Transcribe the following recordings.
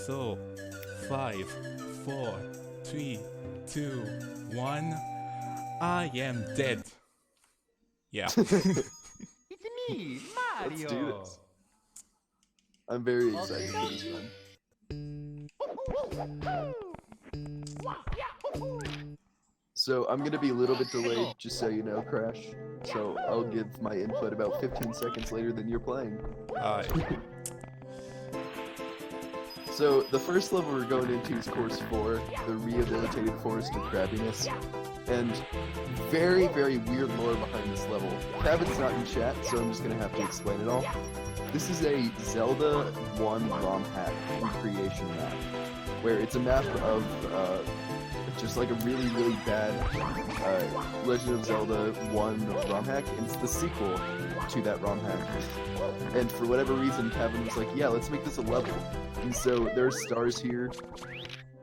So, 5, 4, 3, 2, 1. I am dead. Yeah. It's me, Mario. Let's do this. I'm very excited for this one. So I'm gonna be a little bit delayed, just so you know, Crash. So I'll give my input about 15 seconds later than you're playing. Alright. So the first level we're going into is Course 4, the Rehabilitated Forest of Crabbiness. And very, very weird lore behind this level. Kevin's not in chat, so I'm just gonna have to explain it all. This is a Zelda 1 ROM hack recreation map, where it's a map of just like a really, really bad Legend of Zelda 1 ROM hack, and it's the sequel to that ROM hack. And for whatever reason, Kevin was like, yeah, let's make this a level. And so there's stars here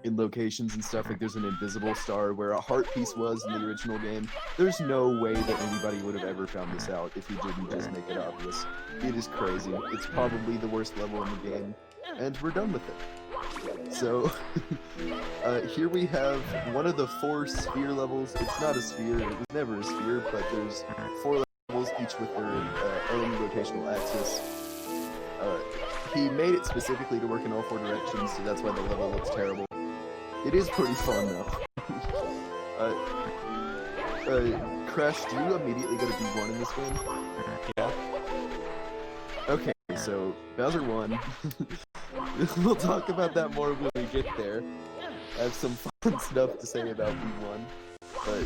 in locations and stuff, like there's an invisible star where a heart piece was in the original game. There's no way that anybody would have ever found this out if you didn't just make it obvious. It is crazy. It's probably the worst level in the game, and we're done with it. So, here we have one of the 4 sphere levels. It's not a sphere, it was never a sphere, but there's 4 levels, each with their own rotational axis. He made it specifically to work in all 4 directions, so that's why the level looks terrible. It is pretty fun, though. Crash, do you immediately go to B1 in this game? Yeah. Okay, so Bowser won. We'll talk about that more when we get there. I have some fun stuff to say about B1. But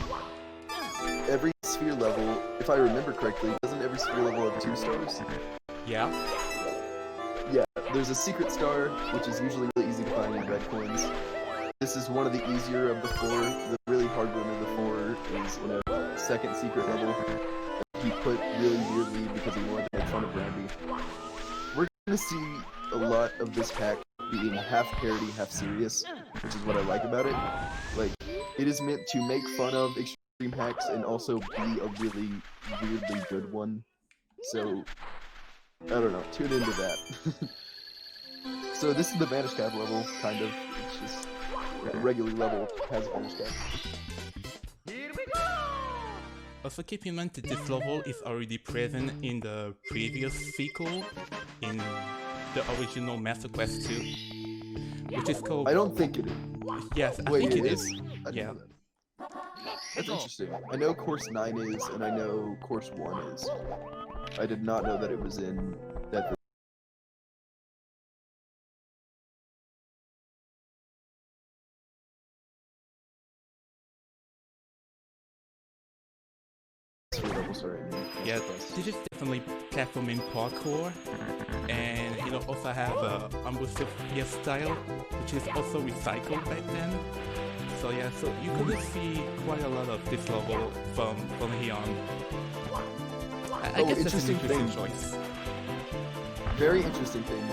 every sphere level, if I remember correctly, doesn't every sphere level have 2 stars? Yeah. Yeah, there's a secret star, which is usually really easy to find in red coins. This is one of the easier of the 4. The really hard one of the 4 is in a second secret level. He put really weirdly because he wanted to make fun of Randy. We're gonna see a lot of this pack being half parody, half serious, which is what I like about it. Like, it is meant to make fun of extreme hacks and also be a really weirdly good one. So, I don't know, tune into that. So this is the Vanish Cap level, kind of. It's just a regular level has a Vanish Cap. Here we go. Also keep in mind that this level is already present in the previous sequel, in the original Master Quest 2, which is called... I don't think it is. Yes, I Wait, think it it is? is. I didn't Yeah. know that. That's interesting. I know Course 9 is, and I know Course 1 is. I did not know that it was in that. Yeah, this is definitely platforming parkour, and you know also have Ambusive style, which is also recycled back then. So yeah, so you could see quite a lot of this level from here on. I guess that's an interesting choice. Very interesting thing.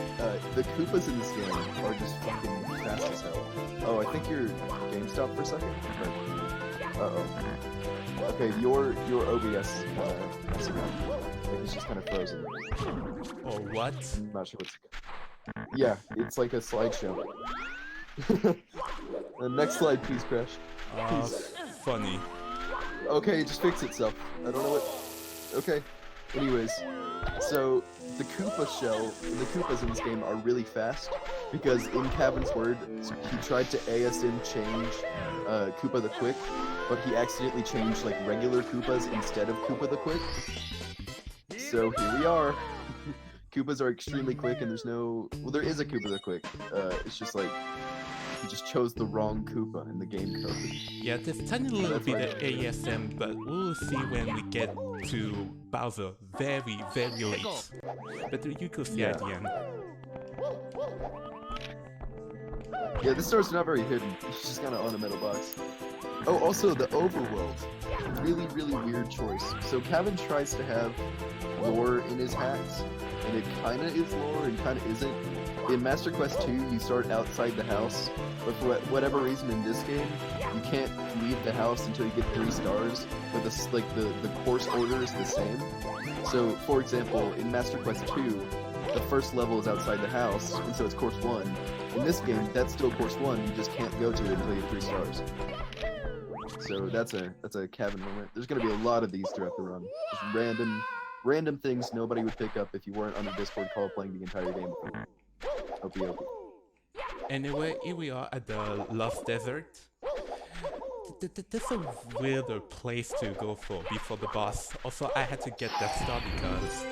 The Koopas in this game are just fucking fast as hell. Oh, I think your game stopped for a second. Uh-oh. Okay, your OBS messing up. Like it's just kind of frozen. Or what? I'm not sure what's. Yeah, it's like a slideshow. Next slide, please, Crash. Please. Funny. Okay, it just fixed itself. I don't know what. Okay. Anyways, so the Koopa shell, the Koopas in this game are really fast because in Kevin's word, he tried to ASM change Koopa the Quick, but he accidentally changed like regular Koopas instead of Koopa the Quick. So here we are. Koopas are extremely quick, and there's no. Well, there is a Koopa the Quick. It's just like he just chose the wrong Koopa in the game code. Yeah, there's tiny little bit of ASM, but we'll see when we get to Bowser very, very late. But you could see at the end. Yeah, this star's not very hidden. It's just kind of on a metal box. Oh, also the overworld. Really, really weird choice. So Kevin tries to have lore in his hacks, and it kind of is lore and kind of isn't. In Master Quest 2, you start outside the house, but for whatever reason in this game, you can't leave the house until you get 3 stars, but the course order is the same. So, for example, in Master Quest 2, the first level is outside the house, and so it's course 1. In this game, that's still course 1, you just can't go to it until you have 3 stars. So that's a Kevin moment. There's gonna be a lot of these throughout the run. Just random things nobody would pick up if you weren't on a Discord call playing the entire game. Opie. Anyway, here we are at the Lost Desert. That's a weirder place to go for before the boss. Also, I had to get that star because...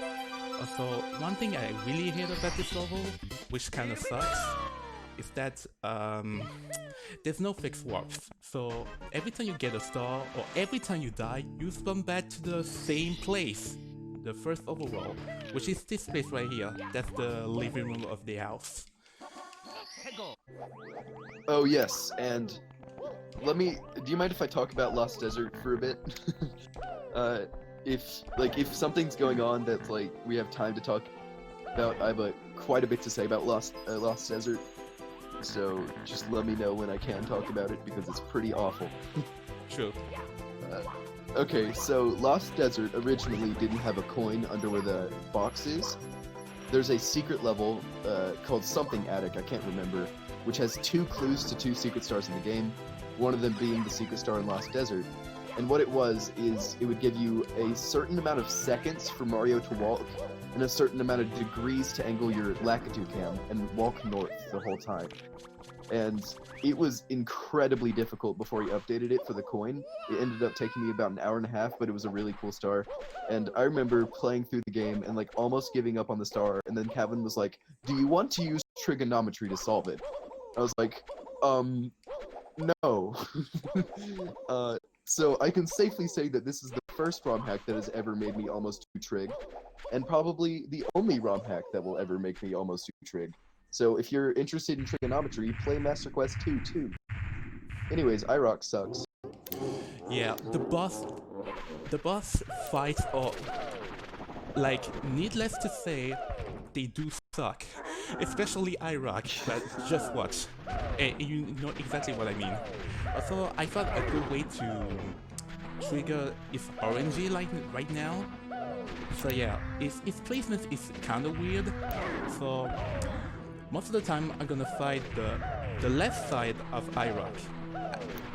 Also, one thing I really hate about this level, which kind of sucks, is that there's no fixed warps. So every time you get a star, or every time you die, you spawn back to the same place. The first overworld, which is this place right here. That's the living room of the house. Oh yes, and do you mind if I talk about Lost Desert for a bit? If something's going on that we have time to talk about, I have quite a bit to say about Lost Desert. So just let me know when I can talk about it because it's pretty awful. Sure. Okay, so Lost Desert originally didn't have a coin under where the box is. There's a secret level called something attic, I can't remember, which has 2 clues to 2 secret stars in the game, one of them being the secret star in Lost Desert. And what it was is it would give you a certain amount of seconds for Mario to walk and a certain amount of degrees to angle your Lakitu cam and walk north the whole time. And it was incredibly difficult before he updated it for the coin. It ended up taking me about an hour and a half, but it was a really cool star. And I remember playing through the game and almost giving up on the star, and then Kevin was like, "Do you want to use trigonometry to solve it?" I was like, no. So I can safely say that this is the first ROM hack that has ever made me almost 2 trig, and probably the only ROM hack that will ever make me almost 2 trig. So if you're interested in trigonometry, play Master Quest 2 too. Anyways, IROC sucks. Yeah, the boss fights are, needless to say, they do suck. Especially IROC, but just watch. And you know exactly what I mean. Also, I thought a good way to trigger is RNG right now. So yeah, its placement is kinda weird. So most of the time I'm gonna fight the left side of IROC.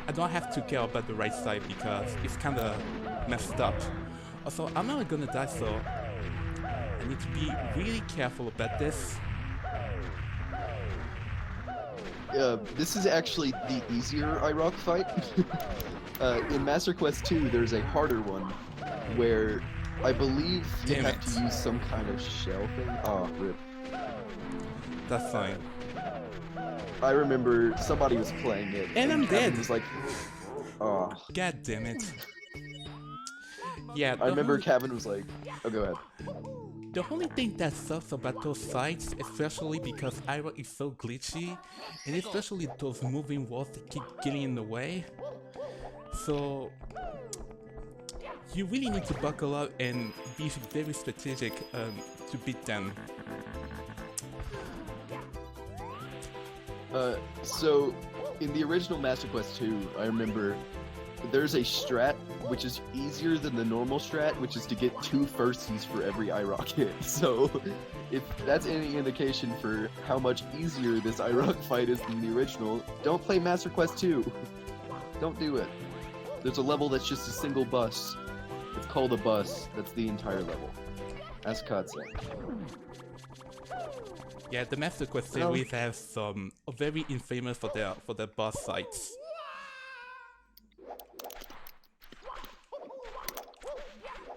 I don't have to care about the right side because it's kinda messed up. Also, I'm not gonna die, so I need to be really careful about this. This is actually the easier IROC fight. In Master Quest 2, there's a harder one where I believe you have to use some kind of shell thing. Oh, rip. That's fine. I remember somebody was playing it. And I'm Kevin dead. was like, oh. God damn it. Yeah, I remember Kevin was like, oh, go ahead. The only thing that sucks about those fights, especially because IROC is so glitchy, and especially those moving walls that keep getting in the way. So you really need to buckle up and be very strategic to beat them. So in the original Master Quest 2, I remember there's a strat which is easier than the normal strat, which is to get 2 firsties for every IROC hit. So if that's any indication for how much easier this IROC fight is than the original, don't play Master Quest 2. Don't do it. There's a level that's just a single bus. It's called a bus. That's the entire level. As Kat said. Yeah, the Master Quest series has some very infamous for their boss fights.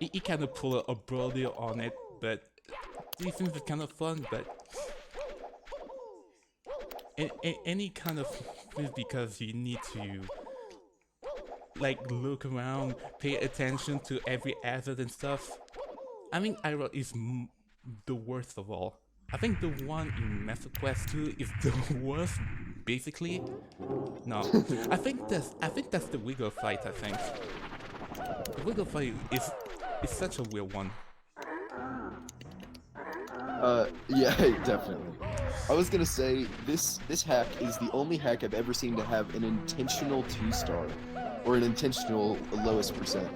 He kind of pull a Brody on it, but these things are kind of fun, but any kind of because you need to look around, pay attention to every hazard and stuff. I mean, IROC is the worst of all. I think the one in Master Quest 2 is the worst, basically. No, I think that's the Wiggle fight. I think the Wiggle fight is such a weird one. Yeah, definitely. I was gonna say this hack is the only hack I've ever seen to have an intentional 2-star or an intentional lowest percent.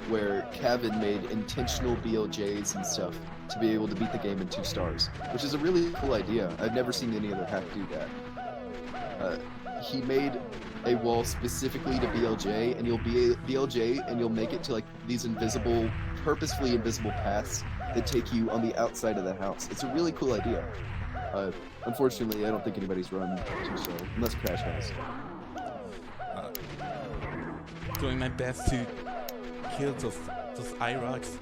where Kevin made intentional BLJs and stuff to be able to beat the game in 2 stars, which is a really cool idea. I've never seen any other hack do that. He made a wall specifically to BLJ, and you'll be BLJ, and you'll make it to like these invisible, purposefully invisible paths that take you on the outside of the house. It's a really cool idea. Unfortunately, I don't think anybody's run 2 star, unless Crash has. Doing my best to kill those IROCs.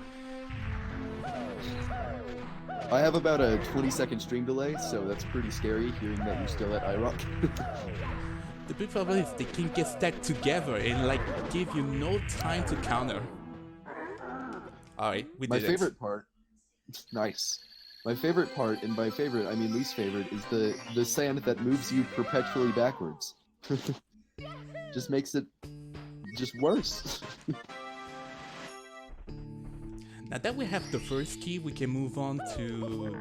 I have about a 20-second stream delay, so that's pretty scary hearing that you're still at IROC. The big problem is they can get stacked together and like give you no time to counter. Alright, we did it. My favorite part, nice. My favorite part, and by favorite I mean least favorite, is the sand that moves you perpetually backwards. Just makes it just worse. Now that we have the first key, we can move on to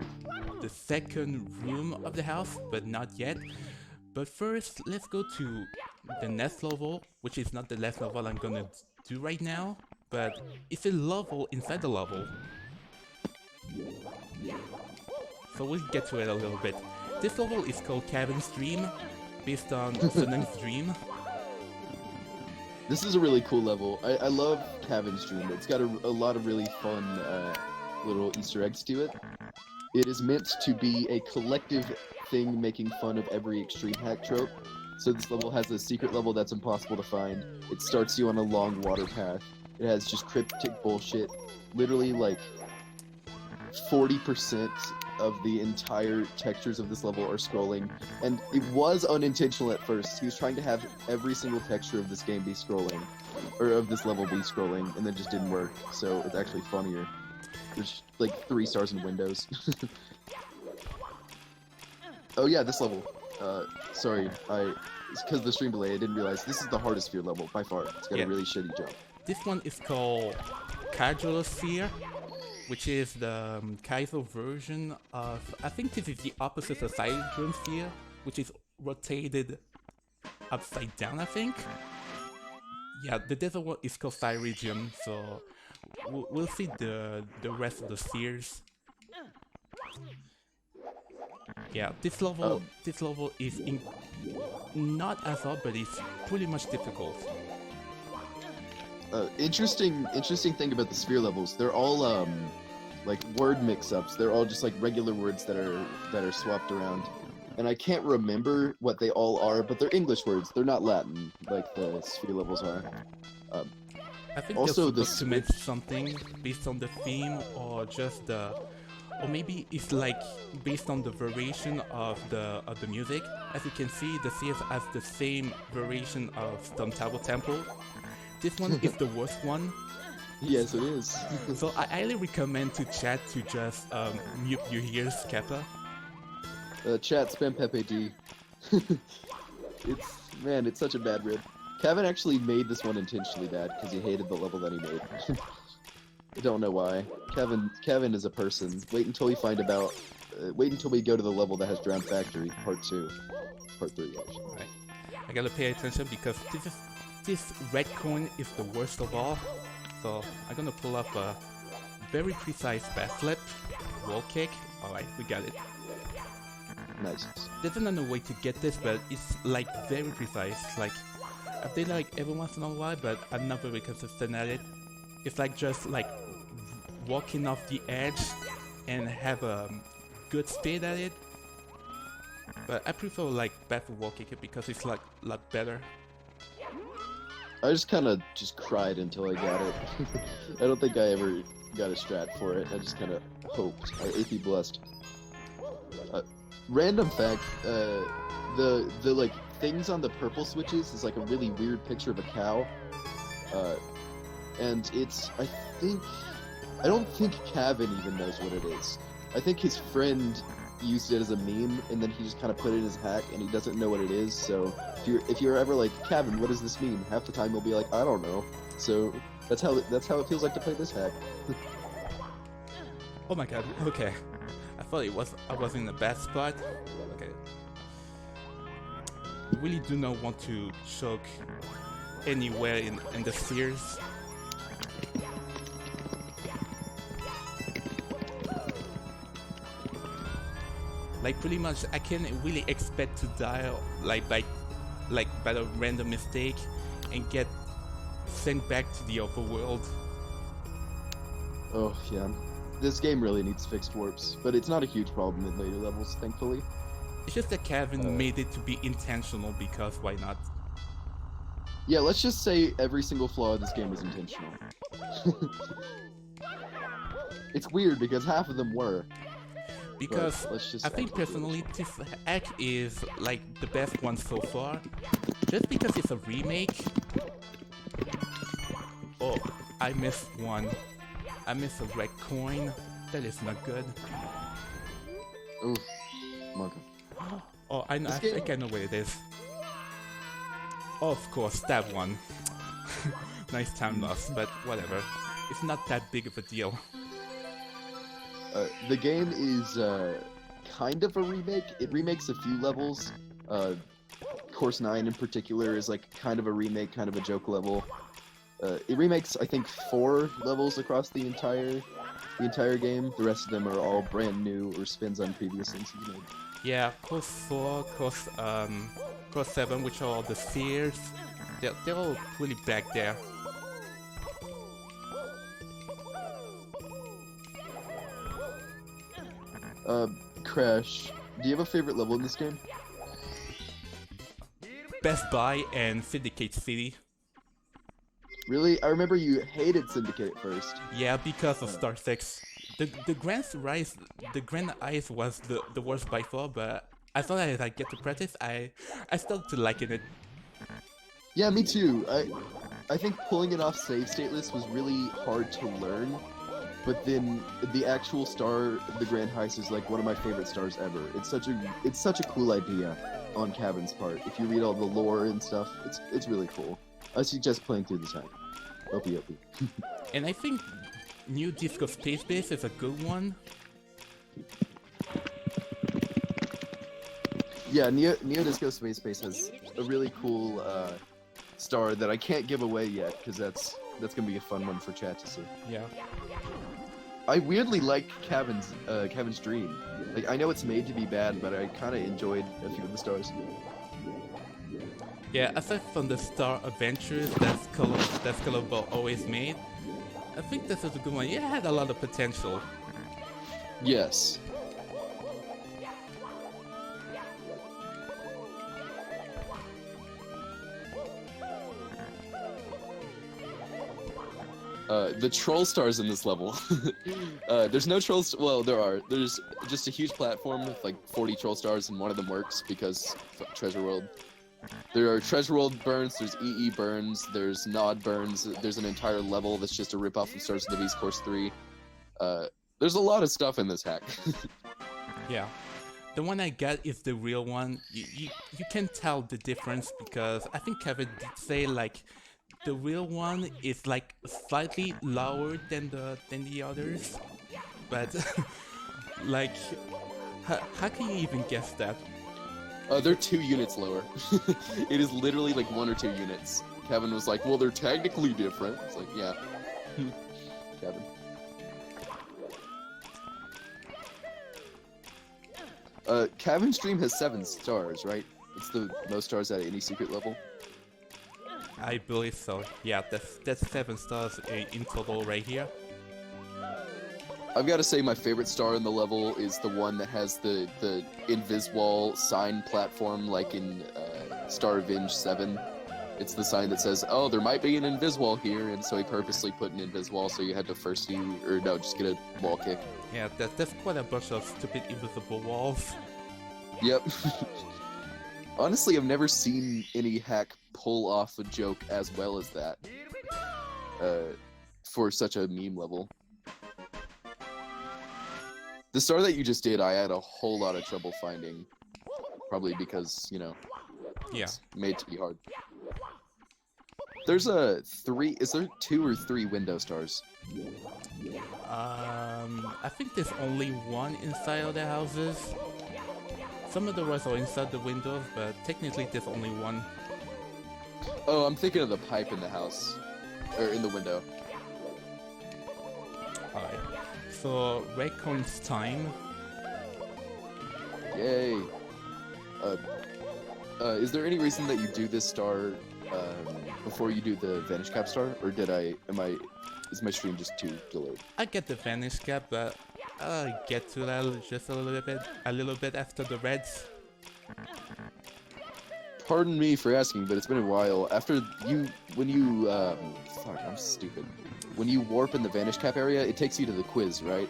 the second room of the house, but not yet. But first, let's go to the next level, which is not the last level I'm gonna do right now, but it's a level inside the level. So we'll get to it a little bit. This level is called Kevin's Dream, based on Sunung's Dream. This is a really cool level. I love Kevin's Dream. It's got a lot of really fun little Easter eggs to it. It is meant to be a collective thing making fun of every extreme hack trope. So this level has a secret level that's impossible to find. It starts you on a long water path. It has just cryptic bullshit. Literally like 40% of the entire textures of this level are scrolling, and it was unintentional at first. He was trying to have every single texture of this game be scrolling, or of this level be scrolling, and then just didn't work, so it's actually funnier. There's like 3 stars in Windows. Oh yeah, this level. Sorry, it's because of the stream delay, I didn't realize this is the hardest sphere level, by far. It's got a really shitty jump. This one is called Casual Sphere, which is the Kaizo version of, I think this is the opposite of Sidron Sphere, which is rotated upside down, I think. Yeah, the desert one is called Cyridium, so we'll see the rest of the spheres. Yeah, this level is not as hard, but it's pretty much difficult. Interesting thing about the sphere levels, they're all like word mix-ups. They're all just like regular words that are swapped around, and I can't remember what they all are, but they're English words. They're not Latin like the sphere levels are. I think also they're supposed to mean something based on the theme, or just or maybe it's like based on the variation of the music. As you can see, the CS has the same variation of the Untitled Temple. This one is the worst one. Yes, it is. So I highly recommend to chat to just mute your ears, Kappa. Chat, spam Pepe D. It's such a bad rip. Kevin actually made this one intentionally bad because he hated the level that he made. I don't know why. Kevin is a person. Wait until we find about. Wait until we go to the level that has Drowned Factory, Part 2. Part 3, actually. Right. I gotta pay attention because this red coin is the worst of all. So I'm gonna pull up a very precise backflip, wall kick. Alright, we got it. Nice. There's another way to get this, but it's like very precise. Like I did like every once in a while, but I'm not very consistent at it. It's like just like walking off the edge and have a good speed at it. But I prefer like backflip wall kick because it's like a lot better. I just kind of cried until I got it. I don't think I ever got a strat for it. I just kind of hoped. AP blessed. Random fact, the like things on the purple switches is like a really weird picture of a cow. And it's, I don't think Kevin even knows what it is. I think his friend used it as a meme, and then he just kind of put it in his hack, and he doesn't know what it is. So if you're ever like, Kevin, what does this mean? Half the time he'll be like, I don't know. So that's how it feels like to play this hack. Oh my god. Okay, I thought I was in a bad spot. Okay. I really do not want to choke anywhere in the spheres. Like pretty much, I can't really expect to die like by a random mistake and get sent back to the overworld. Oh, yeah. This game really needs fixed warps, but it's not a huge problem in later levels, thankfully. It's just that Kevin made it to be intentional because why not? Yeah, let's just say every single flaw in this game was intentional. It's weird because half of them were. Because let's just I think actually personally this hack is like the best one so far. Just because it's a remake. Oh, I missed one. I missed a red coin. That is not good. Oof. Marco. Oh, I think I know where it is. Oh, of course, that one. Nice time loss, but whatever. It's not that big of a deal. The game is kind of a remake. It remakes a few levels. Course 9 in particular is like kind of a remake, kind of a joke level. It remakes, I think, 4 levels across the entire game. The rest of them are all brand new or spins on previous things you made. Yeah, course 4, course 7, which are all the spheres. They're all really back there. Crash, do you have a favorite level in this game? Best Buy and Syndicate City. Really? I remember you hated Syndicate at first. Yeah, because of Star 6. The Grand Ice was the worst by far, but I thought as I get to practice, I started to liking it. Yeah, me too. I think pulling it off save stateless was really hard to learn, but then the actual star, the Grand Heist, is like one of my favorite stars ever. It's such a cool idea on Cavin's part. If you read all the lore and stuff, it's really cool. I suggest playing through this hack. OP. And I think New Disco Space Base is a good one. Yeah, Neo Disco Space Base has a really cool star that I can't give away yet because that's gonna be a fun one for chat to see. Yeah. I weirdly like Kevin's Dream. Like, I know it's made to be bad, but I kind of enjoyed a few of the stars. Yeah, aside from the Star Adventures that Skullable always made, I think this is a good one. It had a lot of potential. Yes. The troll stars in this level. There's no trolls. Well, there are. There's just a huge platform with like 40 troll stars, and one of them works because Treasure World. There are Treasure World burns. There's EE burns. There's Nod burns. There's an entire level that's just a ripoff of Stars of the Beast Course 3. There's a lot of stuff in this hack. Yeah. The one I got is the real one. You can tell the difference because I think Kevin did say like the real one is like slightly lower than the others, but like how can you even guess that? They're 2 units lower. It is literally like 1 or 2 units. Kevin was like, well, they're technically different. It's like, yeah. Kevin. Kevin's Dream has 7 stars, right? It's the most stars at any secret level. I believe so. Yeah, that's 7 stars in total right here. I've got to say my favorite star in the level is the one that has the Inviswall sign platform like in Star Revenge 7. It's the sign that says, oh, there might be an Inviswall here, and so he purposely put an Inviswall so you had to just get a wall kick. Yeah, that's quite a bunch of stupid invisible walls. Yep. Honestly, I've never seen any hack pull off a joke as well as that. For such a meme level. The star that you just did, I had a whole lot of trouble finding. Probably because, you know, Yeah. it's made to be hard. There's is there 2 or 3 window stars? I think there's only one inside of the houses. Some of the rest are inside the windows, but technically there's only one. Oh, I'm thinking of the pipe in the house. Or in the window. Alright. So, red coin's time. Yay. Is there any reason that you do this star before you do the Vanish Cap star, or is my stream just too delayed? I get the Vanish Cap, but I'll get to that just a little bit after the reds. Pardon me for asking, but it's been a while. When you fuck, I'm stupid. When you warp in the Vanish Cap area, it takes you to the quiz, right?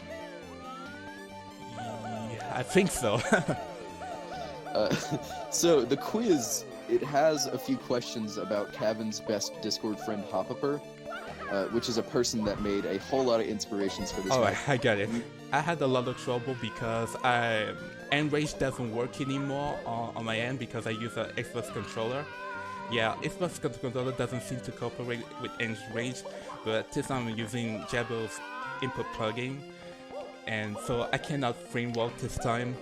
Yeah, I think so. So the quiz, it has a few questions about Cavan's best Discord friend Hopper, which is a person that made a whole lot of inspirations for this Oh, map. I got it. I had a lot of trouble because Enrage doesn't work anymore on my end because I use an Xbox controller. Yeah, Xbox controller doesn't seem to cooperate with Enrage, but since I'm using Jabber's input plugin, and so I cannot frame walk this time.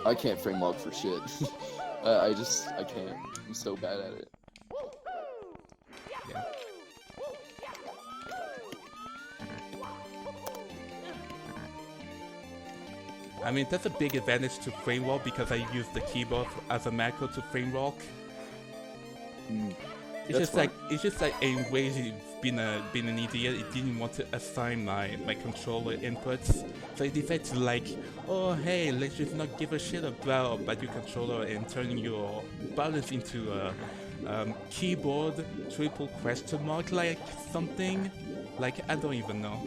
I can't frame log for shit. I can't. I'm so bad at it. Yeah. I mean, that's a big advantage to frame walk because I use the keyboard as a macro to frame walk. It's just like Enrage has been an idiot. It didn't want to assign my controller inputs, so it decided to like, oh hey, let's just not give a shit about your controller and turning your buttons into a keyboard triple question mark like something. Like I don't even know.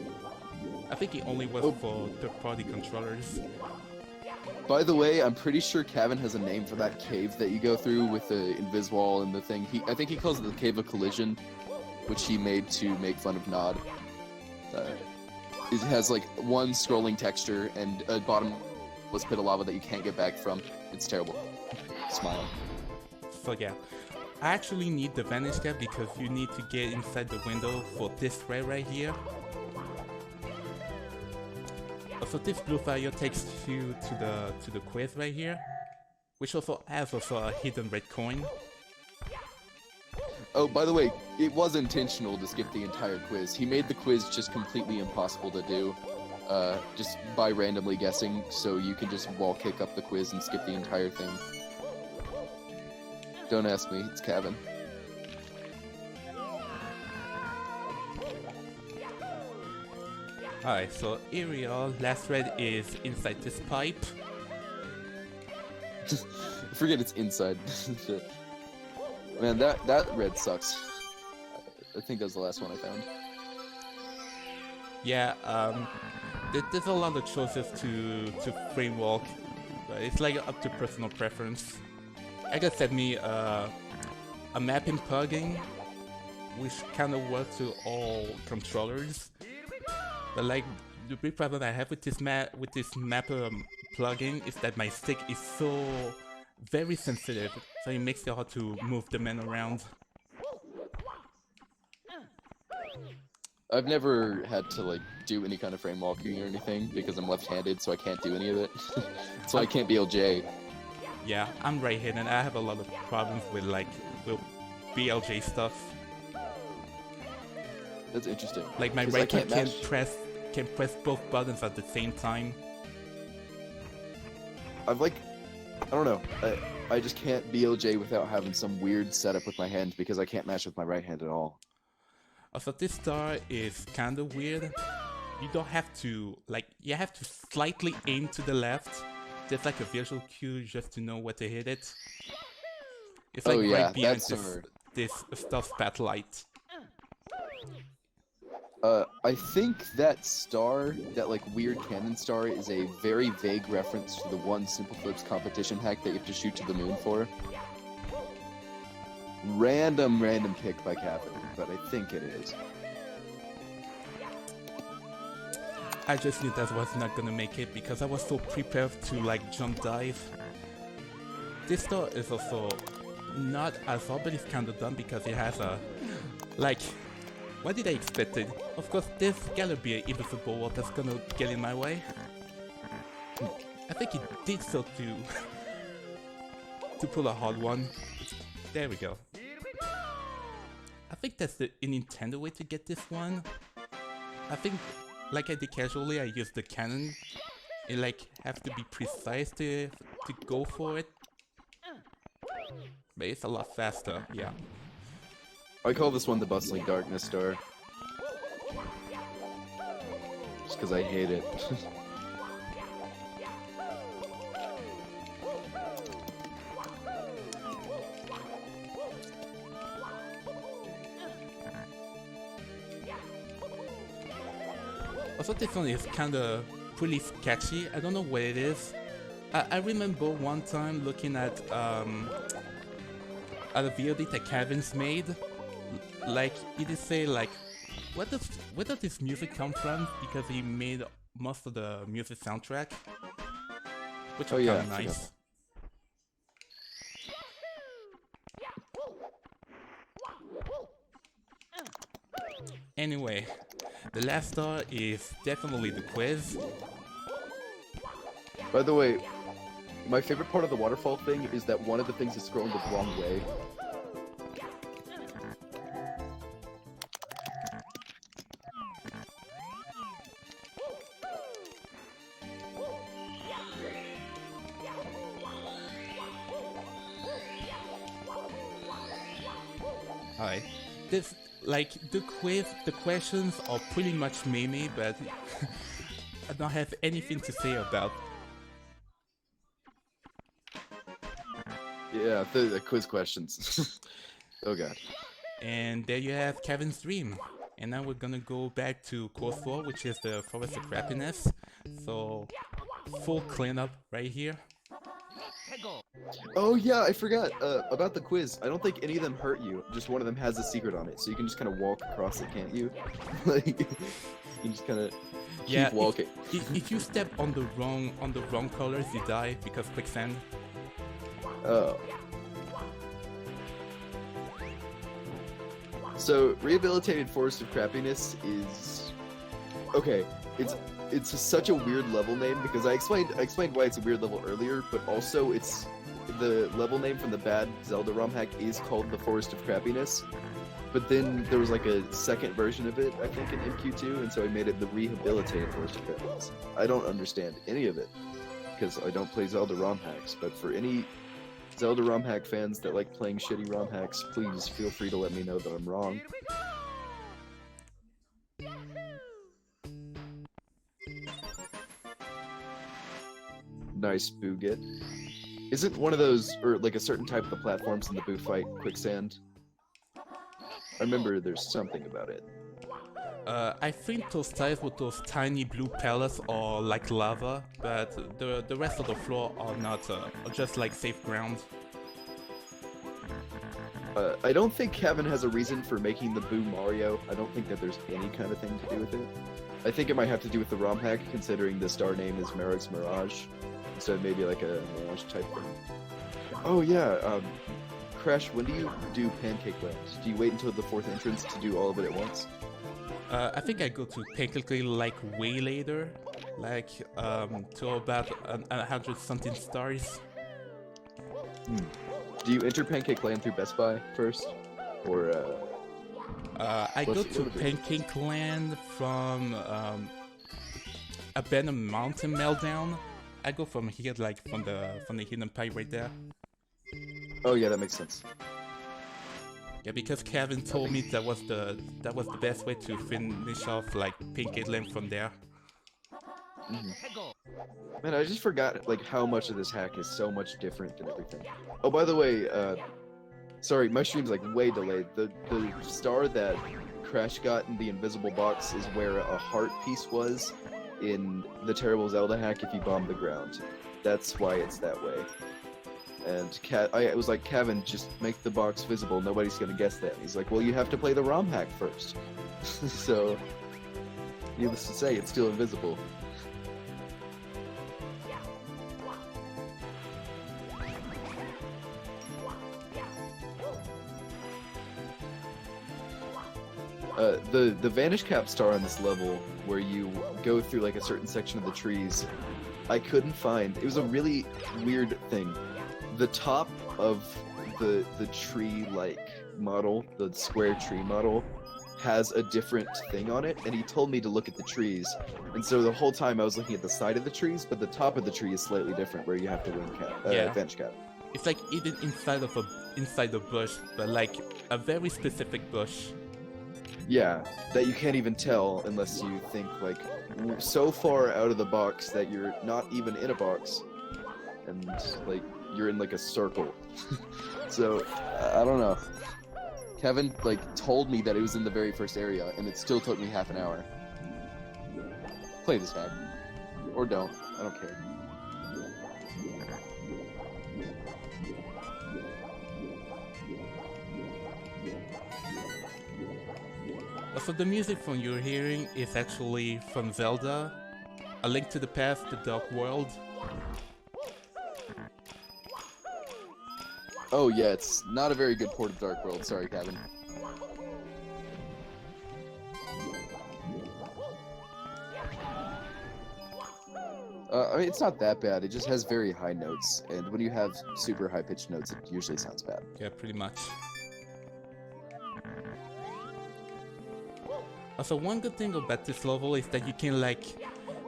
I think it only was for third-party controllers. By the way, I'm pretty sure Cavan has a name for that cave that you go through with the invis wall and the thing. I think he calls it the Cave of Collision, which he made to make fun of Nod. It has like one scrolling texture and a bottomless pit of lava that you can't get back from. It's terrible. Smile. So yeah, I actually need the Vanish Cap because you need to get inside the window for this right here. So this blue fire takes you to the quiz right here, which also has a hidden red coin. Oh, by the way, it was intentional to skip the entire quiz. He made the quiz just completely impossible to do, just by randomly guessing, so you can just wall kick up the quiz and skip the entire thing. Don't ask me, it's Cavan. Alright, so here we are. Last red is inside this pipe. Forget it's inside. Man, that red sucks. I think that was the last one I found. Yeah, there's a lot of choices to frame walk, but it's like up to personal preference. I just set me a mapping plugin, which kind of works to all controllers. But like the big problem I have with this mapper plugin is that my stick is so very sensitive, so it makes it hard to move the men around. I've never had to like do any kind of frame walking or anything because I'm left-handed, so I can't do any of it. So I can't BLJ. Yeah, I'm right-handed. I have a lot of problems with BLJ stuff. That's interesting. Like my 'cause right hand can press both buttons at the same time. I don't know. I just can't BLJ without having some weird setup with my hand because I can't match with my right hand at all. Also, this star is kind of weird. You don't have to, you have to slightly aim to the left. There's like a visual cue just to know where to hit it. It's like right behind this stuff spotlight. I think that star, that like weird cannon star, is a very vague reference to the one Simple Flips competition hack that you have to shoot to the moon for. Random pick by Captain, but I think it is. I just knew that was not gonna make it because I was so prepared to like jump dive. This star is also not as hard, but it's kind of dumb because it has a what did I expect it? Of course, there's gotta be an invisible wall that's gonna get in my way. I think it did so to pull a hard one. There we go. I think that's the intended way to get this one. I think, like I did casually, I used the cannon you like have to be precise to go for it. But it's a lot faster, yeah. I call this one the Bustling Darkness Star. Just because I hate it. Also, this one is kind of pretty sketchy. I don't know what it is. I remember one time looking at a VOD that Kevin's made. Like, he did say like, where does this music come from? Because he made most of the music soundtrack, which was kind of nice. Anyway, the last star is definitely the quiz. By the way, my favorite part of the waterfall thing is that one of the things is scrolling the wrong way. Alright, this, like, the questions are pretty much meme, but I don't have anything to say about. Yeah, the quiz questions. Oh god. And there you have Kevin's dream. And now we're gonna go back to course 4, which is the Forest of Crappiness. So, full cleanup right here. Oh yeah, I forgot about the quiz. I don't think any of them hurt you. Just one of them has a secret on it, so you can just kind of walk across it, can't you? Like, you can just kind of keep walking. If you step on the wrong colors, you die because quicksand. Oh. So, Rehabilitated Forest of Crappiness is... Okay, it's such a weird level name because I explained why it's a weird level earlier, but also it's... The level name from the bad Zelda ROM hack is called the Forest of Crappiness, but then there was like a second version of it, I think, in MQ2, and so I made it the Rehabilitated Forest of Crappiness. I don't understand any of it, because I don't play Zelda ROM hacks, but for any Zelda ROM hack fans that like playing shitty ROM hacks, please feel free to let me know that I'm wrong. Nice Booget. Isn't one of those, or like a certain type of the platforms in the Boo fight, quicksand? I remember there's something about it. I think those tiles with those tiny blue pellets are like lava, but the rest of the floor are not, are just like safe ground. I don't think Kevin has a reason for making the Boo Mario. I don't think that there's any kind of thing to do with it. I think it might have to do with the ROM hack, considering the star name is Merrick's Mirage. So maybe like a Mirage type thing. Oh yeah, Crash, when do you do Pancake Land? Do you wait until the 4th entrance to do all of it at once? I think I go to Pancake Land like way later, like to about 100 something stars. Do you enter Pancake Land through Best Buy first, or I go to Pancake Land from Abandoned Mountain Meltdown. I go from here, like from the hidden pipe right there. Oh yeah, that makes sense. Yeah, because Kevin told me that was the best way to finish off like Pancake Land from there. Man, I just forgot like how much of this hack is so much different than everything. Oh, by the way, sorry, my stream's like way delayed. The star that Crash got in the invisible box is where a heart piece was in the terrible Zelda hack if you bomb the ground. That's why it's that way. And I was like, Kevin, just make the box visible. Nobody's gonna guess that. And he's like, well, you have to play the ROM hack first. So, needless to say, it's still invisible. The Vanish Cap star on this level, where you go through like a certain section of the trees, I couldn't find. It was a really weird thing. The top of the tree like model, the square tree model, has a different thing on it, and he told me to look at the trees. And so the whole time I was looking at the side of the trees, but the top of the tree is slightly different, where you have to bench cap. It's like even inside the bush, but like a very specific bush. Yeah, that you can't even tell unless you think like so far out of the box that you're not even in a box, and like you're in like a circle. So I don't know. Kevin like told me that it was in the very first area, and it still took me half an hour. Play this back, or don't. I don't care. So the music from you're hearing is actually from Zelda, A Link to the Past, The Dark World. Oh yeah, it's not a very good port of Dark World, sorry Kevin. I mean, it's not that bad, it just has very high notes, and when you have super high-pitched notes, it usually sounds bad. Yeah, pretty much. Also, one good thing about this level is that you can like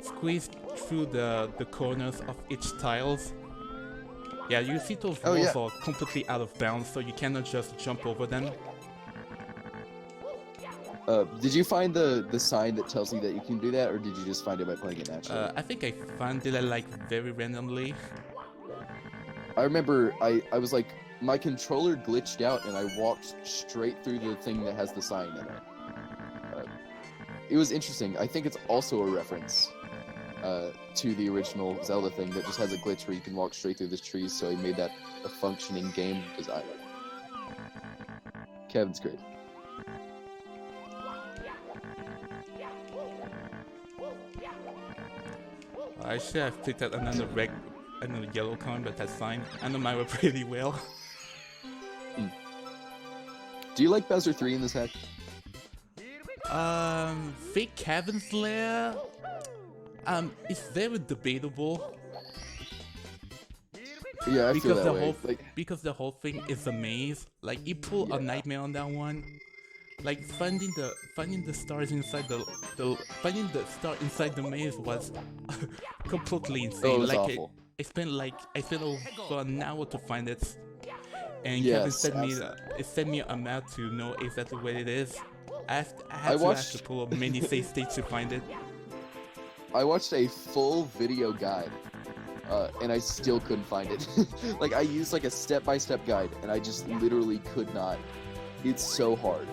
squeeze through the corners of each tiles. Yeah, you see those walls are completely out of bounds, so you cannot just jump over them. Did you find the sign that tells you that you can do that, or did you just find it by playing it naturally? I think I found it like very randomly. I remember I was like, my controller glitched out and I walked straight through the thing that has the sign in it. It was interesting. I think it's also a reference to the original Zelda thing that just has a glitch where you can walk straight through the trees, so he made that a functioning game design. Kevin's great. I should have picked out another yellow coin, but that's fine. I know Myra pretty well. Do you like Bowser 3 in this hack? Fake Kevin's Lair? It's very debatable. Yeah, I feel that way. Because the whole thing is a maze. Like, you pull a nightmare on that one. Like, finding the stars inside finding the star inside the maze was completely insane. Oh, it was like, awful. I spent over an hour to find it. And Yes, Kevin sent me a map to know exactly where it is. I had to pull up many save states to find it. I watched a full video guide, and I still couldn't find it. Like, I used like a step-by-step guide, and I just literally could not. It's so hard.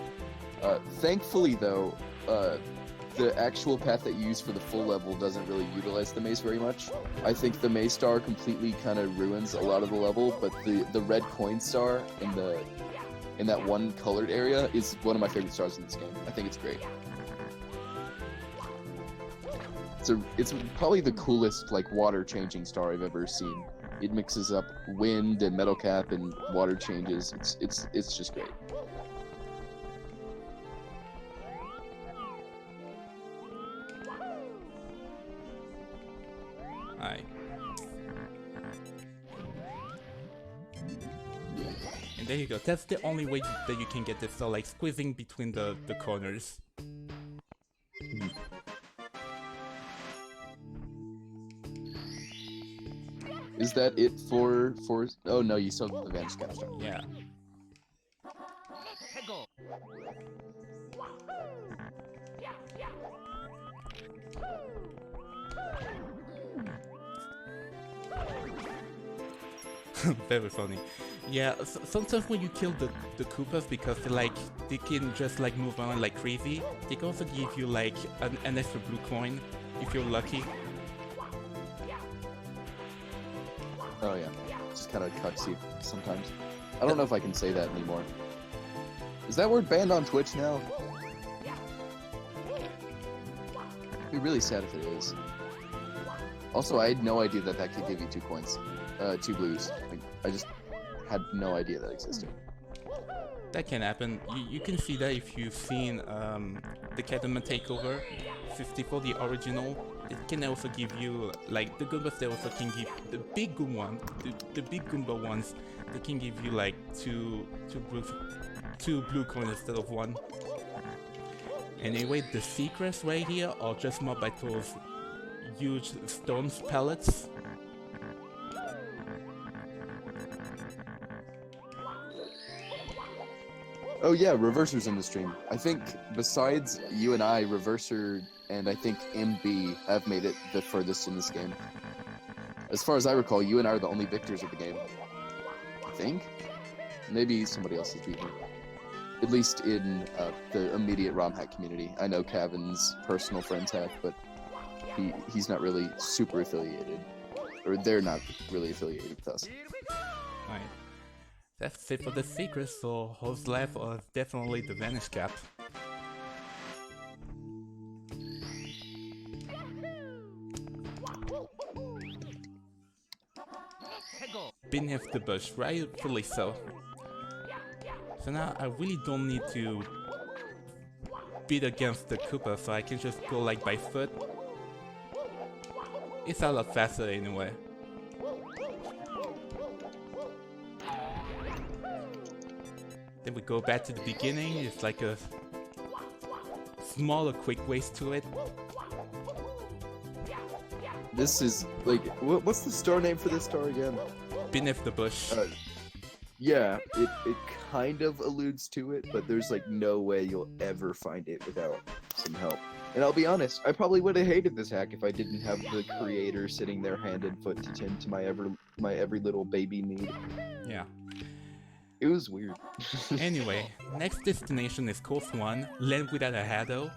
Thankfully, though, the actual path that you use for the full level doesn't really utilize the maze very much. I think the maze star completely kind of ruins a lot of the level, but the red coin star in that one colored area is one of my favorite stars in this game. I think it's great. It's probably the coolest like water changing star I've ever seen. It mixes up wind and metal cap and water changes. It's just great. Alright. And there you go. That's the only way that you can get this, so like squeezing between the corners. Is that it for oh no, you still have the Vanish Capture. Yeah. Very funny. Yeah, sometimes when you kill the Koopas, because they can just like move around like crazy, they can also give you like an extra blue coin if you're lucky. Oh yeah, just kind of cucks you sometimes. I don't know if I can say that anymore. Is that word banned on Twitch now? It'd be really sad if it is. Also, I had no idea that could give you 2 coins. 2 blues. Like, I just had no idea that existed. That can happen. You can see that if you've seen the Catman Takeover 64, the original. It can also give you, like, the Goombas, they also can give the big Goomba ones, the big Goomba ones, they can give you like two blue coins instead of 1. Anyway, the secrets right here are just more by those huge stones pellets. Oh yeah, Reverser's in the stream. I think besides you and I, Reverser and I think MB have made it the furthest in this game. As far as I recall, you and I are the only victors of the game. I think? Maybe somebody else has beaten me. At least in the immediate ROM hack community. I know Cavan's personal friends have, but he's not really super affiliated. Or they're not really affiliated with us. Right. That's it for the secrets, so who's left are definitely the Vanish Cap. Beneath the bush, rightfully so. So now I really don't need to beat against the Koopa, so I can just go like by foot. It's a lot faster anyway. Then we go back to the beginning. It's like a smaller, quick ways to it. This is like, what's the star name for this star again? Beneath the bush. Yeah, it kind of alludes to it, but there's like no way you'll ever find it without some help. And I'll be honest, I probably would have hated this hack if I didn't have the creator sitting there hand and foot to tend to my every little baby need. Yeah. It was weird. Anyway, next destination is Coast 1, Land Without a Hado.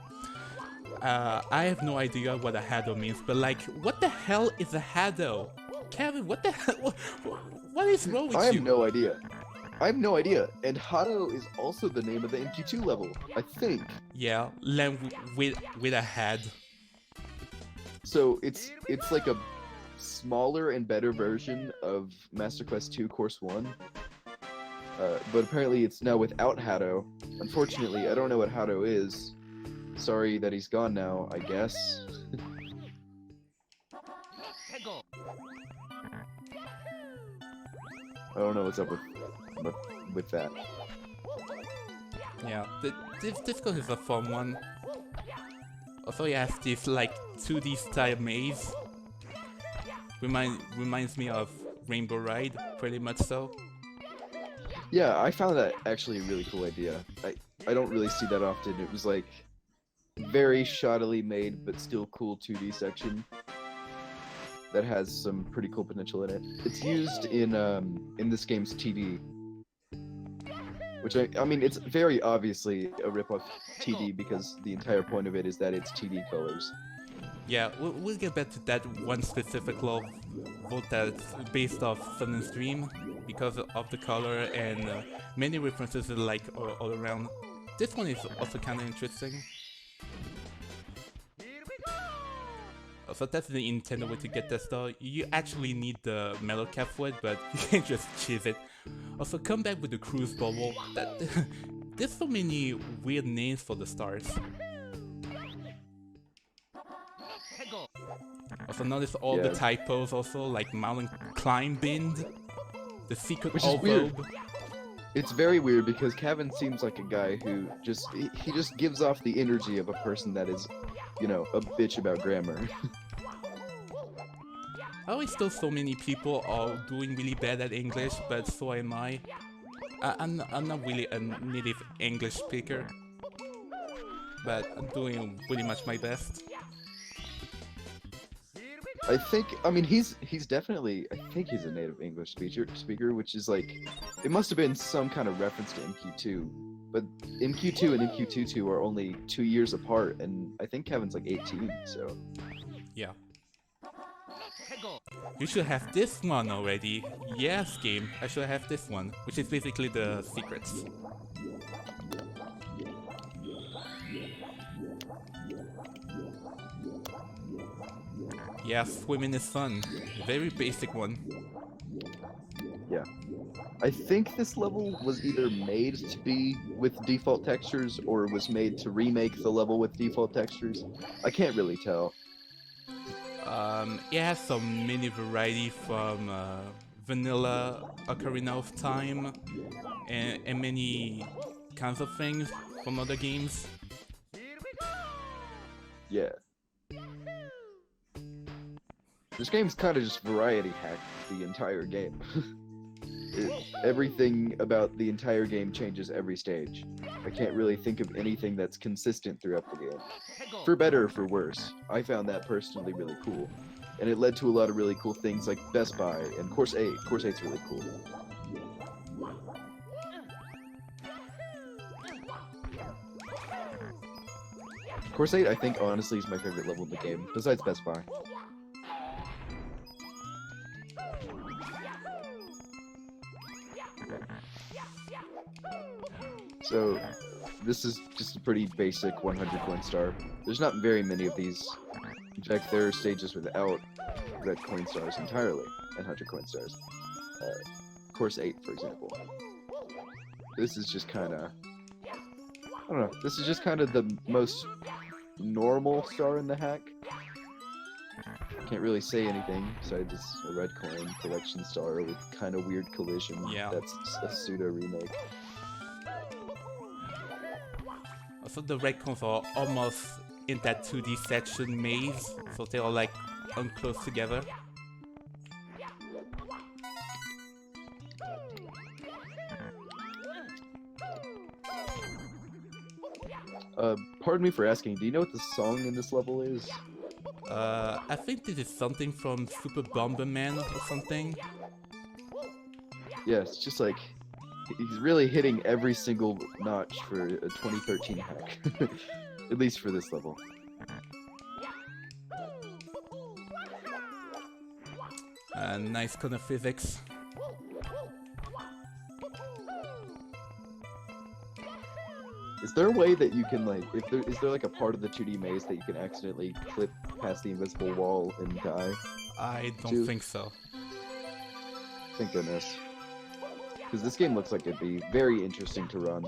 I have no idea what a Hado means, but like, what the hell is a Hado? Kevin, what the hell? What is wrong with you? I have no idea. I have no idea. And Hado is also the name of the MQ2 level, I think. Yeah, Land with a head. So it's like a smaller and better version of Master Quest 2 Course 1. But apparently it's now without Hado. Unfortunately, I don't know what Hado is. Sorry that he's gone now, I guess. I don't know what's up with that. Yeah, this code is a fun one. Also, it has this like 2D style maze. Reminds me of Rainbow Ride, pretty much so. Yeah, I found that actually a really cool idea. I don't really see that often. It was like very shoddily made, but still cool 2D section that has some pretty cool potential in it. It's used in this game's TD, which I mean, it's very obviously a rip-off TD because the entire point of it is that it's TD colors. Yeah, we'll get back to that one specific vote that's based off Sun and Stream because of the color and many references like all around. This one is also kind of interesting. So that's the intended way to get that star. You actually need the metal cap for it, but you can just cheese it. Also, come back with the cruise bubble. There's so many weird names for the stars. Also notice all the typos also, like mountain climb bind, the secret orb. It's very weird because Kevin seems like a guy who he just gives off the energy of a person that is, you know, a bitch about grammar. I always know so many people are doing really bad at English, but so am I. I'm not really a native English speaker, but I'm doing really much my best. I mean, he's definitely, I think he's a native English speaker, which is like, it must have been some kind of reference to MQ2, but MQ2 and MQ22 are only 2 years apart, and I think Kevin's like 18, so. Yeah. You should have this one already. Yes, game, I should have this one, which is basically the secrets. Yeah, swim in the sun. Very basic one. Yeah. I think this level was either made to be with default textures or was made to remake the level with default textures. I can't really tell. It has some mini variety from vanilla Ocarina of Time and many kinds of things from other games. Yeah. This game's kind of just variety hacked the entire game. Everything about the entire game changes every stage. I can't really think of anything that's consistent throughout the game. For better or for worse. I found that personally really cool. And it led to a lot of really cool things like Best Buy and Course 8. Course 8's really cool. Course 8, I think, honestly, is my favorite level in the game, besides Best Buy. So, this is just a pretty basic 100 coin star. There's not very many of these. In fact, there are stages without red coin stars entirely, and 100 coin stars. Course 8, for example. This is just kind of... I don't know, this is just kind of the most normal star in the hack. Can't really say anything besides it's a red coin collection star with kind of weird collision. Yeah. That's a pseudo remake. Also, the red coins are almost in that 2D section maze, so they are like unclose together. Pardon me for asking, do you know what the song in this level is? I think this is something from Super Bomberman or something. Yeah, it's just like, he's really hitting every single notch for a 2013 hack. At least for this level. Nice kind of physics. Is there a way that you can, like, is there like a part of the 2D maze that you can accidentally clip past the invisible wall and die? I don't think so. Thank goodness. Because this game looks like it'd be very interesting to run.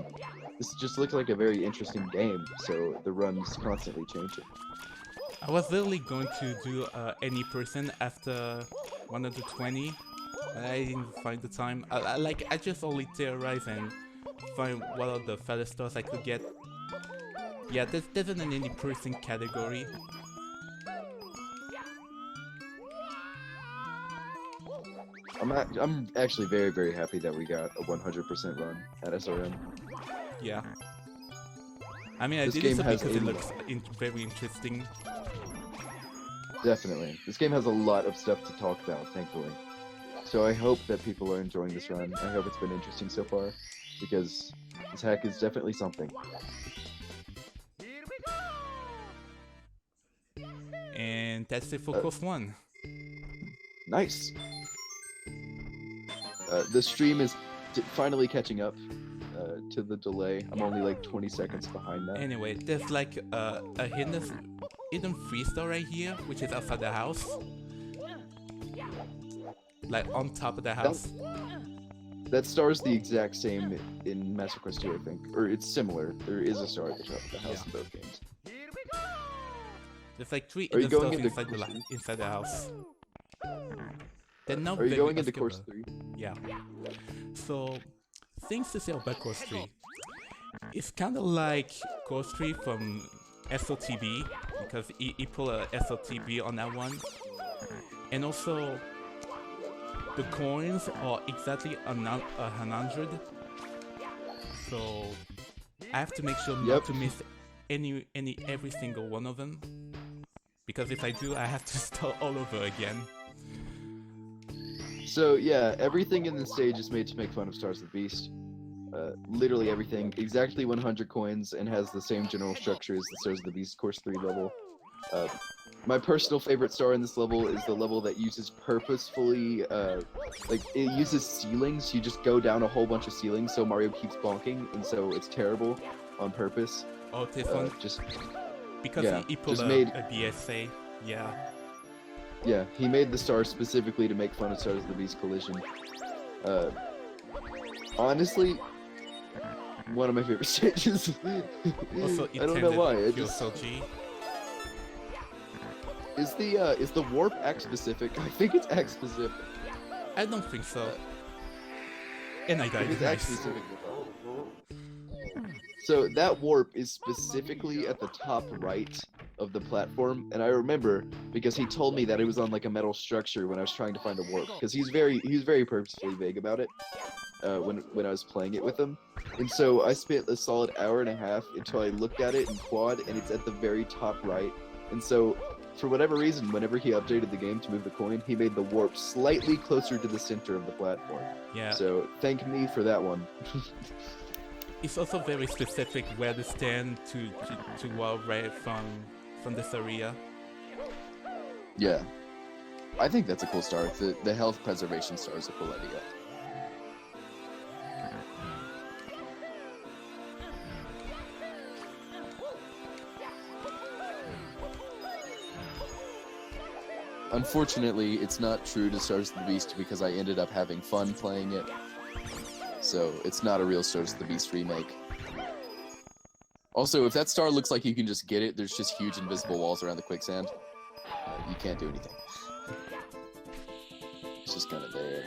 This just looks like a very interesting game, so the run's constantly changing. I was literally going to do any person after 120, and I didn't find the time. I just only theorize and find what are the fattest stars I could get. Yeah, there's an any person category. I'm actually very, very happy that we got a 100% run at SRM. Yeah. I mean, I This did game it has because a it looks very interesting. Definitely. This game has a lot of stuff to talk about, thankfully. So I hope that people are enjoying this run. I hope it's been interesting so far, because this hack is definitely something. And that's it for course 1. Nice! The stream is finally catching up to the delay. I'm only like 20 seconds behind that. Anyway, there's like a hidden free star right here, which is outside the house. Like on top of the house. That star is the exact same in Master Quest 2, I think. Or it's similar. There is a star at the top of the house in both games. There's like 3 Are you hidden going stars into inside the house. They're not Are you very going into obscure. course 3? Yeah. So, things to say about course 3. It's kind of like course 3 from SOTB, because he pulled a SOTB on that one. And also, the coins are exactly 100. So, I have to make sure not to miss every single one of them. Because if I do, I have to start all over again. So yeah, everything in this stage is made to make fun of Stars of the Beast. Literally everything, exactly 100 coins, and has the same general structure as the Stars of the Beast Course 3 level. My personal favorite star in this level is the level that uses purposefully, like, it uses ceilings. You just go down a whole bunch of ceilings, so Mario keeps bonking, and so it's terrible on purpose. Oh, Tiffon? Because yeah, he pulled a BSA, yeah. Yeah, he made the star specifically to make fun of Stars of the Beast Collision. Honestly, one of my favorite stages. Also, I don't know why. Is the warp X specific? I think it's X specific. I don't think so. And I died. It's X specific. So that warp is specifically at the top right of the platform, and I remember because he told me that it was on like a metal structure when I was trying to find a warp. Because he was very purposefully vague about it when I was playing it with him, and so I spent a solid hour and a half until I looked at it in quad, and it's at the very top right. And so, for whatever reason, whenever he updated the game to move the coin, he made the warp slightly closer to the center of the platform. Yeah. So thank me for that one. It's also very specific where to stand to walk right from this area. Yeah. I think that's a cool star. The health preservation star is a cool idea. Unfortunately, it's not true to Stars of the Beast because I ended up having fun playing it. So, it's not a real Stars of the Beast remake. Also, if that star looks like you can just get it, there's just huge invisible walls around the quicksand. You can't do anything. It's just kind of there.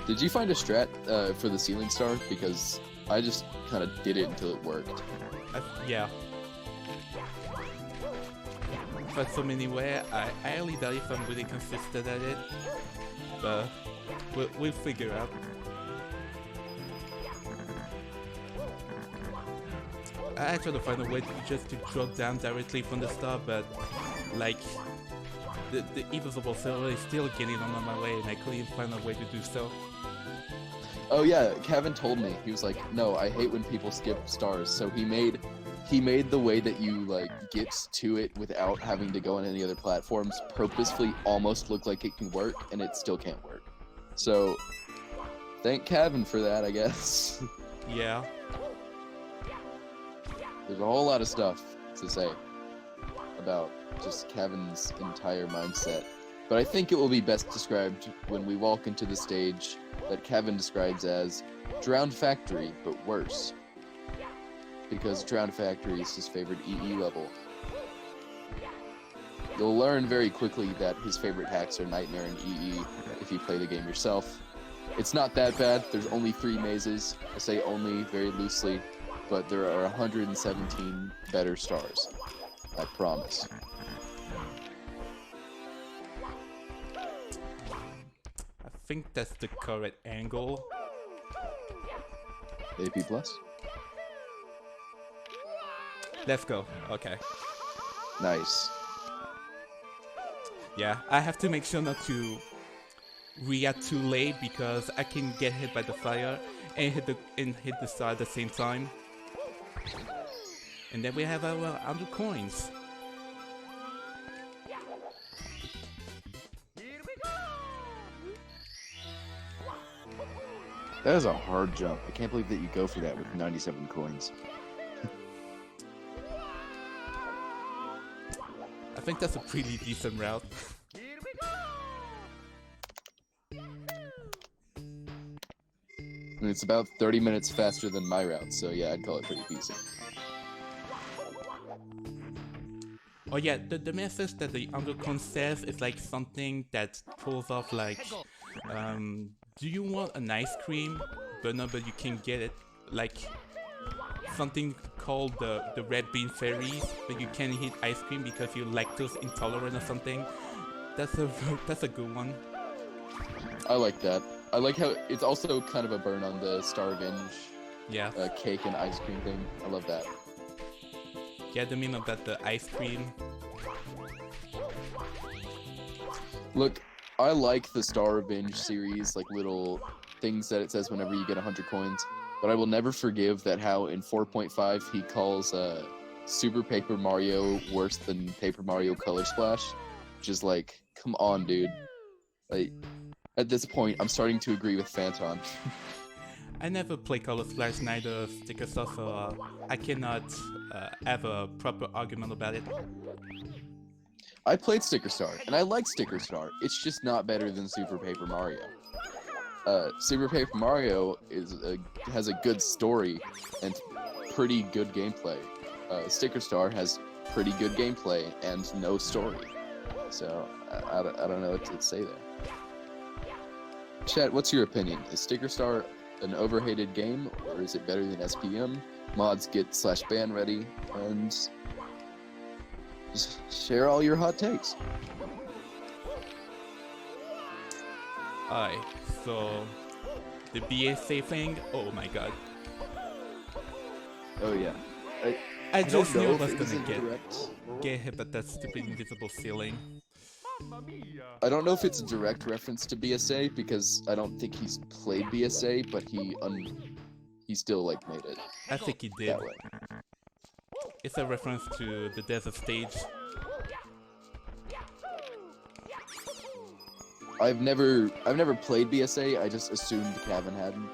Did you find a strat for the ceiling star? Because I just kind of did it until it worked. Yeah. But so many ways, I only die if I'm really consistent at it. But we'll figure out. I tried to find a way to drop down directly from the star, but like the invisible server is still getting on my way, and I couldn't find a way to do so. Oh yeah, Kevin told me. He was like, "No, I hate when people skip stars." So he made the way that you like get to it without having to go on any other platforms purposefully almost look like it can work, and it still can't work. So thank Kevin for that, I guess. Yeah. There's a whole lot of stuff to say about just Kevin's entire mindset, but I think it will be best described when we walk into the stage that Kevin describes as Drowned Factory, but worse. Because Drowned Factory is his favorite EE level. You'll learn very quickly that his favorite hacks are Nightmare and EE if you play the game yourself. It's not that bad, there's only 3 mazes. I say only very loosely, but there are 117 better stars. I promise. I think that's the correct angle. AP plus? Let's go. Okay. Nice. Yeah, I have to make sure not to react too late because I can get hit by the fire and hit the star at the same time. And then we have our 100 coins. That is a hard jump. I can't believe that you go for that with 97 coins. I think that's a pretty decent route. And it's about 30 minutes faster than my route, so yeah, I'd call it pretty decent. Oh yeah, the message that the undercon says is like something that pulls off like, do you want an ice cream? But no, but you can get it. Like something called the red bean fairies, but you can't eat ice cream because you're lactose intolerant or something. That's a good one. I like that. I like how it's also kind of a burn on the Star Revenge cake and ice cream thing. I love that. Yeah, the meaning of that, the ice cream. Look, I like the Star Revenge series, like little things that it says whenever you get 100 coins, but I will never forgive that how in 4.5 he calls Super Paper Mario worse than Paper Mario Color Splash, which is like, come on, dude. Like, at this point, I'm starting to agree with Phantom. I never play Color Splash, neither Sticker Star, so I cannot have a proper argument about it. I played Sticker Star, and I like Sticker Star. It's just not better than Super Paper Mario. Super Paper Mario has a good story and pretty good gameplay. Sticker Star has pretty good gameplay and no story. So, I don't know what to say there. Chat, what's your opinion? Is Sticker Star an overhated game, or is it better than SPM? Mods get /ban ready, and just share all your hot takes. Alright, so the BSA thing, oh my god. Oh yeah. I don't just knew know I if was it gonna isn't direct. get hit by that stupid invisible ceiling. Mamma mia. I don't know if it's a direct reference to BSA because I don't think he's played BSA, but he still like made it I think he did. that way. It's a reference to the desert stage. I've never played BSA. I just assumed Kevin hadn't.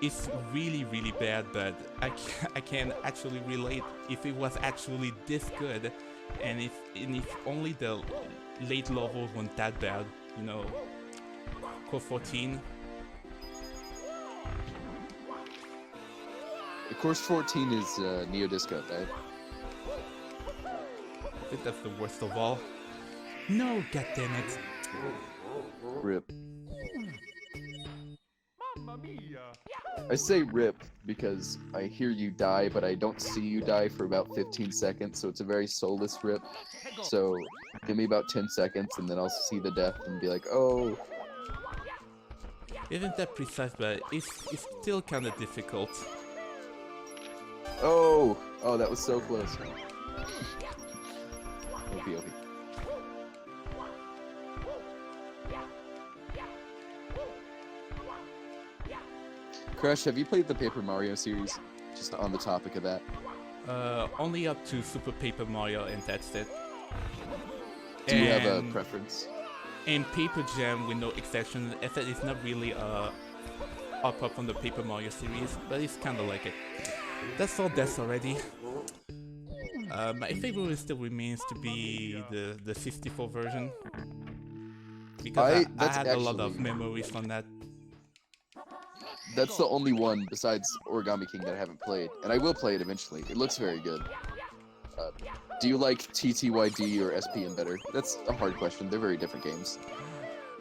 It's really, really bad, but I can actually relate if it was actually this good, and if only the late levels weren't that bad, you know. Core 14. Course 14 is Neo Disco, right? I think that's the worst of all. No, goddammit. Rip. Mamma mia. I say rip because I hear you die, but I don't see you die for about 15 seconds, so it's a very soulless rip. So give me about 10 seconds, and then I'll see the death and be like, oh. Isn't that precise, but it's still kind of difficult. Oh, that was so close. Okay. Crash, have you played the Paper Mario series? Just on the topic of that. Only up to Super Paper Mario, and that's it. Do you have a preference? And Paper Jam, with no exception, as that it's not really up from the Paper Mario series, but it's kind of like it. That's all deaths already. My favorite still remains to be the 64 version, because I had a lot of memories from that. That's the only one besides Origami King that I haven't played, and I will play it eventually. It looks very good. Do you like TTYD or SPM better? That's a hard question. They're very different games.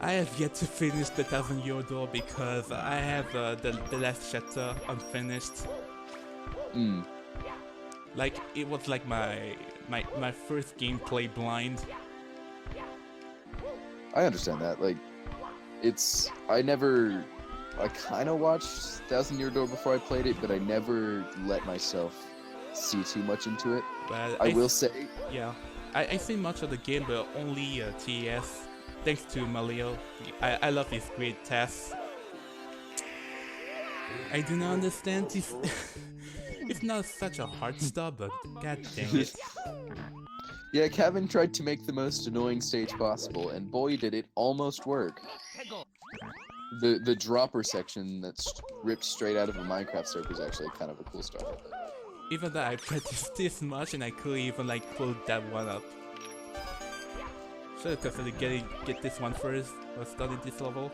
I have yet to finish the 1000-Year Door because I have the last chapter unfinished. Like, it was like my first gameplay blind. I understand that. Like, I kind of watched 1000-Year Door before I played it, but I never let myself see too much into it. But I will say... Yeah, I see much of the game, but only TES. Thanks to Maleo. I love his great tests. I do not understand this. It's not such a hard stop, but god dang it. Yeah, Kevin tried to make the most annoying stage possible, and boy did it almost work. The dropper section that's ripped straight out of a Minecraft server is actually kind of a cool start. Even though I practiced this much and I couldn't even like pull that one up. Should have considered get this one first or studied this level.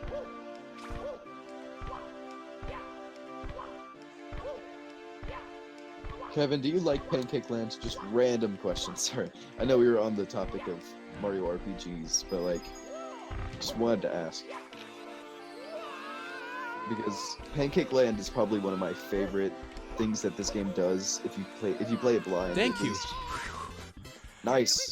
Kevin, do you like Pancake Land? Just random questions, sorry. I know we were on the topic of Mario RPGs, but like, just wanted to ask. Because Pancake Land is probably one of my favorite things that this game does if you play it blind. Thank you. Nice.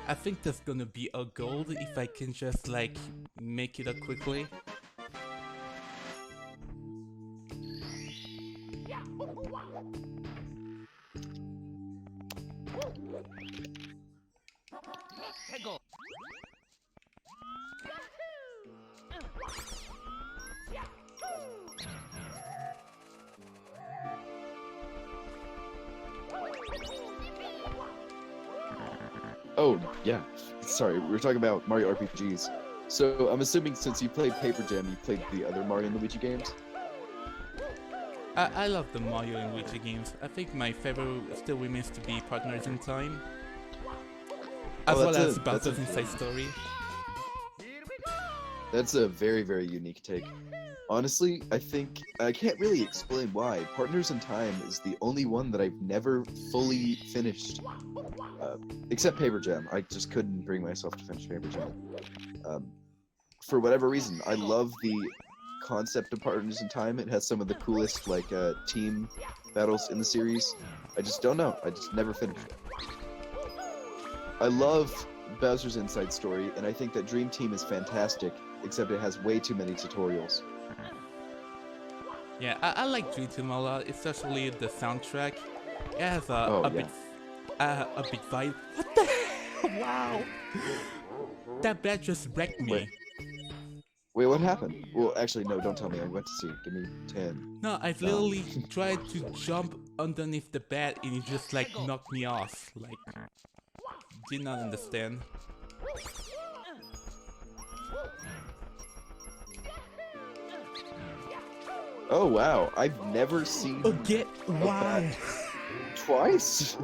I think that's gonna be a gold if I can just like make it up quickly. Oh, yeah. Sorry, we were talking about Mario RPGs. So, I'm assuming since you played Paper Jam, you played the other Mario and Luigi games? I love the Mario and Luigi games. I think my favorite still remains to be Partners in Time. As well as Bowser's Inside Story. That's a very, very unique take. Honestly, I think I can't really explain why. Partners in Time is the only one that I've never fully finished. Except Paper Jam. I just couldn't bring myself to finish Paper Jam. For whatever reason, I love the concept of Partners in Time. It has some of the coolest like team battles in the series. I just don't know. I just never finished it. I love Bowser's Inside Story, and I think that Dream Team is fantastic, except it has way too many tutorials. Yeah, I like Dream Team a lot, especially the soundtrack. It has a big vibe. What the hell? Wow! That bat just wrecked me. Wait, what happened? Well, actually, no, don't tell me. I went to see. Give me 10. No, I've literally tried to jump underneath the bat and it just like knocked me off. Like, did not understand. Oh wow, I've never seen Wow! Twice?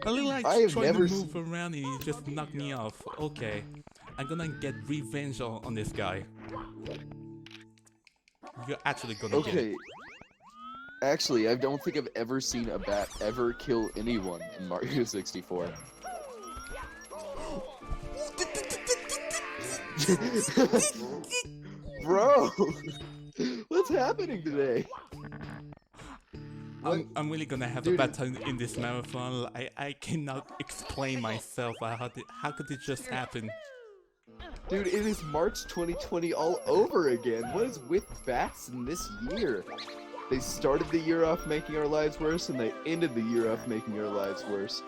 I literally I have tried never to move around and he just knocked me off. Okay, I'm gonna get revenge on this guy. You're actually gonna get it. Actually, I don't think I've ever seen a bat ever kill anyone in Mario 64. Bro! What's happening today? I'm really gonna have a bad time in this marathon. I cannot explain myself. How could it just happen? Dude, it is March 2020 all over again. What is with bats in this year? They started the year off making our lives worse, and they ended the year off making our lives worse.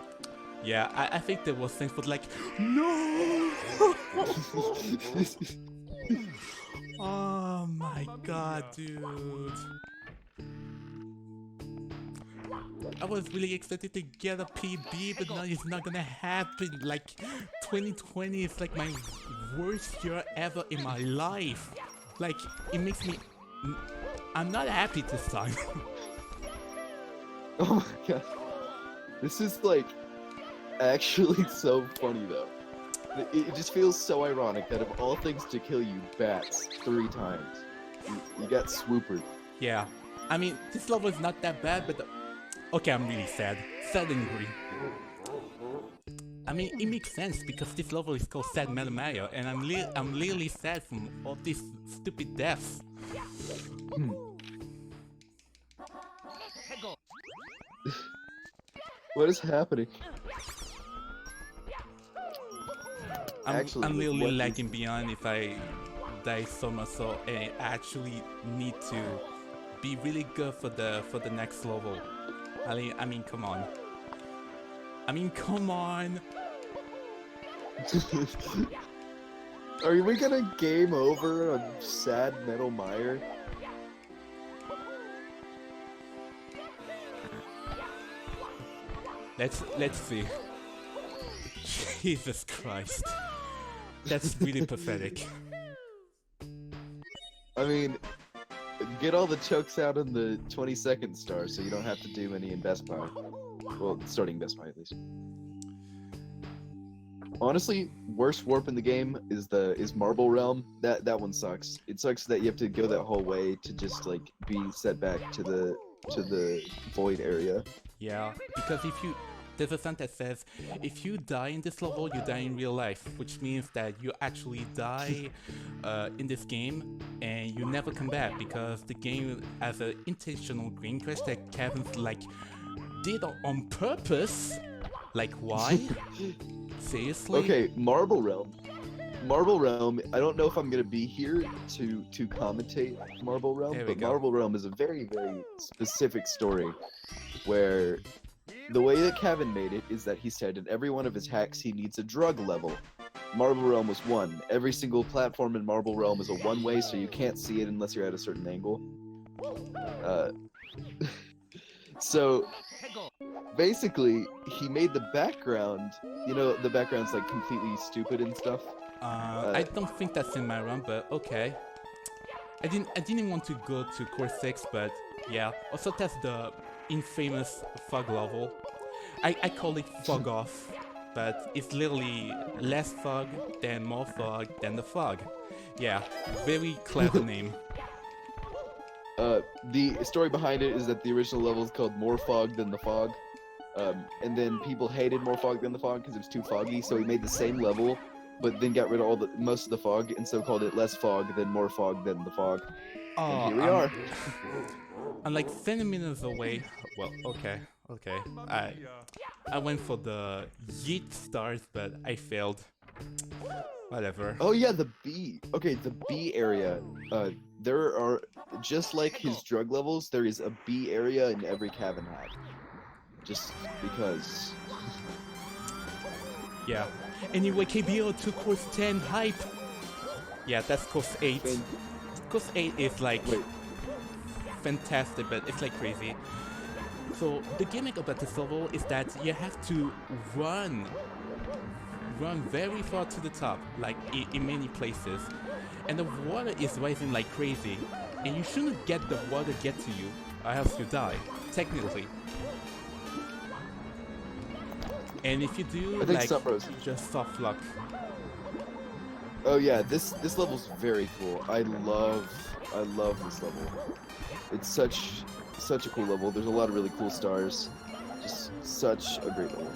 Yeah, I think there was things, but like, no! Oh my god, dude. I was really excited to get a PB, but now it's not gonna happen. Like, 2020 is like my worst year ever in my life. Like, it makes me... I'm not happy this time. Oh my god. This is like actually so funny though. It just feels so ironic that of all things to kill you, bats 3 times. You got swoopered. Yeah. I mean, this level is not that bad, but... Okay, I'm really sad. Sad and angry. I mean, it makes sense because this level is called Sad Metal Mario, and I'm really sad from all these stupid deaths. What is happening? I'm really lagging behind if I die so much, so I actually need to be really good for the next level. I mean, come on. Are we gonna game over on Sad Metal Mire? Let's see. Jesus Christ. That's really pathetic. I mean, get all the chokes out in the 20-second star so you don't have to do any in Best Buy. Well, starting Best Buy at least. Honestly, worst warp in the game is Marble Realm. That one sucks. It sucks that you have to go that whole way to just like be set back to the void area. Yeah, because there's a sign that says, if you die in this level, you die in real life, which means that you actually die in this game and you never come back because the game has an intentional green crash that Kevin's like did on purpose. Like, why? Seriously? Okay, Marble Realm. Marble Realm, I don't know if I'm gonna be here to commentate Marble Realm, but Marble Realm is a very, very specific story where the way that Kevin made it is that he said in every one of his hacks he needs a drug level. Marble Realm was 1. Every single platform in Marble Realm is a one-way, so you can't see it unless you're at a certain angle. So basically, he made the background, the background's like completely stupid and stuff. I don't think that's in my run, but okay. I didn't want to go to course 6, but yeah. Also that's the infamous fog level. I call it fog off, but it's literally less fog, then more fog, then the fog. Yeah, very clever name. The story behind it is that the original level is called More Fog Than the Fog. And then people hated More Fog Than the Fog because it was too foggy, so he made the same level but then got rid of most of the fog, and so called it less fog, then more fog, then the fog. And Oh, here we are. I'm like 10 minutes away. Well, okay. I went for the yeet stars, but I failed. Whatever. Oh yeah, the B. Okay, the B area. There are, just like his drug levels, there is a B area in every cabin hack. Just because. Yeah. Anyway, KBO2 course 10 hype. Yeah, that's course 8. Course 8 is like fantastic, but it's like crazy. So the gimmick about this level is that you have to run very far to the top, like in many places, and the water is rising like crazy, and you shouldn't get the water get to you, or else you die, technically. And if you do, like, just soft luck. Oh yeah, this level's very cool. I love this level. It's such a cool level. There's a lot of really cool stars. Just such a great level.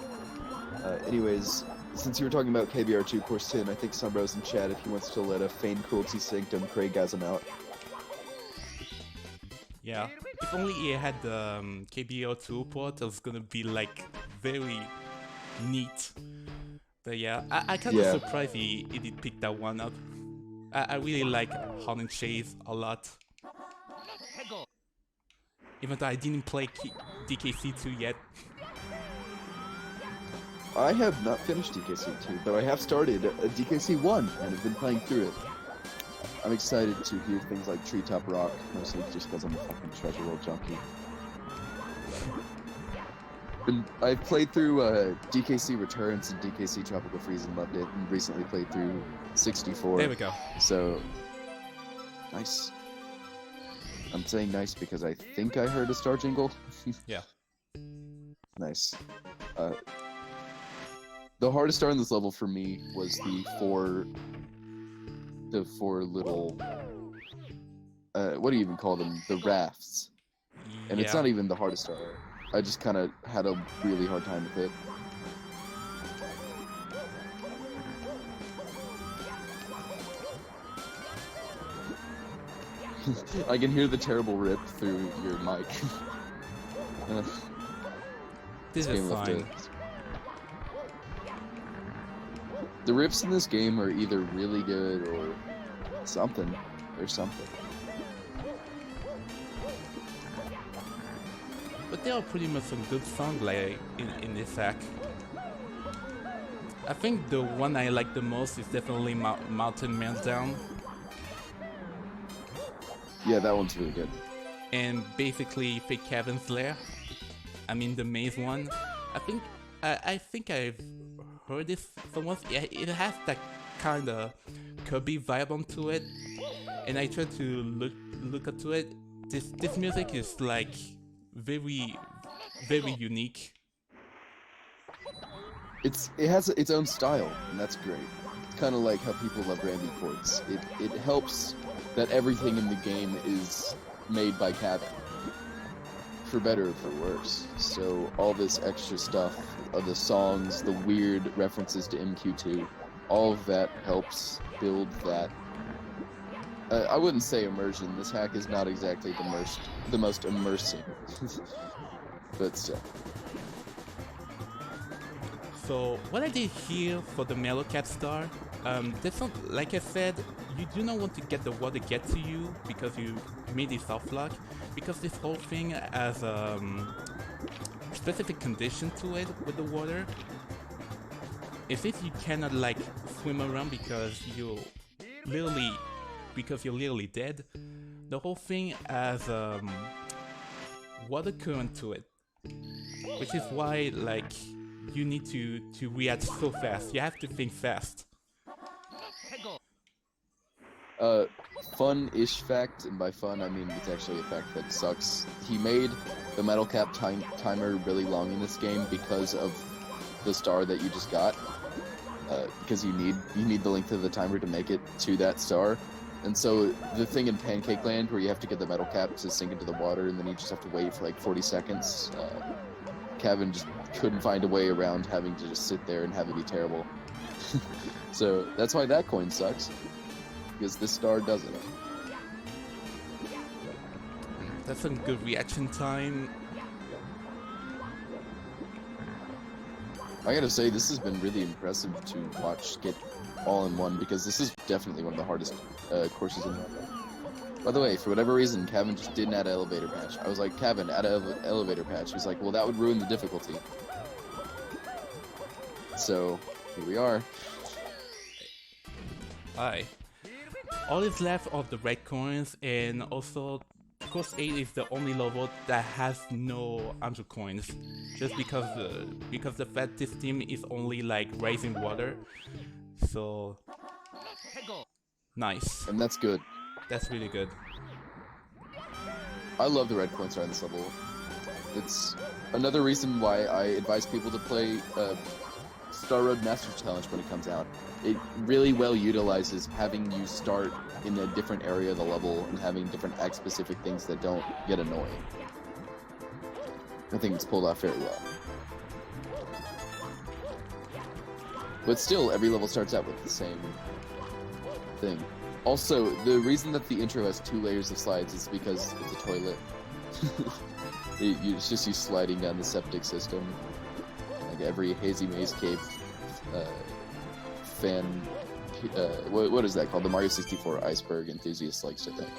Anyways, since you were talking about KBR2 Course 10, I think Sunrose in chat if he wants to let a Feigned Cruelty Sanctum Craigasm out. Yeah, if only he had the KBO2 port, it was gonna be like very neat. But yeah, I kind of surprised he did pick that one up. I really like Holland Chase a lot. Even though I didn't play DKC2 yet. I have not finished DKC2, but I have started DKC1 and have been playing through it. I'm excited to hear things like Treetop Rock, mostly just because I'm a fucking Treasure World junkie. And I've played through DKC Returns and DKC Tropical Freeze and loved it, and recently played through 64. There we go. So, nice. I'm saying nice because I think I heard a star jingle. Yeah. Nice. The hardest star in this level for me was the four little, what do you even call them? The rafts. And it's not even the hardest star. I just kind of had a really hard time with it. I can hear the terrible rip through your mic. This is fine. The rips in this game are either really good or something. There's something. But there are pretty much some good songs like in this hack. I think the one I like the most is definitely Mountain Meltdown. Yeah, that one's really good. And basically Fake Cavin's Lair. I mean the maze one. I think I've heard this somewhere. Yeah, it has that kind of Kirby vibe onto it. And I tried to look into it. This music is like very unique. It has its own style, and that's great. It's kind of like how people love Rambi chords. It helps that everything in the game is made by Kevin, for better or for worse. So all this extra stuff, the songs, the weird references to MQ2, all of that helps build that. I wouldn't say immersion. This hack is not exactly the most immersive, but still. So what I did here for the Mellow Cap Star, that's not, like I said, you do not want to get the water get to you because you made it soft lock, because this whole thing has specific condition to it with the water. If you cannot like swim around because you're literally dead, the whole thing has water current to it, which is why like you need to react so fast. You have to think fast. Fun-ish fact, and by fun I mean it's actually a fact that sucks. He made the metal cap timer really long in this game because of the star that you just got. Because you need the length of the timer to make it to that star. And so the thing in Pancake Land where you have to get the metal cap to sink into the water and then you just have to wait for like 40 seconds, Kevin just couldn't find a way around having to just sit there and have it be terrible. So that's why that coin sucks, because this star doesn't. That's some good reaction time. I gotta say, this has been really impressive to watch get all in one, because this is definitely one of the hardest courses in there. By the way, for whatever reason, Kevin just didn't add an elevator patch. I was like, Kevin, add an elevator patch. He's like, well, that would ruin the difficulty. So, here we are. Alright. All is left of the red coins, and also course 8 is the only level that has no Angel coins. Just because the fact this team is only like raising water. So nice. And that's good. That's really good. I love the red coin star in this level. It's another reason why I advise people to play Star Road Masters Challenge when it comes out. It really well utilizes having you start in a different area of the level and having different act-specific things that don't get annoying. I think it's pulled off very well. But still, every level starts out with the same thing. Also, the reason that the intro has 2 layers of slides is because it's a toilet. It's just you sliding down the septic system. Like every Hazy Maze Cave fan, what is that called? The Mario 64 iceberg enthusiast likes to think.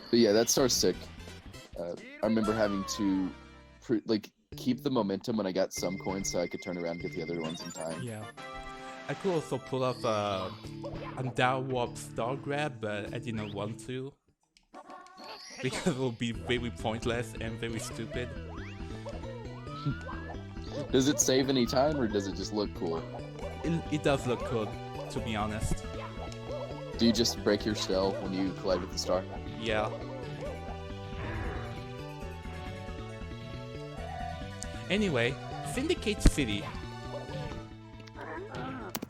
But yeah, that star's sick. I remember having to keep the momentum when I got some coins so I could turn around and get the other ones in time. Yeah. I could also pull off a down warp star grab, but I didn't want to. Because it will be very pointless and very stupid. Does it save any time, or does it just look cool? It does look cool, to be honest. Do you just break your shell when you collide with the star? Yeah. Anyway, Syndicate City.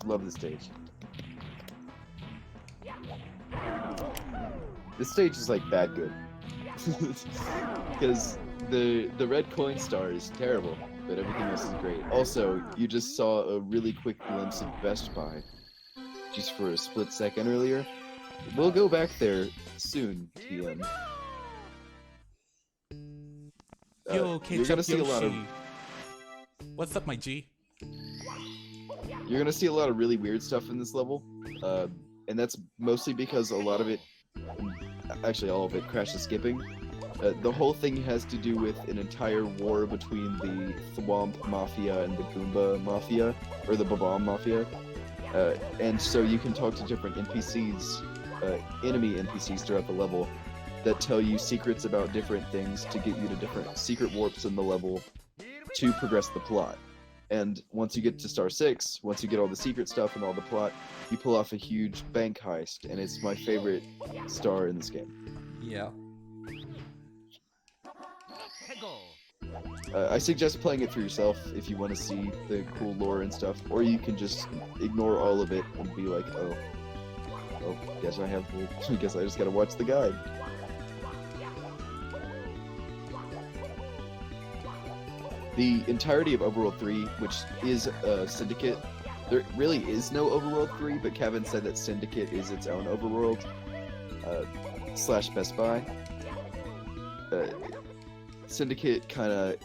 Love this stage. This stage is like bad good. Because the red coin star is terrible, but everything else is great. Also, you just saw a really quick glimpse of Best Buy, just for a split second earlier. We'll go back there soon, TM. Yo, you're Ketchup gonna see Yoshi. a lot of What's up, my G? You're gonna see a lot of really weird stuff in this level, and that's mostly because a lot of it, actually all of it, Crash is skipping. The whole thing has to do with an entire war between the Thwomp Mafia and the Goomba Mafia, or the Babam Mafia, and so you can talk to different NPCs, enemy NPCs throughout the level, that tell you secrets about different things to get you to different secret warps in the level to progress the plot. And once you get to Star 6, once you get all the secret stuff and all the plot, you pull off a huge bank heist, and it's my favorite star in this game. Yeah. I suggest playing it for yourself if you want to see the cool lore and stuff, or you can just ignore all of it and be like, oh, guess I just gotta watch the guide. The entirety of Overworld 3, which is Syndicate, there really is no Overworld 3, but Kevin said that Syndicate is its own Overworld, / Best Buy. Syndicate kind of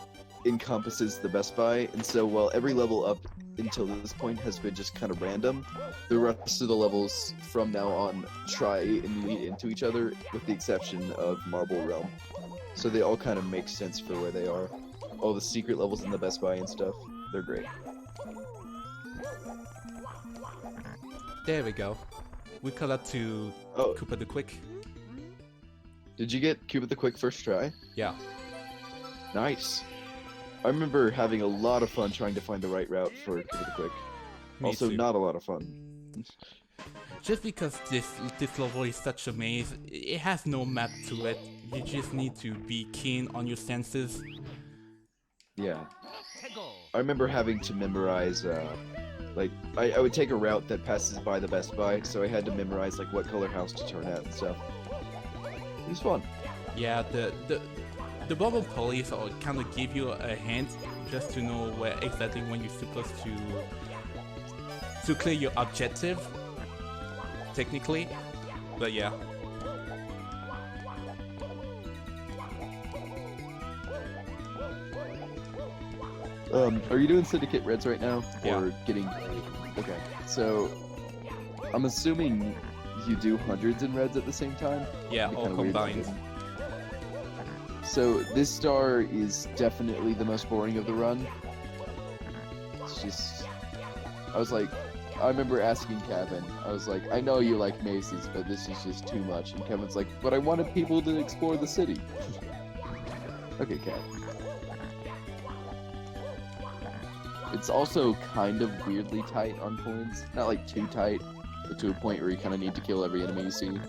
encompasses the Best Buy, and so while every level up until this point has been just kind of random, the rest of the levels from now on try and lead into each other, with the exception of Marble Realm. So they all kind of make sense for where they are. All the secret levels in the Best Buy and stuff, they're great. There we go. We cut up to Koopa the Quick. Did you get Koopa the Quick first try? Yeah. Nice. I remember having a lot of fun trying to find the right route for Koopa the Quick. Me Also, too. not a lot of fun. Just because this level is such a maze, it has no map to it. You just need to be keen on your senses. Yeah. I remember having to memorize, I would take a route that passes by the Best Buy, so I had to memorize, what color house to turn at and stuff. It was fun. Yeah, the bubble police or kind of give you a hint just to know where exactly when you're supposed to clear your objective, technically. But yeah. Are you doing Syndicate Reds right now? Yeah. Or getting... Okay, so... I'm assuming you do hundreds in Reds at the same time? Yeah, It'd be all kinda weird. combined. So, this star is definitely the most boring of the run. It's just... I was like... I remember asking Kevin, I was like, I know you like Macy's, but this is just too much. And Kevin's like, but I wanted people to explore the city. Okay, Kevin. It's also kind of weirdly tight on coins. Not like too tight, but to a point where you kind of need to kill every enemy you see.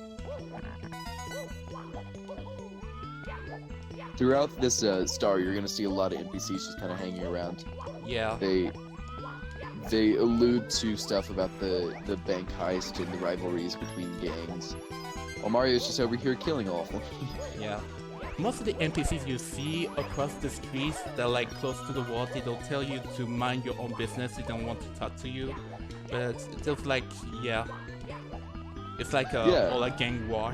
Throughout this star, you're going to see a lot of NPCs just kind of hanging around. Yeah. They allude to stuff about the bank heist and the rivalries between gangs. While Mario's just over here killing all of them. Yeah. Most of the NPCs you see across the streets, they're like close to the wall, they don't tell you to mind your own business, they don't want to talk to you. But it's just like, yeah. It's like all a gang war.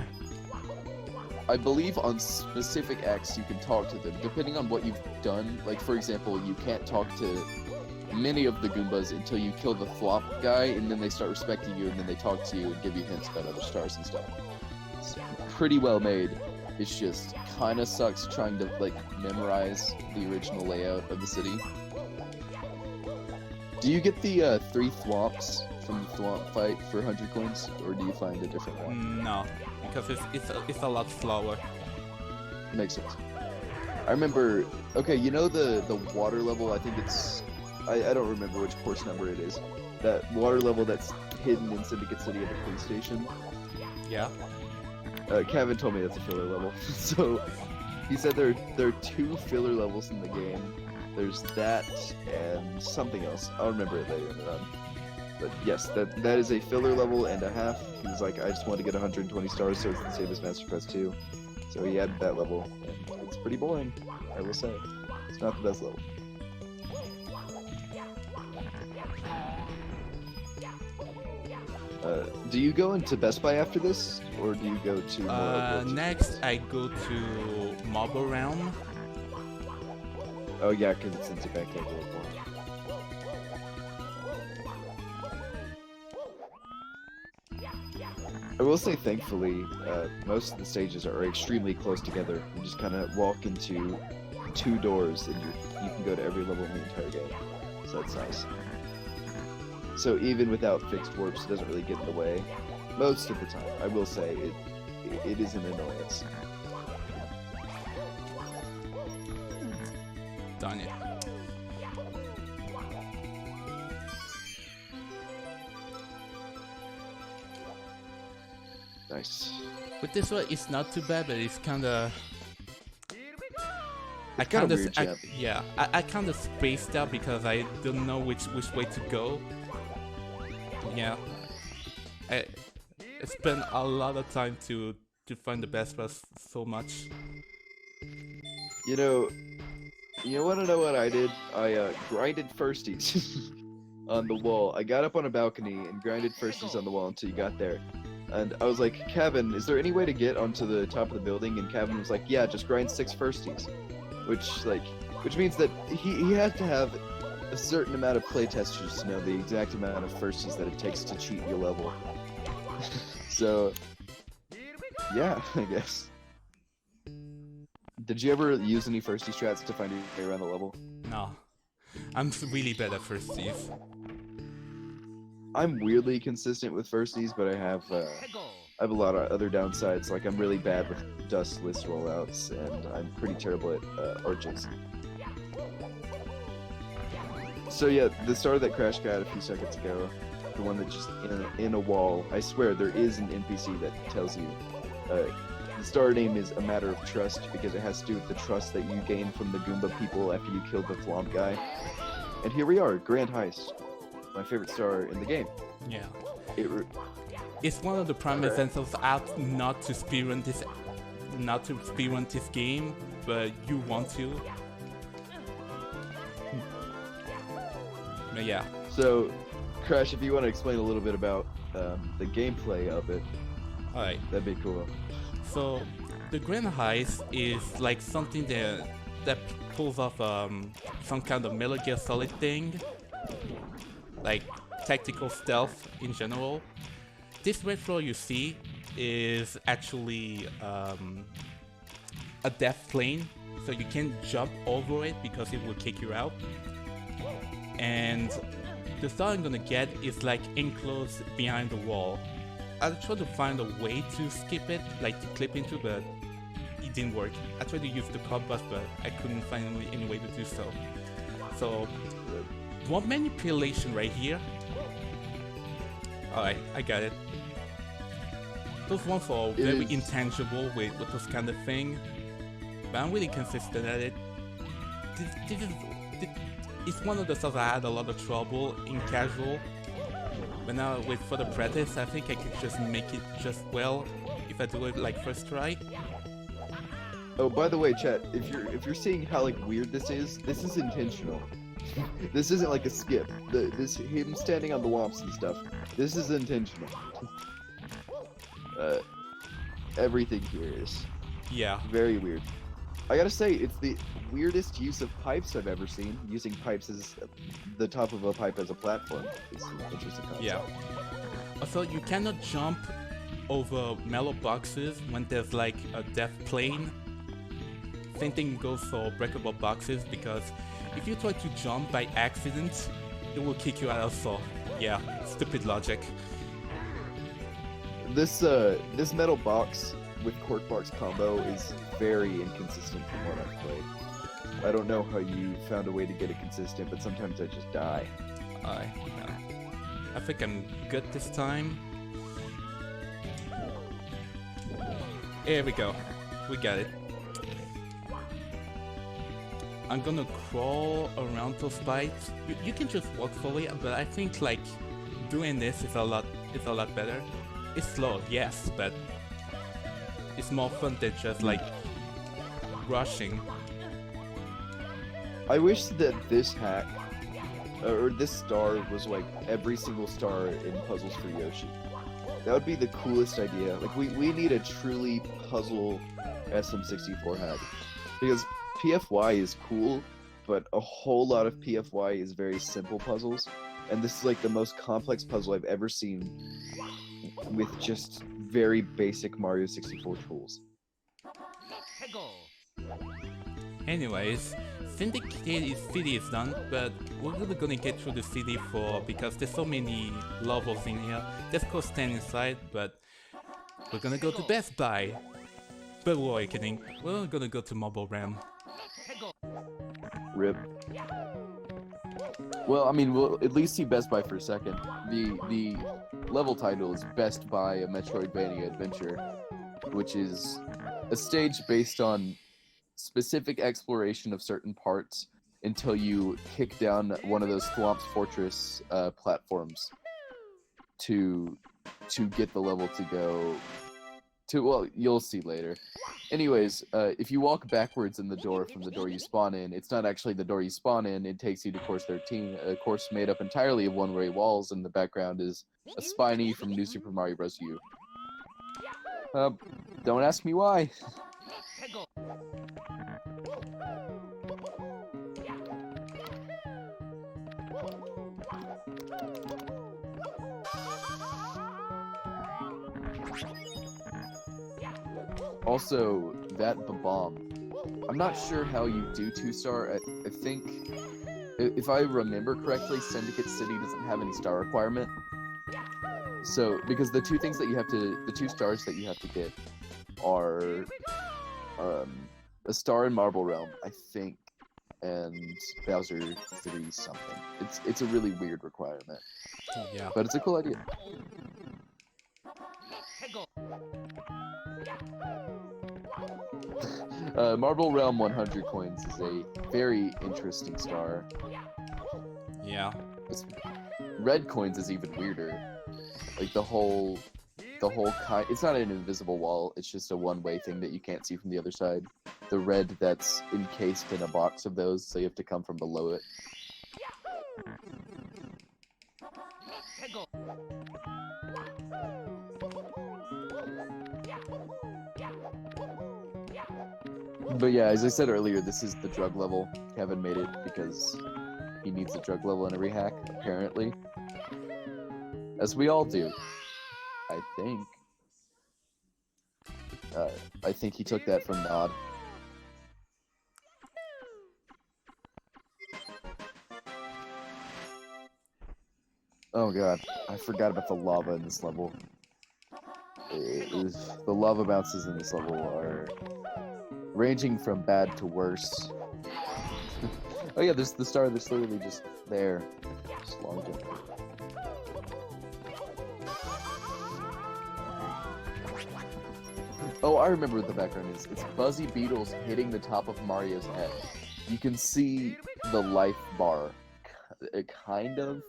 I believe on specific acts you can talk to them, depending on what you've done. Like, for example, you can't talk to many of the Goombas until you kill the flop guy, and then they start respecting you, and then they talk to you and give you hints about other stars and stuff. It's pretty well made. It's just kind of sucks trying to, like, memorize the original layout of the city. Do you get the 3 thwomps from the thwomp fight for 100 coins, or do you find a different one? No, because it's a lot slower. Makes sense. I remember, okay, you know the water level, I think it's, I don't remember which course number it is. That water level that's hidden in Syndicate City at the police station. Yeah. Kevin told me that's a filler level. So, he said there are 2 filler levels in the game. There's that and something else. I'll remember it later in the run. But yes, that is a filler level and a half. He was like, I just want to get 120 stars so it's the same as Master Quest 2. So he added that level, and it's pretty boring, I will say. It's not the best level. Do you go into Best Buy after this, or do you go to more next I go to Marble Realm. Oh yeah, because it's into Pancake Land. I will say, thankfully, most of the stages are extremely close together. You just kind of walk into 2 doors, and you can go to every level in the entire game. So that's nice. So even without fixed warps, it doesn't really get in the way. Most of the time, I will say, it is an annoyance. Darn it. Nice. With this one, it's not too bad, but it's kinda... I kinda kinda, weird, Jab. yeah, I kinda spaced out because I don't know which way to go. Yeah, I spent a lot of time to find the best path so much. You wanna know what I did? I grinded firsties on the wall. I got up on a balcony and grinded firsties on the wall until you got there. And I was like, Kevin, is there any way to get onto the top of the building? And Kevin was like, yeah, just grind 6 firsties. Which means that he had to have a certain amount of playtesters to know the exact amount of firsties that it takes to cheat your level. So, yeah, I guess. Did you ever use any firstie strats to find your way around the level? No, I'm really bad at firsties. I'm weirdly consistent with firsties, but I have a lot of other downsides. Like, I'm really bad with dust list rollouts, and I'm pretty terrible at arches. So yeah, the star that Crash got a few seconds ago, the one that just in a wall, I swear there is an NPC that tells you. The star name is A Matter of Trust because it has to do with the trust that you gain from the Goomba people after you kill the Flomp guy. And here we are, Grand Heist. My favorite star in the game. Yeah. It's one of the prime examples out not to speedrun this game, but you want to. But yeah. So, Crash, if you want to explain a little bit about the gameplay of it, Alright. that'd be cool. So the Grand Heist is like something that pulls off some kind of Metal Gear Solid thing, like tactical stealth in general. This red floor you see is actually a death plane, so you can't jump over it because it will kick you out. And the star I'm gonna get is like enclosed behind the wall. I tried to find a way to skip it, like to clip into, but it didn't work. I tried to use the car bus, but I couldn't find any way to do so. So, one manipulation right here. Alright, I got it. Those ones are very intangible with this kind of thing, but I'm really consistent at it. It's one of the stuff I had a lot of trouble in casual. But now for the practice, I think I can just make it just well if I do it like first try. Oh, by the way, chat, if you're seeing how like weird this is intentional. This isn't like a skip. This him standing on the womps and stuff. This is intentional. Everything here is very weird. I gotta say, it's the weirdest use of pipes I've ever seen. Using pipes as the top of a pipe as a platform is an interesting concept. Yeah. Also, you cannot jump over metal boxes when there's like a death plane. Same thing goes for breakable boxes, because if you try to jump by accident, it will kick you out also. Yeah, stupid logic. This metal box with cork box combo is very inconsistent from what I've played. I don't know how you found a way to get it consistent, but sometimes I just die. I think I'm good this time. Here we go. We got it. I'm gonna crawl around those spikes. You can just walk slowly, but I think like doing this is a lot better. It's slow, yes, but it's more fun than just like rushing. I wish that this hack or this star was like every single star in Puzzles for Yoshi. That would be the coolest idea. Like we need a truly puzzle SM64 hack, because PFY is cool, but a whole lot of PFY is very simple puzzles, and this is like the most complex puzzle I've ever seen with just very basic Mario 64 tools. Anyways, Syndicated City is done, but we're really gonna get through the city because there's so many levels in here. Let's go stand inside, but we're gonna go to Best Buy. But Awakening, we're gonna go to Mobile Ram. RIP. Well, I mean, we'll at least see Best Buy for a second. The level title is Best Buy, a Metroidvania adventure, which is a stage based on specific exploration of certain parts until you kick down one of those Thwomp's Fortress platforms to get the level to go to, well, you'll see later. Anyways, if you walk backwards in the door from the door you spawn in, it's not actually the door you spawn in, it takes you to course 13, a course made up entirely of one-way walls, and the background is a Spiny from New Super Mario Bros. U. Don't ask me why. Also, that bomb. I'm not sure how you do 2-star. I think, if I remember correctly, Syndicate City doesn't have any star requirement. So, because the two stars that you have to get are a star in Marble Realm, I think, and Bowser 3 something. It's a really weird requirement. Yeah. But it's a cool idea. Marble Realm 100 coins is a very interesting star. Yeah. Red coins is even weirder. Like the whole kind. It's not an invisible wall. It's just a one-way thing that you can't see from the other side. the red that's encased in a box of those, so you have to come from below it. But yeah, as I said earlier, this is the drug level. Kevin made it because he needs a drug level in every hack, apparently. As we all do, I think. I think he took that from Nod. Oh god, I forgot about the lava in this level. The lava bounces in this level are ranging from bad to worse. Oh yeah, there's the star that's literally just there. Just long jump. Oh, I remember what the background is. It's Buzzy Beetles hitting the top of Mario's head. You can see the life bar. Kind of.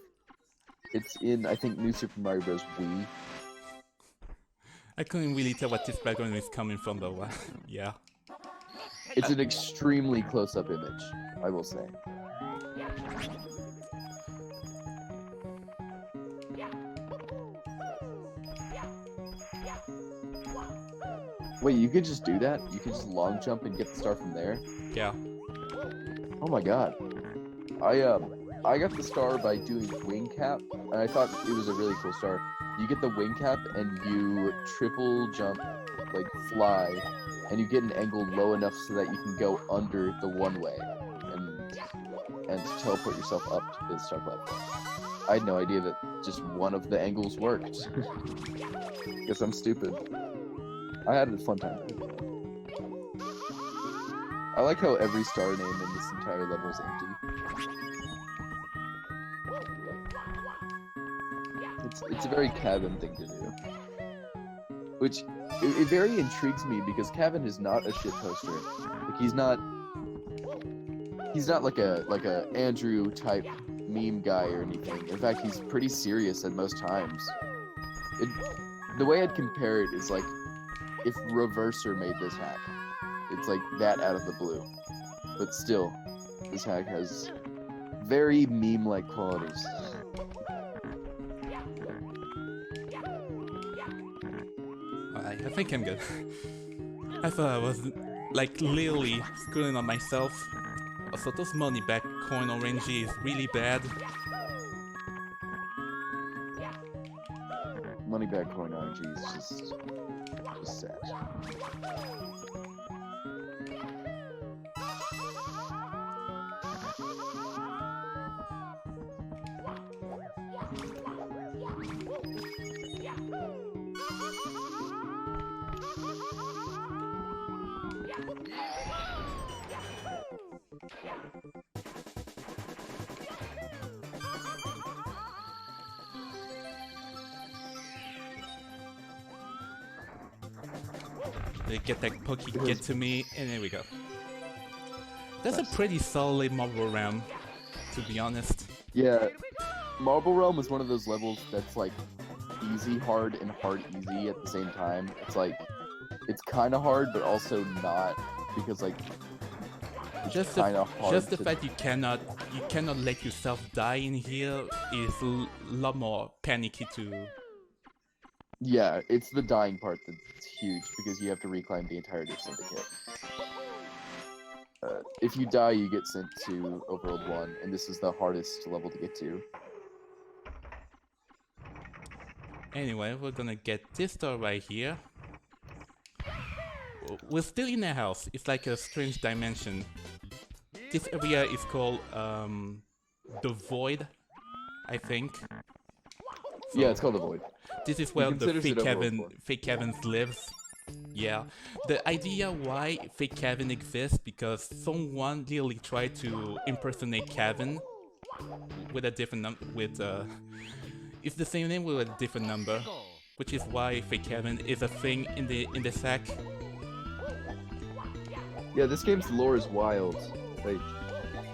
It's in, I think, New Super Mario Bros. Wii. I couldn't really tell what this background is coming from though. Yeah. It's an extremely close-up image, I will say. Wait, you could just do that? You could just long jump and get the star from there? Yeah. Oh my god. I got the star by doing wing cap, and I thought it was a really cool star. You get the wing cap and you triple jump, like fly, and you get an angle low enough so that you can go under the one way and teleport yourself up to the star platform. I had no idea that just one of the angles worked. Guess I'm stupid. I had a fun time. I like how every star name in this entire level is empty. It's a very Kevin thing to do. Which, it very intrigues me because Kevin is not a shitposter. Like, he's not like a Andrew type meme guy or anything. In fact, he's pretty serious at most times. The way I'd compare it is like if Reverser made this hack. It's like that out of the blue. But still, this hack has very meme-like qualities. I think I'm good. I thought I was like literally screwing on myself. Also, those money back coin orangey is really bad. Money back coin RNG is just sad. They get that pokey get to me, and there we go. That's a pretty solid marble realm, to be honest. Yeah, Marble Realm is one of those levels that's like easy hard and hard easy at the same time. It's like, it's kind of hard, but also not, because like, Just the fact you cannot let yourself die in here is a lot more panicky to. Yeah, it's the dying part that's huge, because you have to reclaim the entirety of Syndicate. If you die, you get sent to Overworld 1, and this is the hardest level to get to. Anyway, we're gonna get this star right here. We're still in a house. It's like a strange dimension. This area is called the Void, I think. So Yeah, it's called the Void. this is where the considers it fake Kevin lives. Yeah, the idea why fake Kevin exists because someone literally tried to impersonate Kevin with a different number. It's the same name with a different number, which is why fake Kevin is a thing in the sack. Yeah, this game's lore is wild.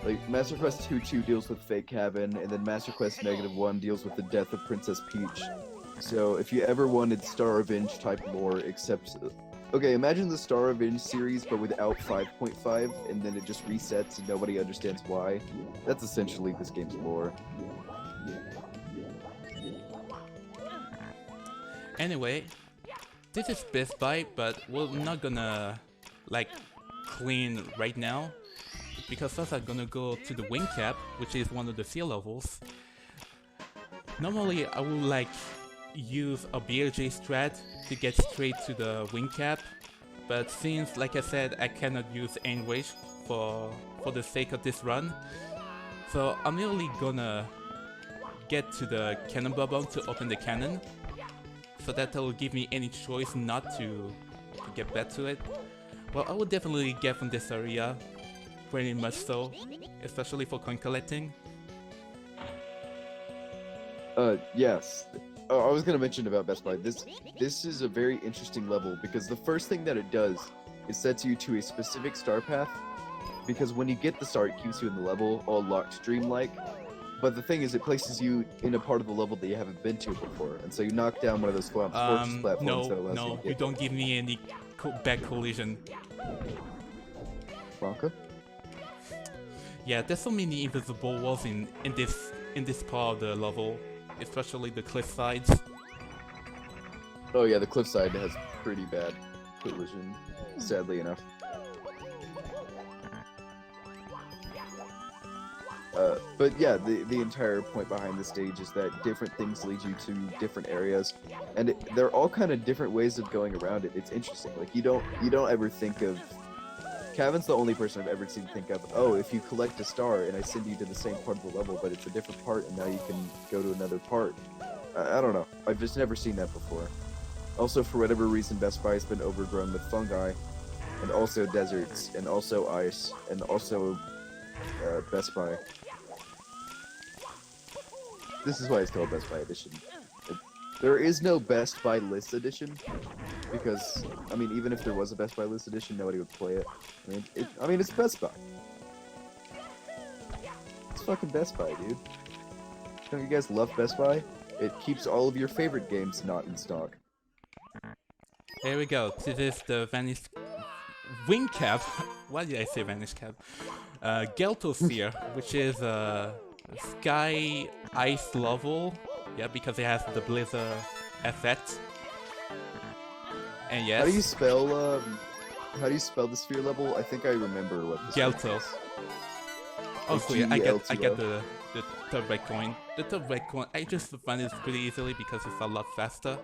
Like Master Quest 2 deals with fake Kevin, and then Master Quest -1 deals with the death of Princess Peach. So if you ever wanted Star Revenge type lore, except Okay, imagine the Star Revenge series, but without 5.5, and then it just resets and nobody understands why. That's essentially this game's lore. Anyway, this is Best Buy, but we're not gonna like clean right now because first I'm gonna go to the wing cap, which is one of the sea levels. Normally I would like use a BLJ strat to get straight to the wing cap, but since, like I said, I cannot use aim range for the sake of this run, so I'm really gonna get to the cannon bubble to open the cannon, so that will give me any choice not to get back to it. Well, I will definitely get from this area, very much so, especially for coin collecting. Yes. Oh, I was gonna mention about Best Buy. This is a very interesting level because the first thing that it does is sets you to a specific star path. Because when you get the star, it keeps you in the level, all locked dreamlike. But the thing is, it places you in a part of the level that you haven't been to before, and so you knock down one of those fortress platforms that allows you to get. You don't give me any back collision. Blanca? Yeah, there's so many invisible walls in this part of the level, especially the cliff sides. Oh yeah, the cliffside has pretty bad collision, sadly enough. But yeah, the entire point behind the stage is that different things lead you to different areas, and they're all kind of different ways of going around it. It's interesting. Like you don't ever think of. Cavan's the only person I've ever seen think of. Oh, if you collect a star and I send you to the same part of the level, but it's a different part, and now you can go to another part. I don't know. I've just never seen that before. Also, for whatever reason, Best Buy has been overgrown with fungi, and also deserts, and also ice, and also Best Buy. This is why it's called Best Buy Edition. There is no Best Buy List Edition, because, I mean, even if there was a Best Buy List Edition, nobody would play it. I mean, it's Best Buy. It's fucking Best Buy, dude. Don't you guys love Best Buy? It keeps all of your favorite games not in stock. Here we go. This is the Vanish Wing Cap. Why did I say Vanish Cap? Geltosphere, which is a sky ice level. Yeah, because it has the blizzard effect. And yes. How do you spell the sphere level? I think I remember what this Gelto. is. Also, yeah, I get the third red coin. The third red coin, I just find it pretty easily because it's a lot faster.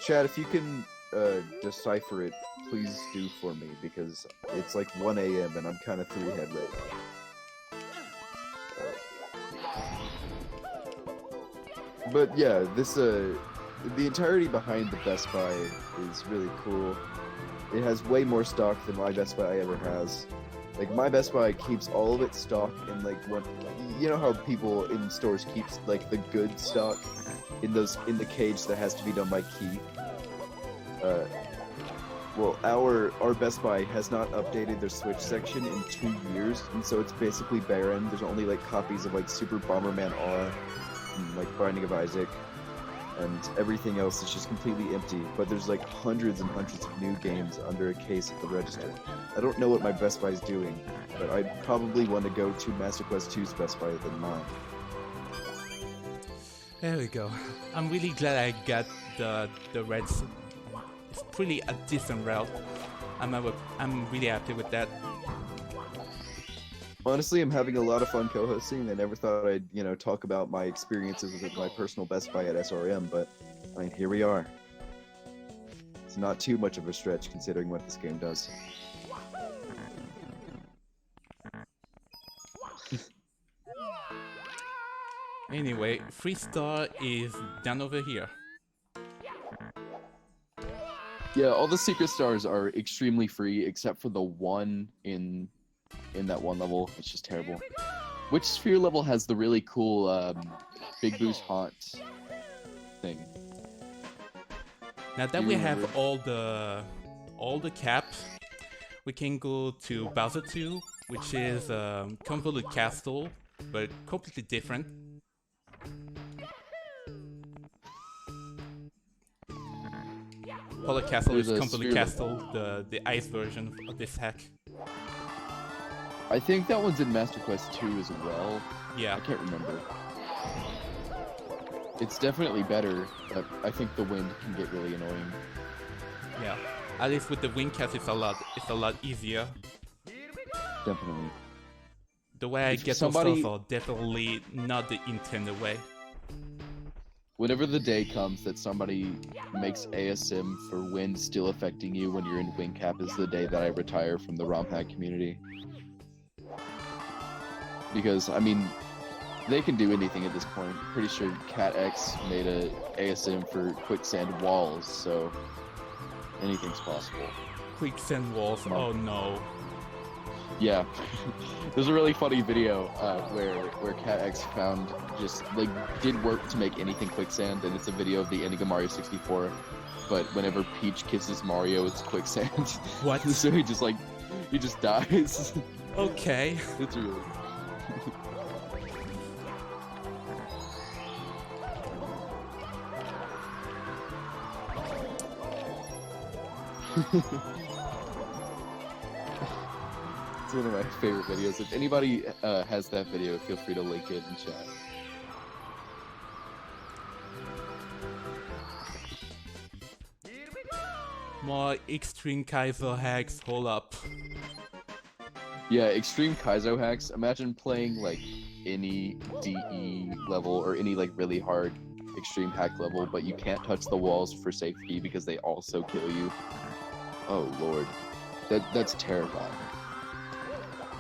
Chad, if you can decipher it, please do for me, because it's like 1 AM and I'm kind of 3-head right now. But yeah, this the entirety behind the Best Buy is really cool. It has way more stock than my Best Buy ever has. Like, my Best Buy keeps all of its stock in, like, one... You know how people in stores keeps, like, the good stock in the cage that has to be done by key? Well, our Best Buy has not updated their Switch section in 2 years, and so it's basically barren. There's only, like, copies of, like, Super Bomberman R, and, like, Binding of Isaac, and everything else is just completely empty. But there's, like, hundreds and hundreds of new games under a case at the register. I don't know what my Best Buy is doing, but I'd probably want to go to Master Quest 2's Best Buy than mine. There we go. I'm really glad I got the reds. It's pretty a decent route. I'm really happy with that. Honestly, I'm having a lot of fun co-hosting. I never thought I'd, talk about my experiences with my personal Best Buy at SRM, but I mean, here we are. It's not too much of a stretch considering what this game does. Anyway, 3-star is down over here. Yeah, all the secret stars are extremely free except for the one in that one level. It's just terrible. Which sphere level has the really cool Big Boo's Haunt thing? Now that we have all the caps, we can go to Bowser 2, which is convoluted castle, but completely different. Polar Castle is There's a Company sphere Castle, the ice version of this hack. I think that one's in Master Quest 2 as well. Yeah. I can't remember. It's definitely better, but I think the wind can get really annoying. Yeah. At least with the wind cast, it's a lot easier. Definitely. The way I If get somebody- those stuff are definitely not the intended way. Whenever the day comes that somebody makes ASM for wind still affecting you when you're in wing cap is the day that I retire from the ROM hack community. Because, I mean, they can do anything at this point. Pretty sure Cat X made a ASM for quicksand walls, so anything's possible. Quicksand walls, oh no. Yeah. There's a really funny video where Cat X found just like did work to make anything quicksand, and it's a video of the ending of Mario 64. But whenever Peach kisses Mario, it's quicksand. What? So he just dies. Okay. It's really. It's one of my favorite videos. If anybody has that video, feel free to link it in chat. More extreme Kaiser hacks, hold up. Yeah, extreme Kaizo hacks. Imagine playing like any DE level or any like really hard extreme hack level, but you can't touch the walls for safety because they also kill you. Oh lord, that's terrifying.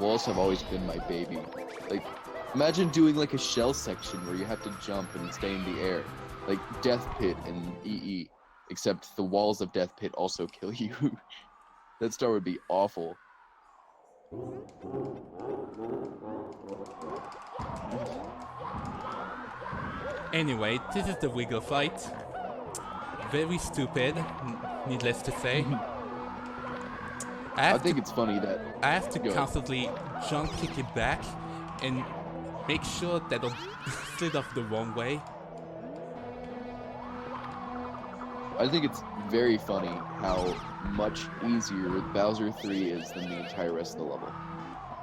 Walls have always been my baby. Like, imagine doing like a shell section where you have to jump and stay in the air, like Death Pit and EE, except the walls of Death Pit also kill you. That star would be awful. Anyway, this is the Wiggle fight. Very stupid, needless to say. I think it's funny that I have to Go. constantly jump kick it back and make sure that I don't slid off the wrong way. I think it's very funny how much easier Bowser 3 is than the entire rest of the level.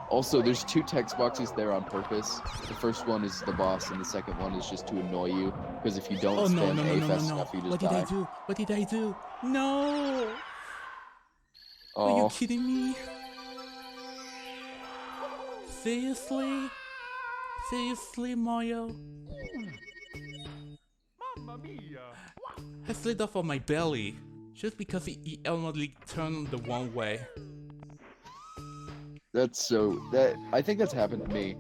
Also, there's two text boxes there on purpose. The first one is the boss, and the second one is just to annoy you. Because if you don't Oh no, spam no, A no, no, fast no. enough, you just What did die. I do? What did I do? No! Are you Oh, kidding me? Seriously? Seriously, Mario? Mamma mia! I slid off on my belly just because he ultimately turned the wrong way. I think that's happened to me.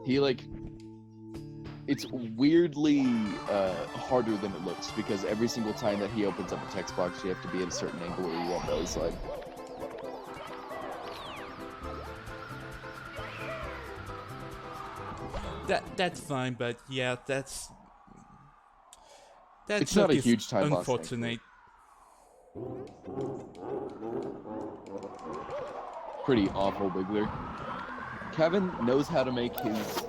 He like, it's weirdly harder than it looks because every single time that he opens up a text box, you have to be at a certain angle where you won't belly slide. That's fine, but yeah, that's It's not a just huge time loss, unfortunate. Pretty awful, Wiggler. Kevin knows how to make his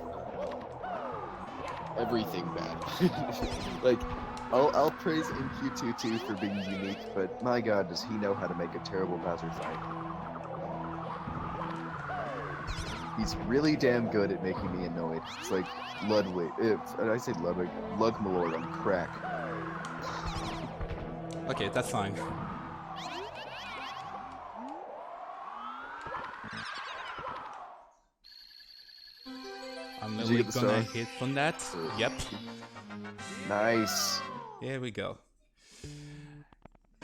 everything bad. Like, I'll praise MQ22 for being unique, but my god, does he know how to make a terrible Bowser fight. He's really damn good at making me annoyed. It's like Ludwig. I say Ludwig. Lugmalord on crack. Okay, that's fine. I'm Did you really get the gonna star? hit from that. Yep. Nice. Here we go.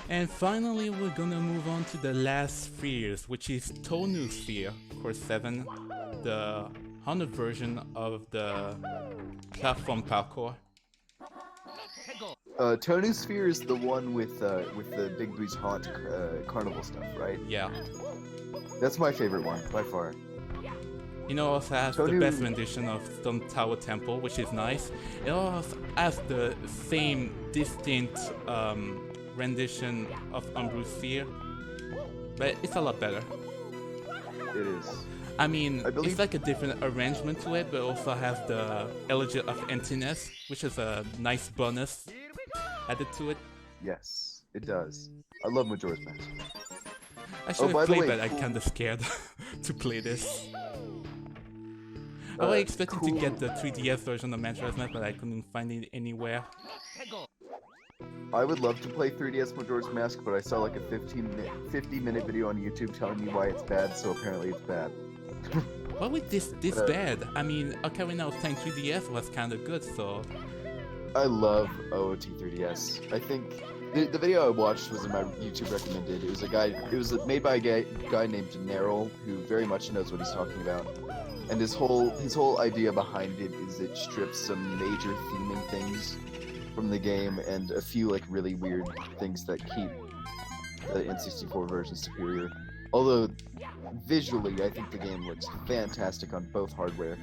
And finally, we're gonna move on to the last spheres, which is Tonu Sphere, Course 7, the 100 version of the platform parkour. Tonu Sphere is the one with the Big Boo's Haunt carnival stuff, right? Yeah. That's my favorite one, by far. You know, also has the Tonu- best rendition of Stone Tower Temple, which is nice. It also has the same distinct rendition of Umbrew Sphere, but it's a lot better. It is. I mean, I believe- it's like a different arrangement to it, but also has the Elegy of Emptiness, which is a nice bonus added to it. Yes. It does. I love Majora's Mask. I should by have the played, way, but I'm cool- kinda scared to play this. I was expecting to get the 3DS version of Majora's Mask, but I couldn't find it anywhere. I would love to play 3DS Majora's Mask, but I saw like a 50-minute video on YouTube telling me why it's bad, so apparently it's bad. Why was this bad? I mean, Ocarina of Time 3DS was kinda good, so... I love OOT 3DS. I think the video I watched was in my YouTube recommended. It was a guy. It was made by a guy named Nerl, who very much knows what he's talking about. And his whole idea behind it is it strips some major theming things from the game and a few like really weird things that keep the N64 version superior. Although visually, I think the game looks fantastic on both hardware.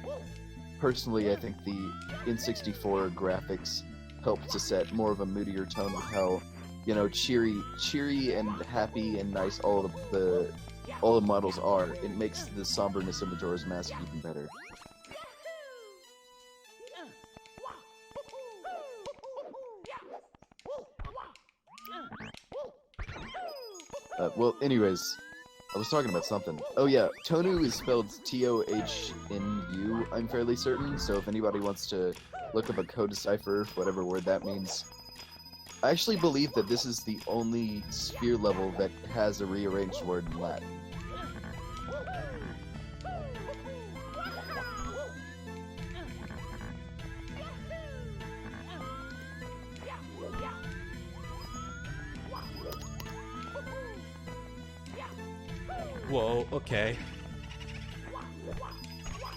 Personally, I think the N64 graphics helped to set more of a moodier tone with how, you know, cheery and happy and nice all the models are. It makes the somberness of Majora's Mask even better. Well, anyways, I was talking about something. Oh yeah, Tonu is spelled T-O-H-N-U, I'm fairly certain, so if anybody wants to look up a code decipher, whatever word that means. I actually believe that this is the only sphere level that has a rearranged word in Latin. Whoa, okay.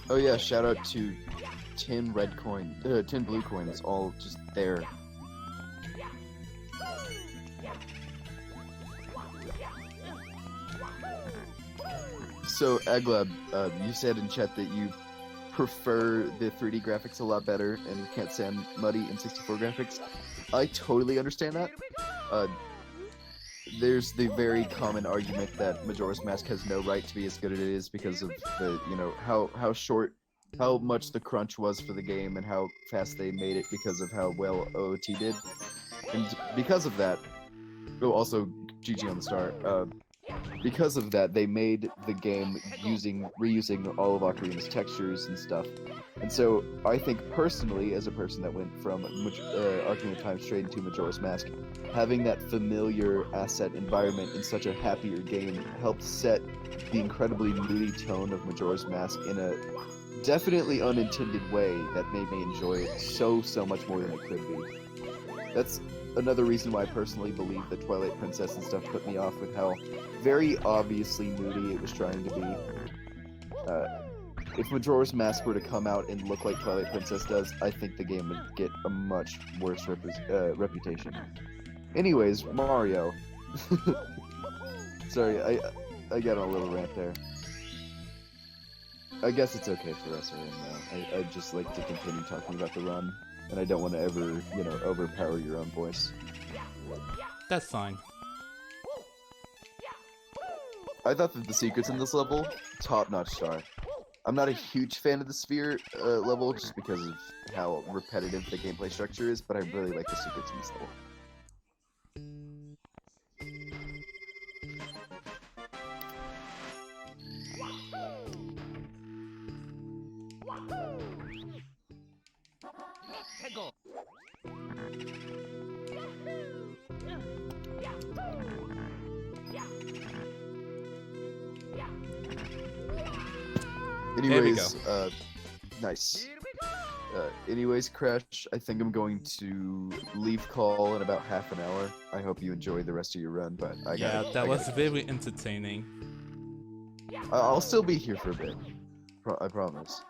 Oh yeah, shout out to 10 blue coins, all just there. So, Aglab, you said in chat that you prefer the 3D graphics a lot better and you can't stand muddy N64 graphics. I totally understand that. There's the very common argument that Majora's Mask has no right to be as good as it is because of the, you know, how much the crunch was for the game and how fast they made it because of how well OOT did. And because of that, oh, also GG on the start. Because of that, they made the game reusing all of Ocarina's textures and stuff. And so, I think personally, as a person that went from Ocarina of Time straight into Majora's Mask, having that familiar asset environment in such a happier game helped set the incredibly moody tone of Majora's Mask in a definitely unintended way that made me enjoy it so much more than it could be. That's another reason why I personally believe that Twilight Princess and stuff put me off with how very obviously moody it was trying to be. If Majora's Mask were to come out and look like Twilight Princess does, I think the game would get a much worse reputation. Anyways, Mario. Sorry, I got on a little rant there. I guess it's okay for us right now. I'd just like to continue talking about the run, and I don't want to ever, you know, overpower your own voice. That's fine. I thought that the secrets in this level, top-notch star. I'm not a huge fan of the sphere level just because of how repetitive the gameplay structure is, but I really like the secrets in this level. Anyways, nice. Anyways, Crash, I think I'm going to leave call in about half an hour. I hope you enjoy the rest of your run, but that was very entertaining. I'll still be here for a bit. I promise.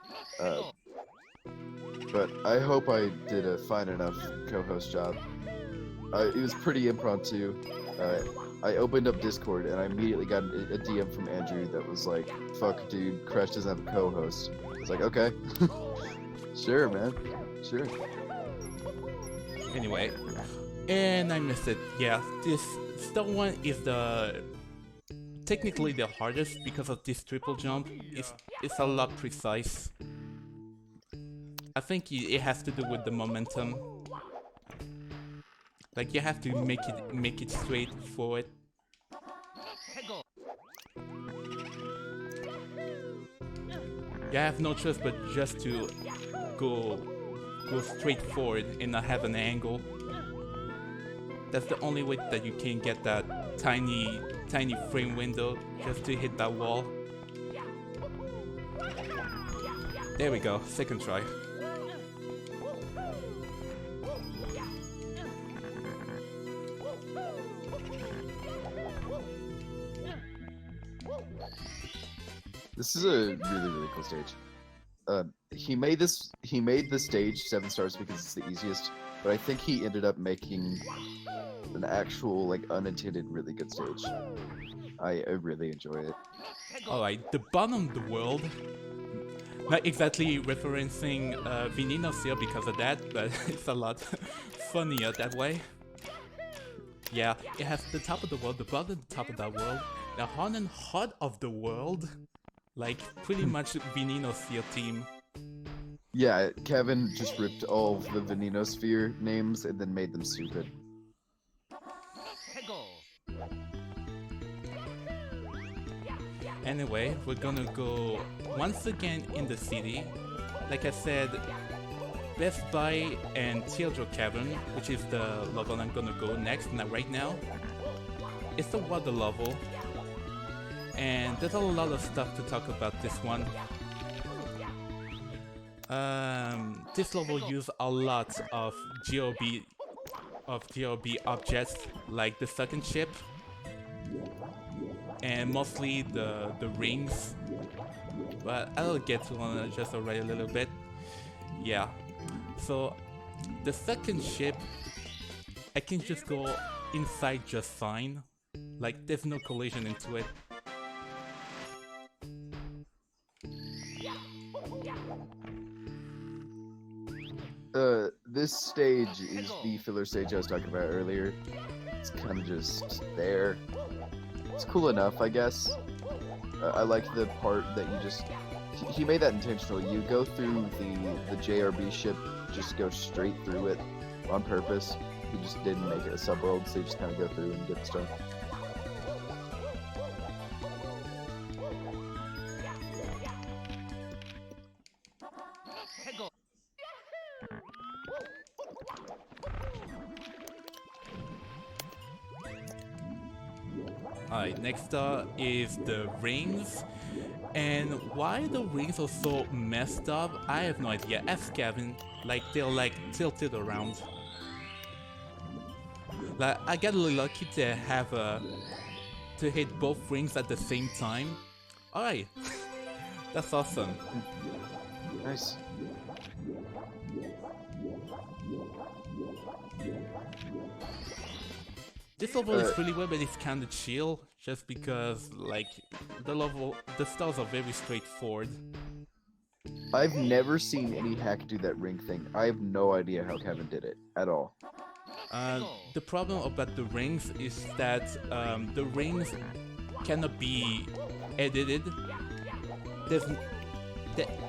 But I hope I did a fine enough co-host job. It was pretty impromptu. I opened up Discord and I immediately got a DM from Andrew that was like, "Fuck, dude, Crash doesn't have a co-host." I was like, "Okay, sure, man, sure." Anyway, and I missed it. Yeah, this Star one is technically the hardest because of this triple jump. It's a lot precise. I think it has to do with the momentum. Like you have to make it straight forward. You have no choice but just to go straight forward and not have an angle. That's the only way that you can get that tiny frame window just to hit that wall. There we go, second try. This is a really cool stage. He made the stage 7 stars because it's the easiest, but I think he ended up making an actual, like, unintended really good stage. I really enjoy it. Alright, the bottom of the world. Not exactly referencing Veninos here because of that, but it's a lot funnier that way. Yeah, it has the top of the world, the bottom of the top of that world, the horn and heart of the world. Like, pretty much Venino's here team. Yeah, Kevin just ripped all of the Veninosphere names and then made them stupid. Anyway, we're gonna go once again in the city. Like I said, Best Buy and Teardrop Cavern, which is the level I'm gonna go next right now. It's a water level, and there's a lot of stuff to talk about this one. This level uses a lot of GOB objects, like the second ship, and mostly the rings. But I'll get to one just already a little bit. Yeah. So the second ship, I can just go inside just fine. Like there's no collision into it. This stage is the filler stage I was talking about earlier. It's kind of just there. It's cool enough, I guess. I like the part that you just... He made that intentional. You go through the JRB ship, just go straight through it on purpose. He just didn't make it a subworld, so you just kind of go through and get stuff. Alright, next up is the rings. And why the rings are so messed up, I have no idea. Ask Gavin, like they're like tilted around. Like I got lucky to have to hit both rings at the same time. Alright, that's awesome. Nice. This level is really weird, but it's kinda chill, just because, like, the stars are very straightforward. I've never seen any hack do that ring thing. I have no idea how Kevin did it, at all. The problem about the rings is that the rings cannot be edited.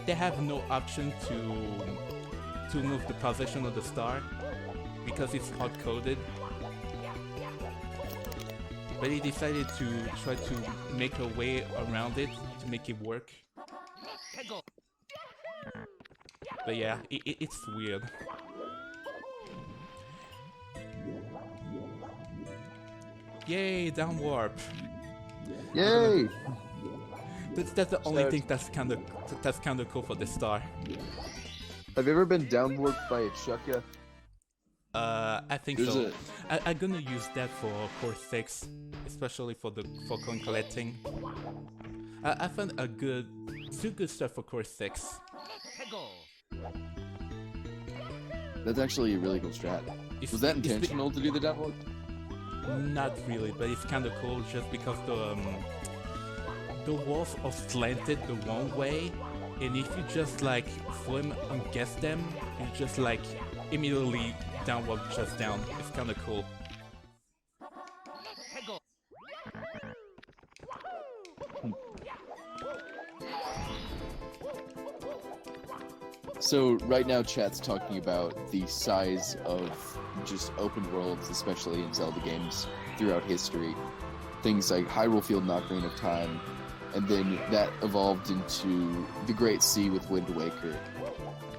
They have no option to move the position of the star, because it's hard-coded. But he decided to try to make a way around it to make it work. But yeah, it's weird. Yay, down warp! Yay! That's the only thing that's kind of cool for the star. Have you ever been downwarped by a Chukka? I think so. I'm gonna use that for Core 6, especially for coin collecting. I found two good stuff for Core 6. That's actually a really cool strat. Was that intentional to do the downwarp? Not really, but it's kind of cool just because the walls are slanted the wrong way, and if you just like flim and guess them, you just like immediately downward just down. It's kind of cool. So right now chat's talking about the size of just open worlds, especially in Zelda games throughout history. Things like Hyrule Field and Ocarina of Time, and then that evolved into the Great Sea with Wind Waker.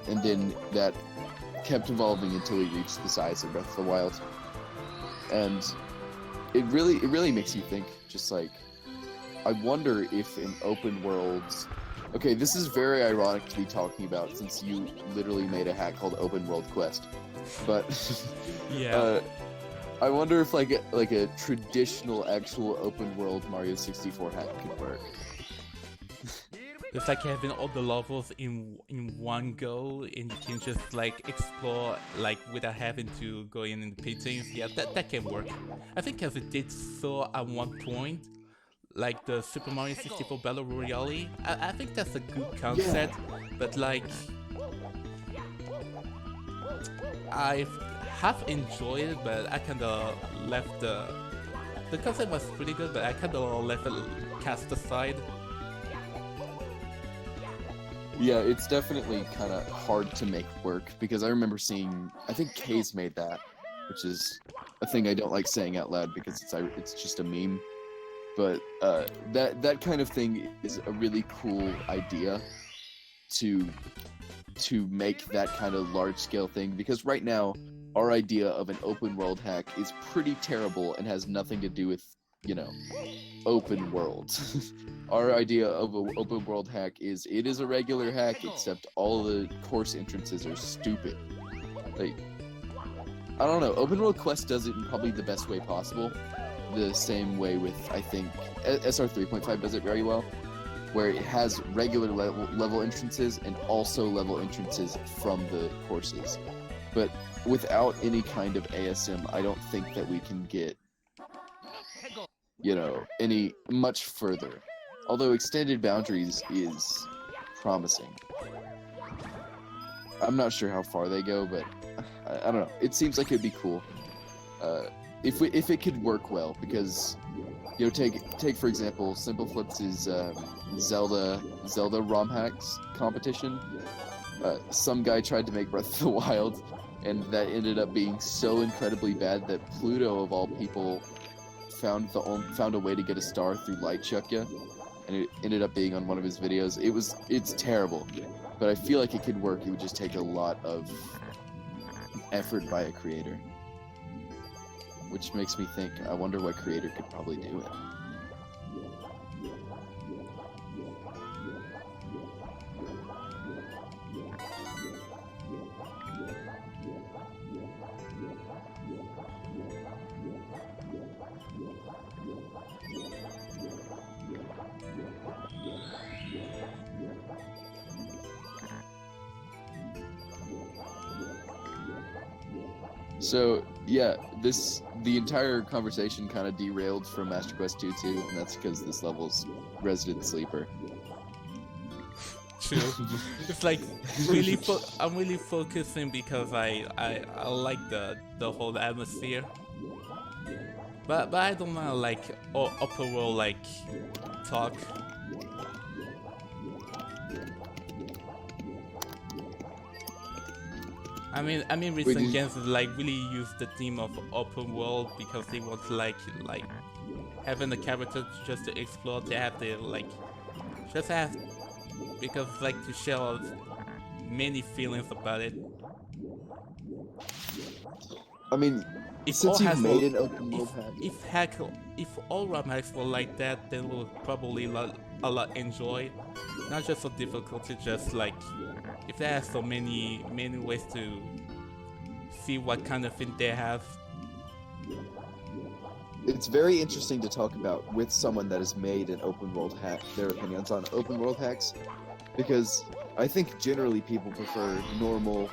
And then that kept evolving until we reached the size of Breath of the Wild. And it really makes you think, just like, I wonder if in open worlds... Okay, this is very ironic to be talking about since you literally made a hack called Open World Quest. But Yeah. I wonder if like a traditional actual open world Mario 64 hack could work. It's like having all the levels in one go, and you can just like explore like without having to go in the paintings. Yeah, that can work. I think as it did so at one point, like the Super Mario 64 Battle Royale. I think that's a good concept, but like I have enjoyed it, but I kinda left the concept was pretty good, but I kinda left it cast aside. Yeah, it's definitely kind of hard to make work because I remember seeing, I think K's made that, which is a thing I don't like saying out loud because it's just a meme. But that kind of thing is a really cool idea to make that kind of large scale thing, because right now our idea of an open world hack is pretty terrible and has nothing to do with, you know, open world. Our idea of an open world hack is it is a regular hack except all the course entrances are stupid. Like, I don't know, Open World Quest does it in probably the best way possible. The same way with, I think, SR 3.5 does it very well, where it has regular level entrances and also level entrances from the courses. But without any kind of ASM, I don't think that we can get, you know, any much further. Although Extended Boundaries is promising. I'm not sure how far they go, but I don't know. It seems like it'd be cool. If it could work well, because, you know, take for example Simple Flips' Zelda ROM hacks competition. Some guy tried to make Breath of the Wild, and that ended up being so incredibly bad that Pluto of all people found a way to get a star through Light Chukya, and it ended up being on one of his videos. It's terrible, but I feel like it could work. It would just take a lot of effort by a creator. Which makes me think, I wonder what creator could probably do it. So, yeah, the entire conversation kind of derailed from Master Quest 2 too, and that's because this level's Resident Sleeper. True. It's like really I'm really focusing because I like the whole atmosphere. But I don't want to like upper world like talk. I mean recent games like really use the theme of open world because they want like having the character just to explore. They have to like just have, because like to share many feelings about it. I mean, since you've made an open world hack, if all ROM hacks were like that, then we'll probably a lot enjoy. Not just for difficulty, just like if they have so many ways to see what kind of thing they have. It's very interesting to talk about with someone that has made an open world hack, their opinions on open world hacks, because I think generally people prefer normal.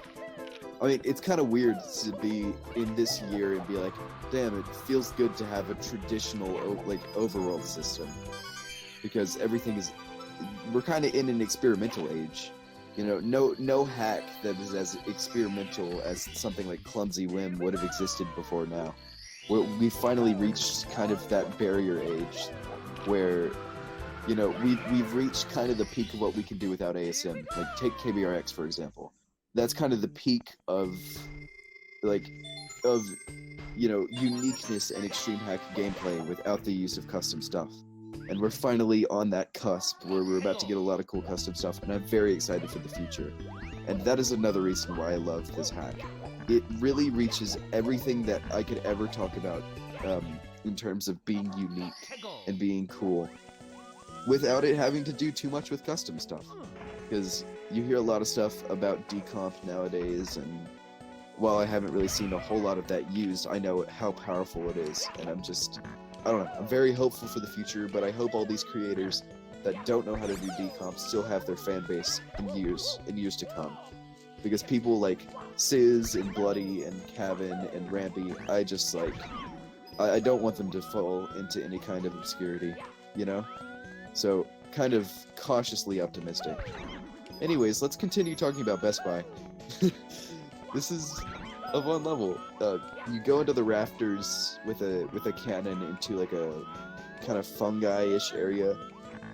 I mean, it's kind of weird to be in this year and be like, damn, it feels good to have a traditional like overworld system, because everything is, we're kind of in an experimental age. You know, no hack that is as experimental as something like Clumsy Whim would have existed before now. We finally reached kind of that barrier age where, you know, we've reached kind of the peak of what we can do without ASM. Like, take KBRX, for example. that's kind of the peak of like of uniqueness and extreme hack gameplay without the use of custom stuff. And we're finally on that cusp where we're about to get a lot of cool custom stuff, and I'm very excited for the future. And that is another reason why I love this hack. It really reaches everything that I could ever talk about in terms of being unique and being cool, without it having to do too much with custom stuff. Because you hear a lot of stuff about decomp nowadays, and while I haven't really seen a whole lot of that used, I know how powerful it is, and I don't know, I'm very hopeful for the future, but I hope all these creators that don't know how to do decomp still have their fan base in years to come. Because people like Sizz and Bloody and Kavin and Rampy, I don't want them to fall into any kind of obscurity, you know? So, kind of cautiously optimistic. Anyways, let's continue talking about Best Buy. This is a one level. You go into the rafters with a cannon into like a kind of fungi-ish area.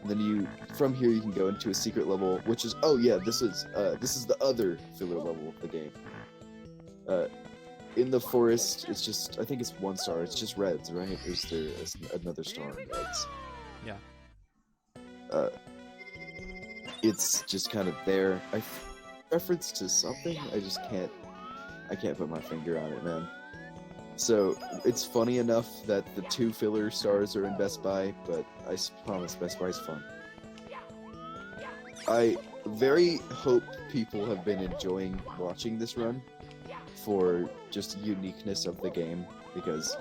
And then from here you can go into a secret level, which is this is the other filler level of the game. In the forest, it's just, I think it's 1 star. It's just reds, right? Or is there another star in reds? Yeah. It's just kind of there. Reference to something. I can't put my finger on it, man. So it's funny enough that the 2 filler stars are in Best Buy, but I promise Best Buy's fun. I very hope people have been enjoying watching this run for just uniqueness of the game, because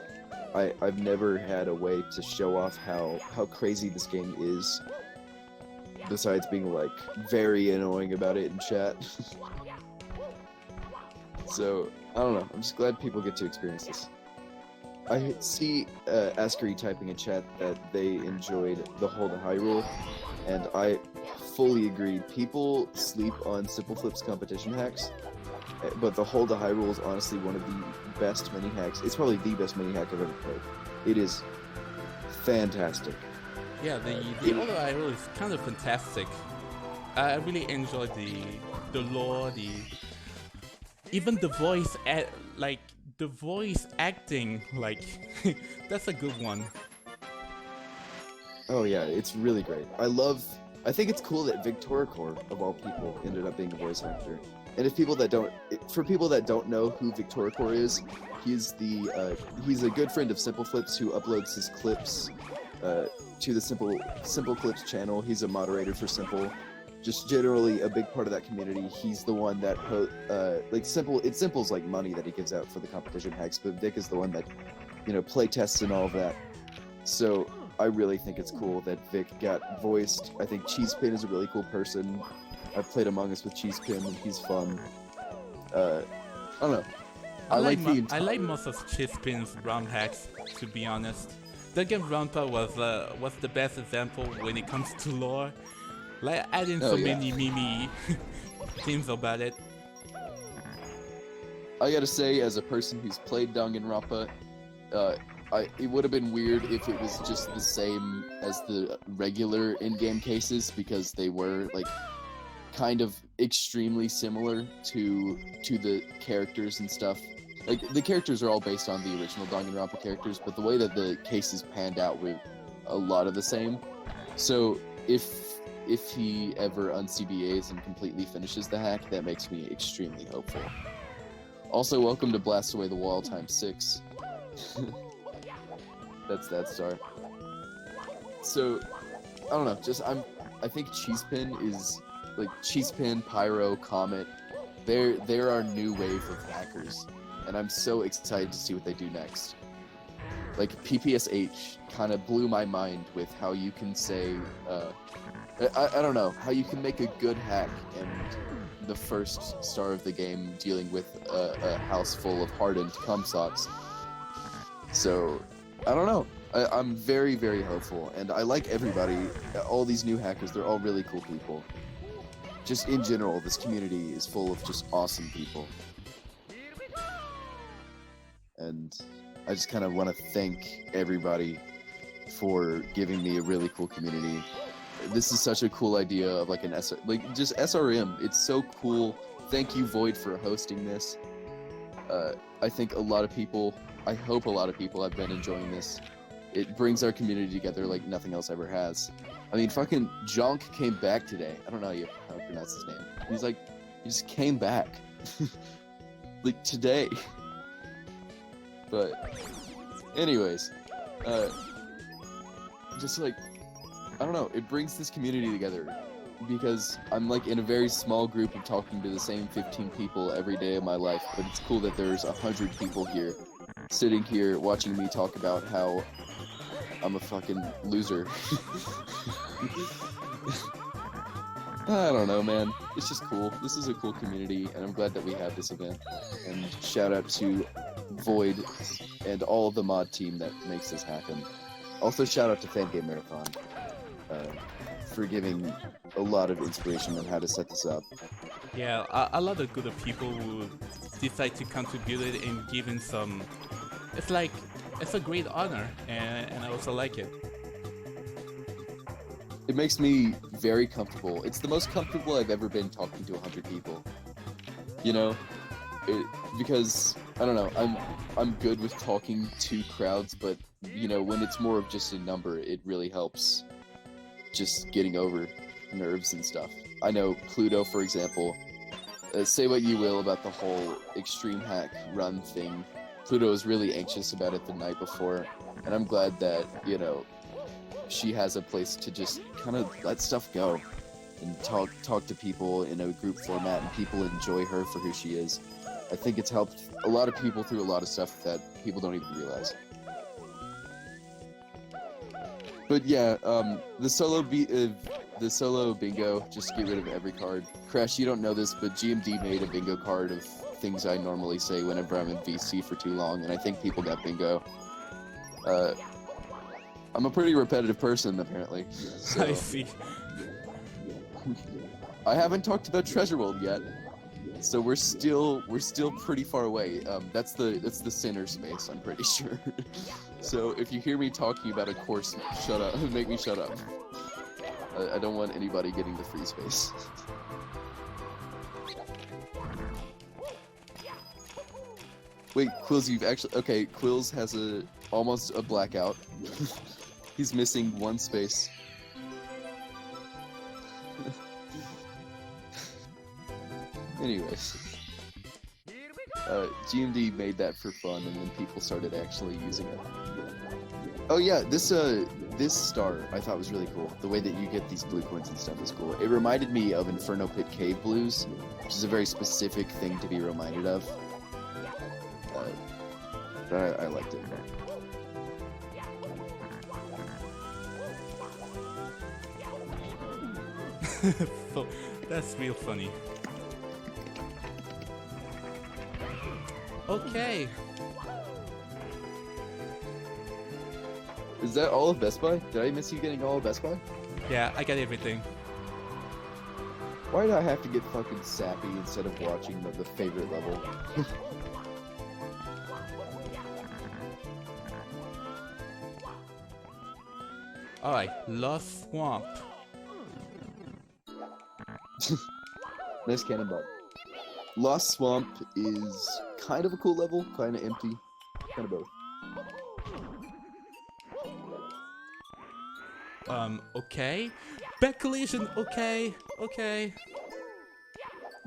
I've never had a way to show off how crazy this game is, besides being like very annoying about it in chat. So I don't know, I'm just glad people get to experience this. I see Askery typing in chat that they enjoyed the Hold a High rule, and I fully agree. People sleep on Simple Flip's competition hacks, but the Hold a High rule is honestly one of the best mini hacks. It's probably the best mini hack I've ever played. It is fantastic. Yeah, the Hold a High rule is kind of fantastic. I really enjoy the lore, even the voice the voice acting, that's a good one. Oh yeah, it's really great. I think it's cool that Victoricor, of all people, ended up being a voice actor. And for people that don't know who Victoricor is, he's a good friend of Simple Flips who uploads his clips to the Simple Clips channel. He's a moderator for Simple. Just generally a big part of that community. He's the one that it's Simple's like money that he gives out for the competition hacks, but Vic is the one that play tests and all of that. So I really think it's cool that Vic got voiced. I think Cheesepin is a really cool person. I've played Among Us with Cheesepin, and he's fun. I don't know. I like most of Cheesepin's round hacks, to be honest. Dungeon Rampa was the best example when it comes to lore. Adding many meme themes about it. I gotta say, as a person who's played Danganronpa, it would have been weird if it was just the same as the regular in-game cases, because they were kind of extremely similar to the characters and stuff. The characters are all based on the original Danganronpa characters, but the way that the cases panned out were a lot of the same. So if he ever un-CBAs and completely finishes the hack, that makes me extremely hopeful. Also, welcome to Blast Away the Wall ×6. That's that star. So, I don't know, I think Cheesepin is, Cheesepin, Pyro, Comet, they're our new wave of hackers, and I'm so excited to see what they do next. PPSH kind of blew my mind with how you can say, I don't know, how you can make a good hack and the first star of the game dealing with a house full of hardened cum socks. So, I don't know. I'm very, very hopeful, and I like everybody. All these new hackers, they're all really cool people. Just in general, this community is full of just awesome people. And I just kind of want to thank everybody for giving me a really cool community. This is such a cool idea of just SRM. It's so cool thank you, Void, for hosting this. I think a lot of people, I hope a lot of people have been enjoying this. It brings our community together like nothing else ever has. I mean, fucking Jonk came back today. I don't know how to pronounce his name. He just came back. Like, today. But, anyways, just like, I don't know, it brings this community together. Because I'm like in a very small group of talking to the same 15 people every day of my life, but it's cool that there's 100 people here, sitting here watching me talk about how I'm a fucking loser. I don't know, man. It's just cool. This is a cool community, and I'm glad that we have this event. And shout out to Void and all of the mod team that makes this happen. Also, shout out to Fangame Marathon for giving a lot of inspiration on how to set this up. Yeah, a lot of good people who decide to contribute it and giving some. It's like it's a great honor, and I also like it. It makes me very comfortable. It's the most comfortable I've ever been talking to 100 people. You know, because I don't know, I'm good with talking to crowds, but you know, when it's more of just a number, it really helps. Just getting over nerves and stuff. I know Pluto, for example, say what you will about the whole extreme hack run thing. Pluto was really anxious about it the night before, and I'm glad that, you know, she has a place to just kind of let stuff go and talk to people in a group format, and people enjoy her for who she is. I think it's helped a lot of people through a lot of stuff that people don't even realize. But yeah, the solo bingo, just get rid of every card. Crash, you don't know this, but GMD made a bingo card of things I normally say whenever I'm in VC for too long, and I think people got bingo. I'm a pretty repetitive person, apparently. So. I see. I haven't talked about Treasure World yet, so we're still pretty far away. That's the sinner space, I'm pretty sure. So if you hear me talking about a course, shut up. Make me shut up. I don't want anybody getting the free space. Wait, Quills, you've actually... Okay, Quills has almost a blackout. He's missing one space. Anyways. GMD made that for fun, and then people started actually using it. Oh yeah, this star I thought was really cool. The way that you get these blue coins and stuff is cool. It reminded me of Inferno Pit Cave Blues, which is a very specific thing to be reminded of. But I liked it. So, that's real funny. Okay. Is that all of Best Buy? Did I miss you getting all of Best Buy? Yeah, I got everything. Why did I have to get fucking sappy instead of watching the favorite level? Alright, Lost Swamp. Nice cannonball. Lost Swamp is kind of a cool level, kind of empty, kind of both. Okay. Back collision, okay.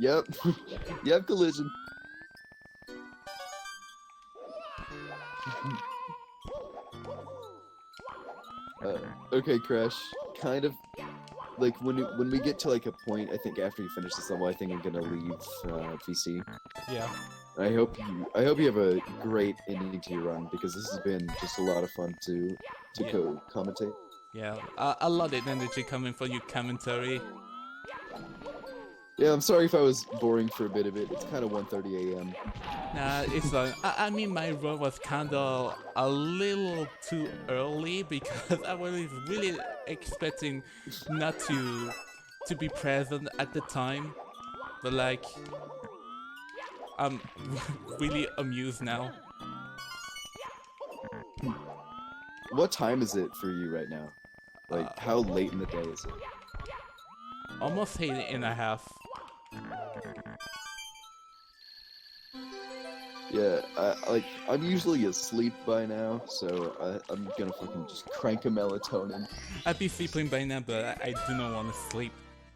Yep. Yep, collision. Okay, Crash. Kind of like when we get to like a point, I think after you finish this level, I think I'm gonna leave VC. Yeah. I hope you have a great ending to your run, because this has been just a lot of fun to commentate. Yeah, a lot of energy coming from your commentary. Yeah, I'm sorry if I was boring for a bit of it. It's kind of 1:30 a.m. Nah, it's fine. I mean, my run was kinda a little too early because I was really expecting not to be present at the time. But like, I'm really amused now. What time is it for you right now? Like, how late in the day is it? Almost 8.5. Yeah, I'm usually asleep by now, so I'm gonna fucking just crank a melatonin. I'd be sleeping by now, but I do not want to sleep.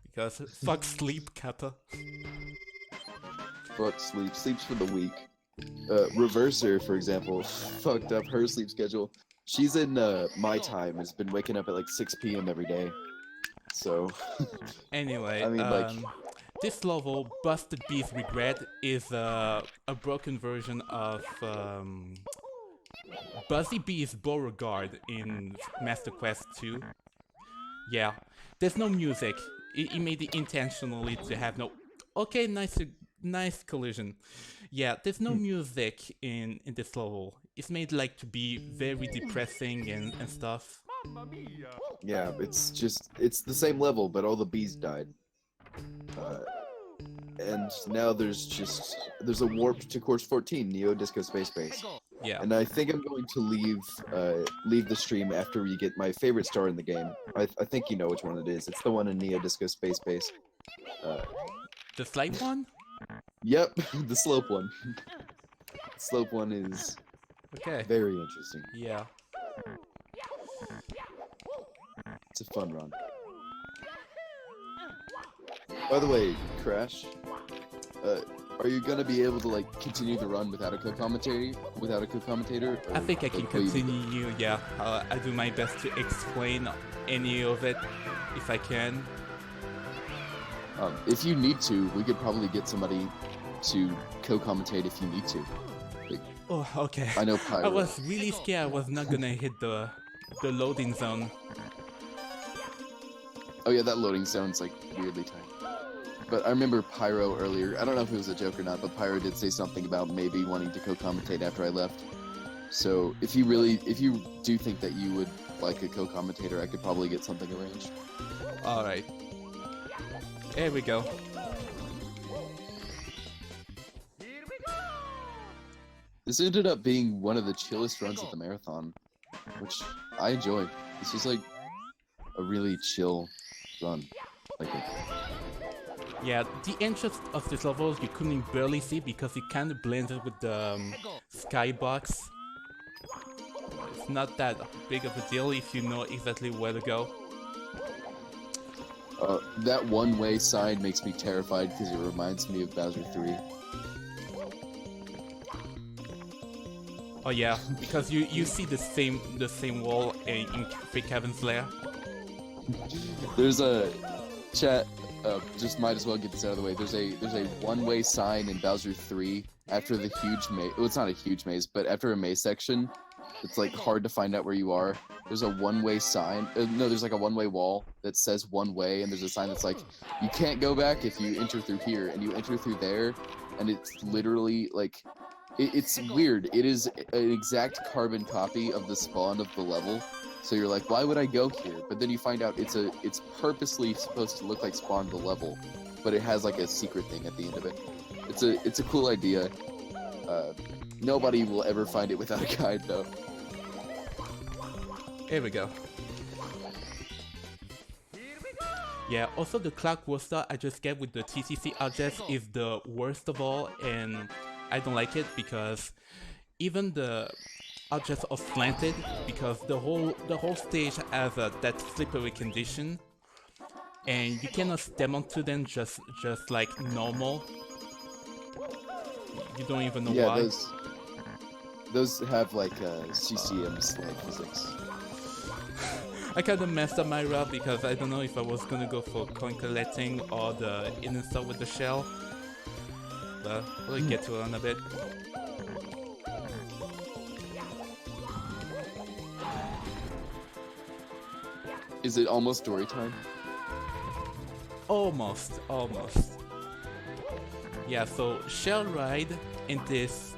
Because fuck sleep, Kappa. Fuck sleep. Sleep's for the weak. Reverser, for example, fucked up her sleep schedule. She's in my time, has been waking up at like 6 p.m. every day. So, Anyway, I mean, like, this level, Busted Bee's Regret, is a broken version of Buzzy Bee's Beauregard in Master Quest 2. Yeah, there's no music. He made it intentionally to have no. Okay, nice collision. Yeah, there's no music in this level. It's made like to be very depressing and stuff. Mamma mia! yeah, it's the same level, but all the bees died. And now there's a warp to course 14, Neo Disco Space Base. Yeah. And I think I'm going to leave the stream after we get my favorite star in the game. I think you know which one it is. It's the one in Neo Disco Space Base. The slide one? Yep, the slope one. The slope one is Okay. very interesting. Yeah. It's a fun run. By the way, Crash, are you gonna be able to like continue the run without a co-commentator? I think I can continue, yeah. I'll do my best to explain any of it if I can. If you need to, we could probably get somebody to co-commentate if you need to. Like, Oh, okay. I know Pyro. I was really scared I was not gonna hit the loading zone. Oh yeah, that loading sounds like weirdly tight. But I remember Pyro earlier. I don't know if it was a joke or not, but Pyro did say something about maybe wanting to co-commentate after I left. So if you do think that you would like a co-commentator, I could probably get something arranged. Alright. There we go. Here we go! This ended up being one of the chillest runs at the marathon, which I enjoy. This is like a really chill run. Like it. Yeah, the entrance of this level you couldn't barely see because it kind of blended with the skybox. It's not that big of a deal if you know exactly where to go. That one-way sign makes me terrified because it reminds me of Bowser 3. Oh yeah, because you see the same wall in Fake Heaven's Lair. There's a chat. Just might as well get this out of the way. There's a one-way sign in Bowser 3 after the huge maze. Well, it's not a huge maze, but after a maze section, it's like hard to find out where you are. There's a one-way sign. No, there's like a one-way wall that says one way, and there's a sign that's like, you can't go back if you enter through here, and you enter through there, and it's literally like, it's weird. It is an exact carbon copy of the spawn of the level. So you're like, why would I go here? But then you find out it's purposely supposed to look like spawn of the level, but it has like a secret thing at the end of it. It's a cool idea. Nobody will ever find it without a guide though. Here we go. Yeah, also the Clock Coaster I just get with the TCC objects is the worst of all, and I don't like it because even the objects are slanted because the whole stage has that slippery condition, and you cannot step onto them just like normal. You don't even know why. Those have like CCM slide physics. I kinda messed up my route because I don't know if I was gonna go for coin collecting or the install with the shell. But we'll get to it in a bit. Is it almost story time? Almost. Yeah, so shell ride in this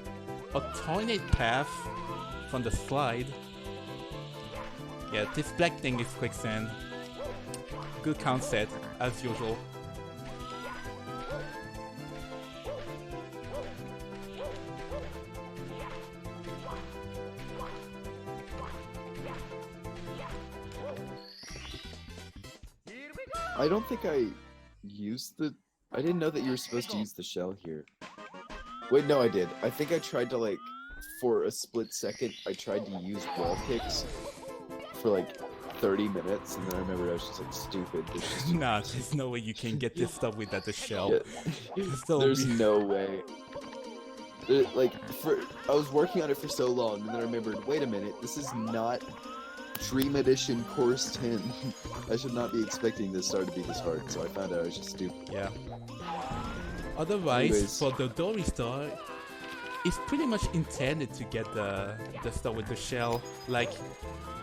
alternate path from the slide. Yeah, this black thing is quicksand. Good concept, as usual. I don't think I used the... I didn't know that you were supposed to use the shell here. Wait, no, I did. I think I tried to, like, for a split second, I tried to use wall kicks for, like, 30 minutes, and then I remember I was just, like, stupid. There's just... Nah, there's no way you can get this stuff without the shell. Yeah. So There's no way. I was working on it for so long, and then I remembered, wait a minute, this is not Dream Edition Course 10. I should not be expecting this star to be this hard, so I found out I was just stupid. Yeah. Otherwise, Anyways. for the Dory star, it's pretty much intended to get the star with the shell. Like,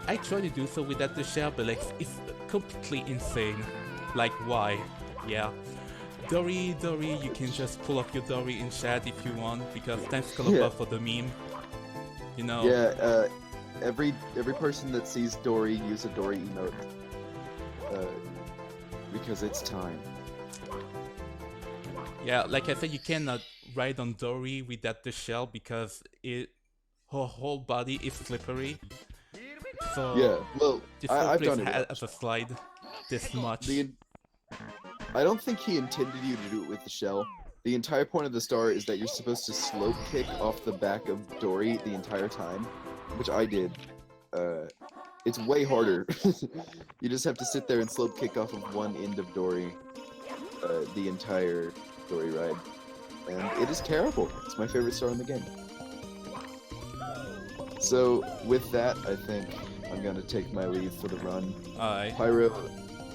I try to do so without the shell, but like, it's completely insane. Like, why? Yeah. Dory, you can just pull off your Dory in chat if you want, because thanks Colorful for the meme. You know. Yeah, every person that sees Dory use a Dory emote. Because it's time. Yeah, like I said, you cannot ride on Dory without the shell because her whole body is slippery. So Yeah, well, this I've done it as a slide this much. I don't think he intended you to do it with the shell. The entire point of the star is that you're supposed to slope kick off the back of Dory the entire time, which I did. It's way harder. You just have to sit there and slope kick off of one end of Dory the entire Dory ride. And it is terrible. It's my favorite star in the game. So, with that, I think I'm gonna take my leave for the run. Alright.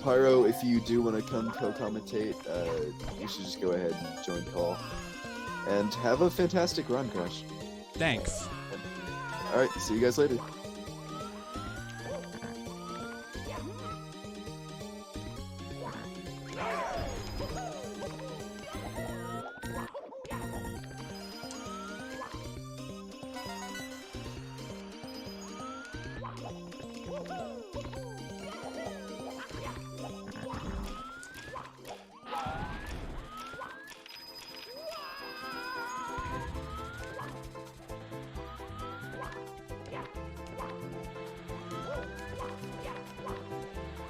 Pyro, if you do want to come co-commentate, you should just go ahead and join call. And have a fantastic run, Crash. Thanks. Alright, see you guys later.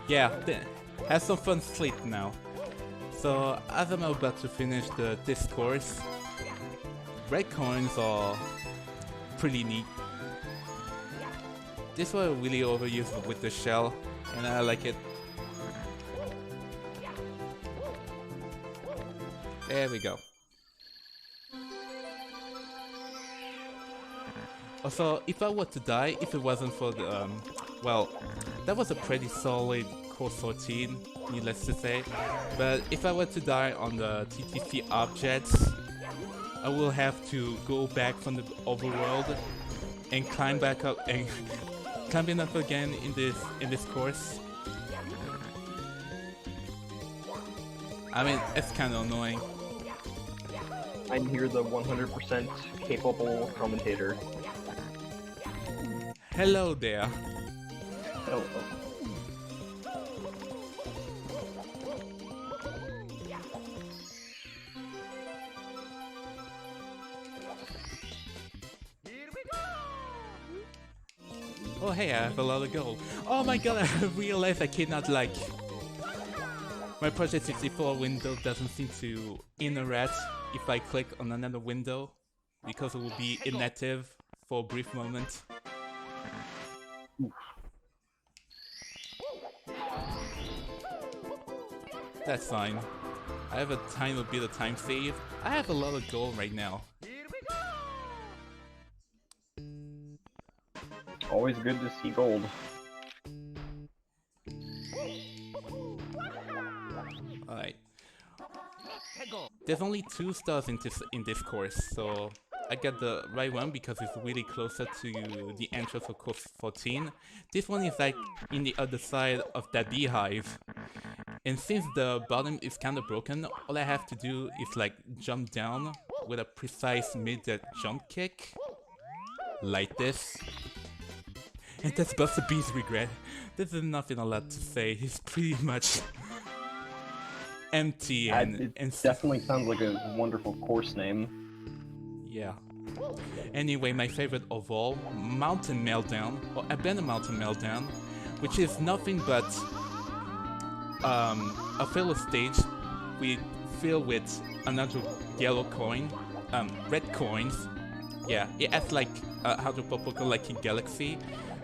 Yeah, have some fun sleep now. So, as I'm about to finish the discourse, red coins are pretty neat. This one I really overused with the shell, and I like it. There we go. Also, if I were to die, if it wasn't for the, well, that was a pretty solid course 14, needless to say. But if I were to die on the TTC objects, I will have to go back from the overworld and climb back up and climbing up again in this course. I mean, it's kind of annoying. I'm here, the 100% capable commentator. Hello there. Oh. Oh hey, I have a lot of gold. Oh my god, I realized I cannot, like... My Project 64 window doesn't seem to interact if I click on another window, because it will be inactive for a brief moment. That's fine. I have a tiny bit of time save. I have a lot of gold right now. Always good to see gold. Alright. There's only 2 stars in this course, so I got the right one because it's really closer to the entrance of course 14. This one is like in the other side of that beehive. And since the bottom is kind of broken, all I have to do is like jump down with a precise mid jump kick. Like this. And that's Buster B's regret. There's nothing a lot to say. He's pretty much empty and definitely sounds like a wonderful course name. Yeah. Anyway, my favorite of all, Mountain Meltdown, or Abandoned Mountain Meltdown, which is nothing but a filler stage filled with another yellow coin, red coins. Yeah, it acts like Hydro Pokemon like in Galaxy,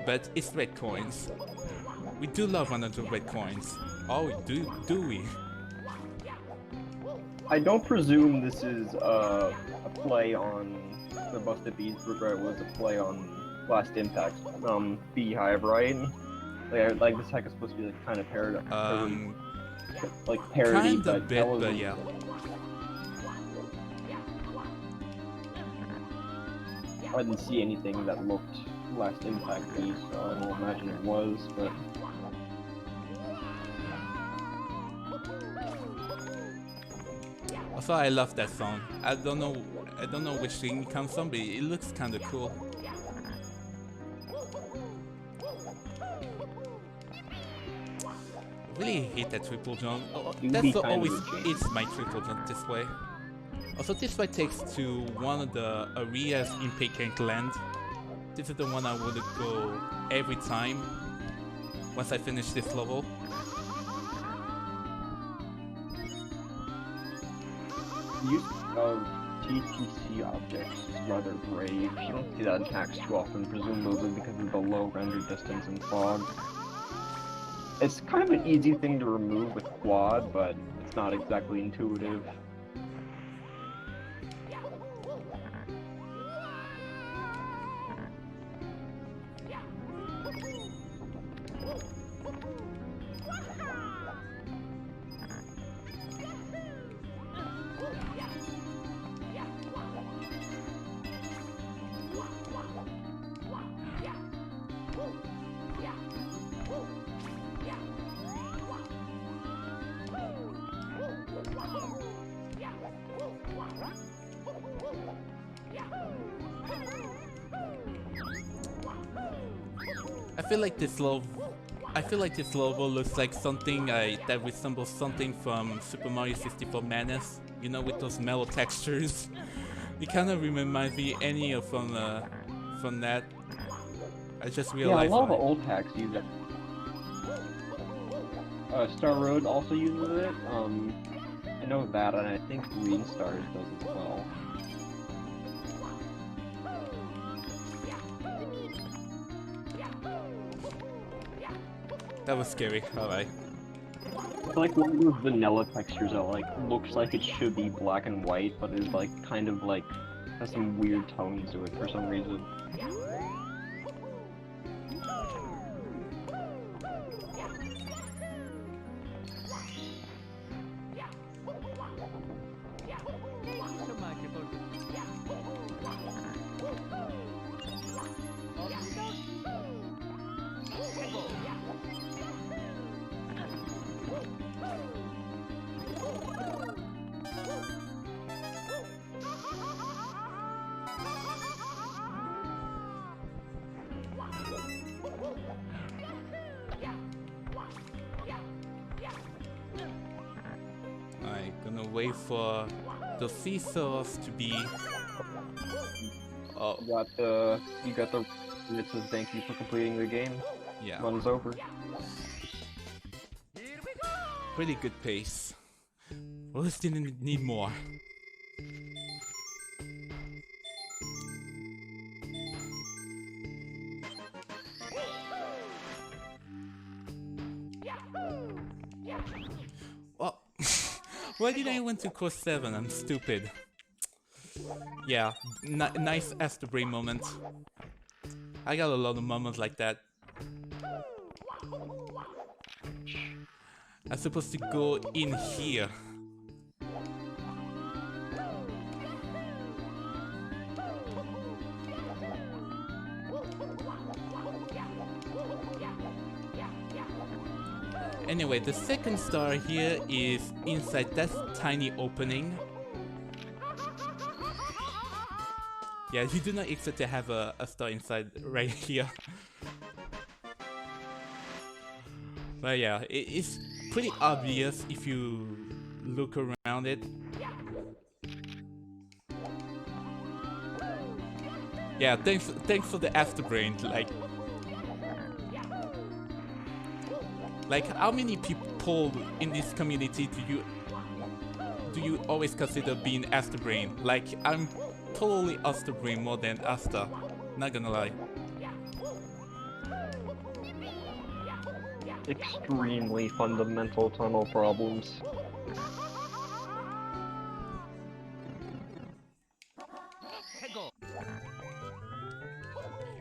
but it's red coins. We do love 100 red coins. Oh, do we? I don't presume this is a play on the Busted Beast regret was a play on Last Impact, Beehive, right? Like this heck is supposed to be like kind of parody, Kind of but bit, but yeah. I didn't see anything that looked Last Impact-y, so I don't imagine it was, but... Also, I love that song. I don't know which thing it comes from, but it looks kind of cool. I really hate that triple jump. Oh, that's always is my triple jump this way. Also, this way takes to one of the areas in Pancake Land. This is the one I would go every time once I finish this level. The use of TTC objects is rather brave. You don't see that in hacks too often, presumably because of the low render distance and fog. It's kind of an easy thing to remove with quad, but it's not exactly intuitive. I feel like this level looks like something that resembles something from Super Mario 64 Menace. You know, with those mellow textures. It kind of reminds me from that. I just realized. Yeah, a lot of the old hacks use it. Star Road also uses it. I know that, and I think Green Stars does as well. That was scary. Alright. It's like one of those vanilla textures that like looks like it should be black and white, but is like kind of like has some weird tones to it for some reason. Gonna wait for the seesaws to be. Oh, You got the. It says thank you for completing the game. yeah. Runs over. Pretty good pace. We'll still need more. Well, why did I went to course 7? I'm stupid. Yeah, nice Astro Brain moment. I got a lot of moments like that. I'm supposed to go in here. Anyway, the second star here is inside that tiny opening. Yeah, you do not expect to have a star inside right here. But yeah, it's pretty obvious if you look around it. Yeah, thanks for the afterbrain. Like how many people in this community do you always consider being Asta Brain? Like, I'm totally Asta Brain more than Asta. Not gonna lie. Extremely fundamental tunnel problems.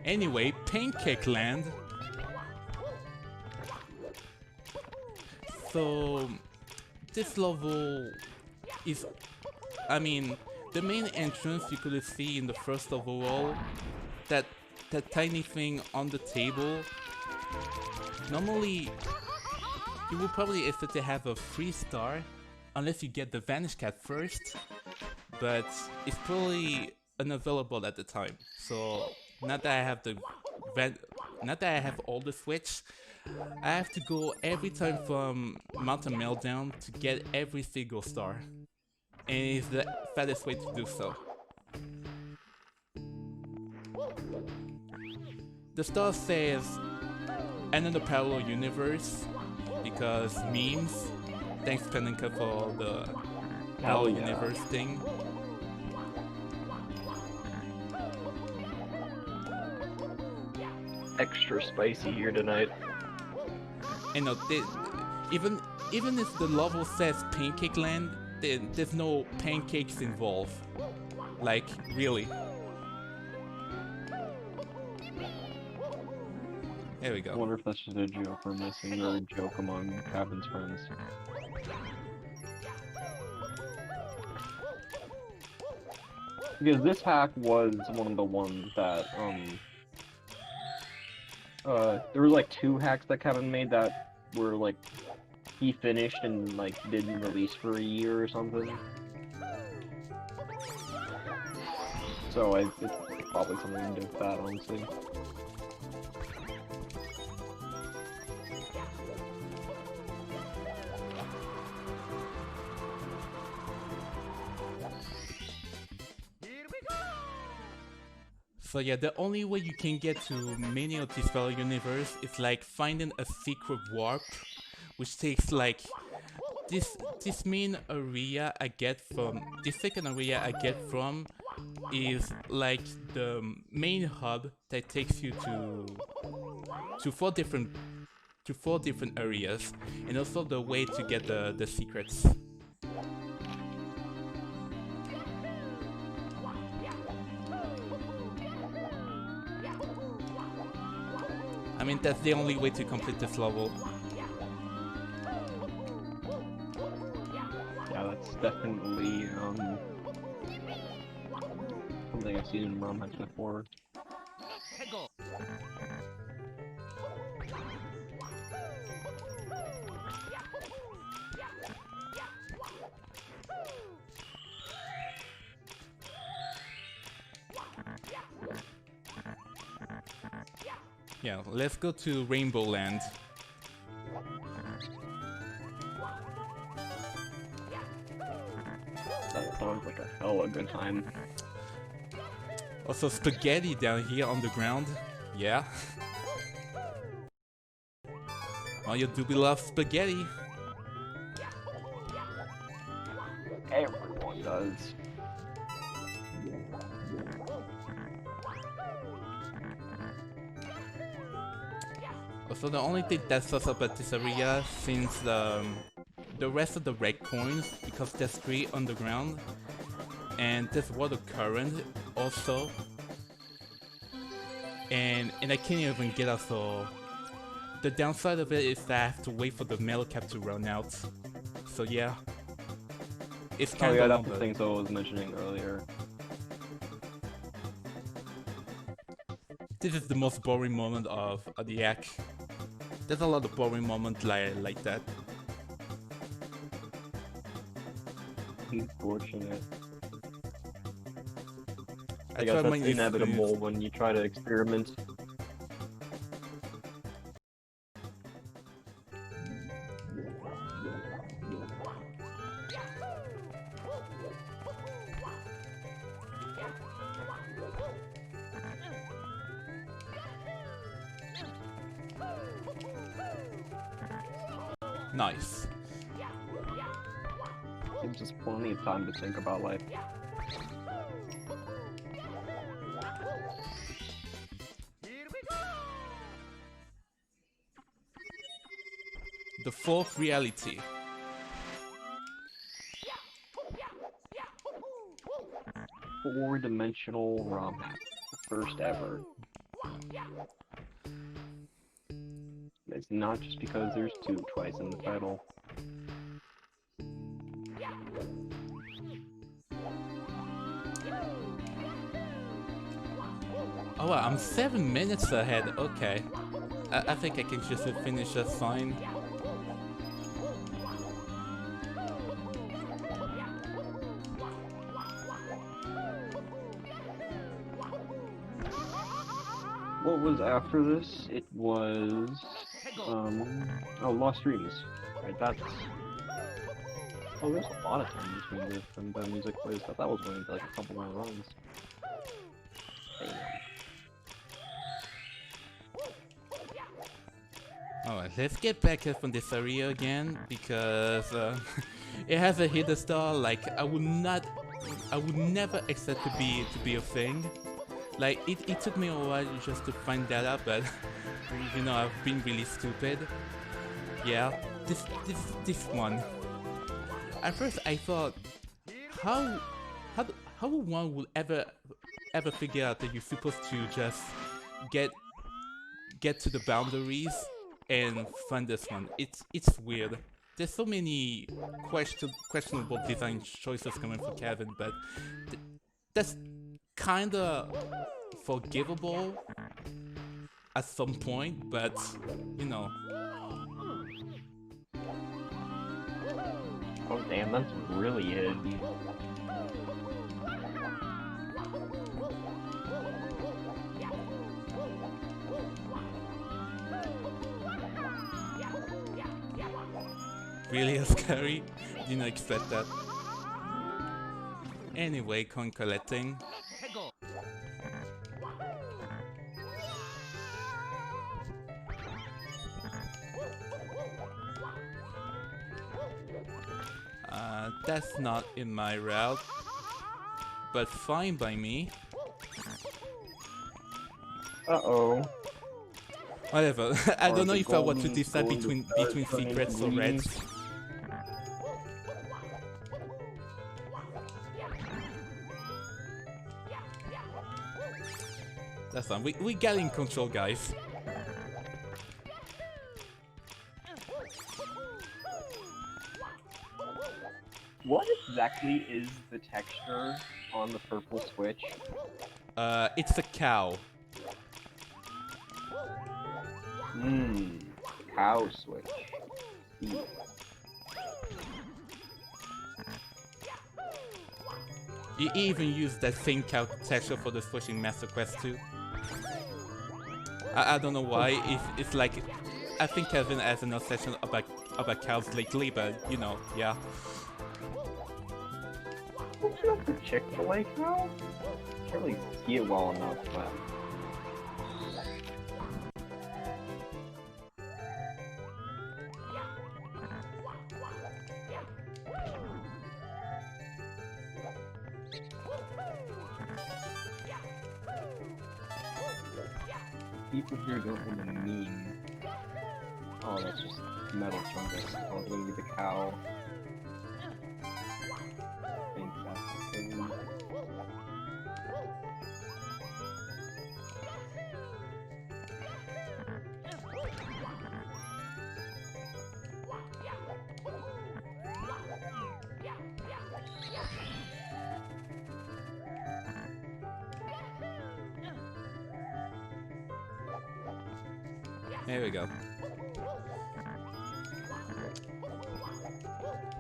Anyway, Pancake Land. So, this level is, I mean, the main entrance you could see in the first overall, that tiny thing on the table. Normally, you will probably expect to have a 3-star, unless you get the Vanish Cat first, but it's probably unavailable at the time. So, not that I have all the switch, I have to go every time from Mountain Meltdown to get every single star, and it's the fastest way to do so. The star says another parallel universe because memes. Thanks Penninka for the parallel universe thing. Extra spicy here tonight. You know, even if the level says Pancake Land, there's no pancakes involved. Like, really. There we go. I wonder if that's just a joke we're missing, or a joke among Cabin's friends. Because this hack was one of the ones that, there were like 2 hacks that Kevin made that were like, he finished and like didn't release for a year or something. So it's probably something to do with that, honestly. So yeah, the only way you can get to many of these fellow universe is like finding a secret warp, which takes like this main area I get from this second area I get from is like the main hub that takes you to four different areas, and also the way to get the secrets. I mean, that's the only way to complete this level. Yeah, that's definitely something I've seen in ROM hacks before. Yeah, let's go to Rainbow Land. That sounds like a hell of a good time. Also, spaghetti down here on the ground. Yeah. Oh, you do love spaghetti. Everyone does. Also, the only thing that sucks up at this area, since the rest of the red coins, because there's 3 underground, and there's water current also, and I can't even get out. So the downside of it is that I have to wait for the metal cap to run out. So yeah, it's kind yeah, of that's the thing I was mentioning earlier. This is the most boring moment of the act. There's a lot of boring moments like that. Unfortunate. I I guess tried that's my inevitable when you try to experiment. Nice. Gives us plenty of time to think about life. The fourth reality. Four-dimensional ROM hack. First ever. It's not just because there's two twice in the title. Oh, wow, I'm 7 minutes ahead. Okay. I think I can just finish just fine. What was after this? It was... oh, Lost Dreams. Right, that's... Oh, there's a lot of time between this and the music plays, but that was going to be like a couple more runs. Damn. Alright, let's get back up on this area again, because it has a hidden star like I would never expect to be a thing. Like, it took me a while just to find that out, but you know, I've been really stupid. Yeah, this one. At first I thought, how one would ever figure out that you're supposed to just get to the boundaries and find this one. It's weird. There's so many questionable design choices coming from Kevin, but that's kinda forgivable at some point, but you know. Oh damn, that's really hidden. Really scary? Didn't expect that. Anyway, coin collecting. That's not in my route, but fine by me. Uh-oh. Whatever. I don't know if I want to decide between secrets or reds. That's fine. We got in control, guys. What exactly is the texture on the purple switch? It's a cow. Cow switch. You even use that same cow texture for the switch in Master Quest 2. I don't know why. It's like, I think Kevin has an obsession about cows lately, but you know, yeah. What's up the Chick-fil-A cow? Can't really see it well enough, but... People here don't want to mean. Oh, that's just metal fungus. Oh, it's gonna be the cow. Fantastic. There we go.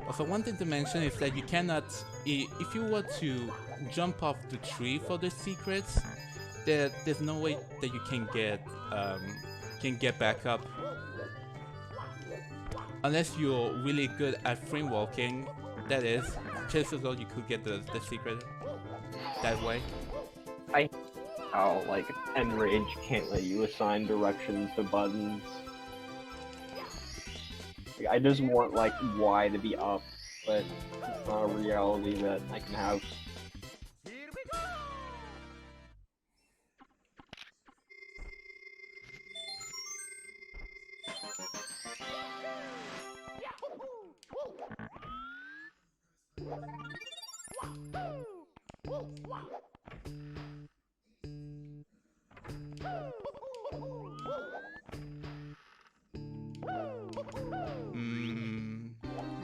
Also, one thing to mention is that you cannot, if you were to jump off the tree for the secrets, there's no way that you can get back up. Unless you're really good at frame walking, that is, chances are you could get the secret that way. How, like, Enrage can't let you assign directions to buttons. Like, I just want, like, Y to be up but it's not a reality that I can have. Here we go!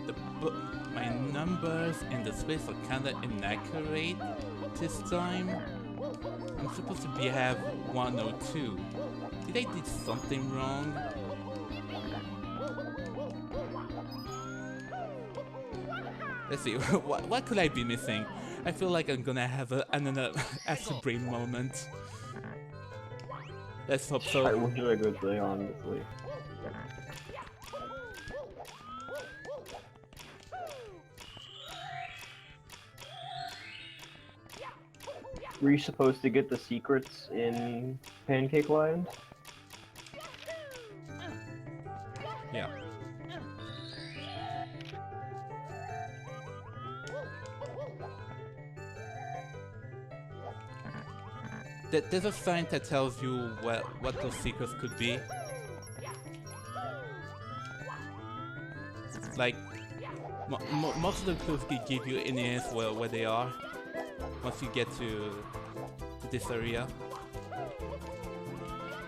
The my numbers and the space are kinda inaccurate this time. I'm supposed to have 102. Did I did something wrong? Let's see, what could I be missing? I feel like I'm gonna have another acid brain moment. Let's hope I so. wish I could say honestly. Were you supposed to get the secrets in Pancake Land? Yeah. There's a sign that tells you what those secrets could be. Like, most of the clues can give you in as well where they are once you get to this area.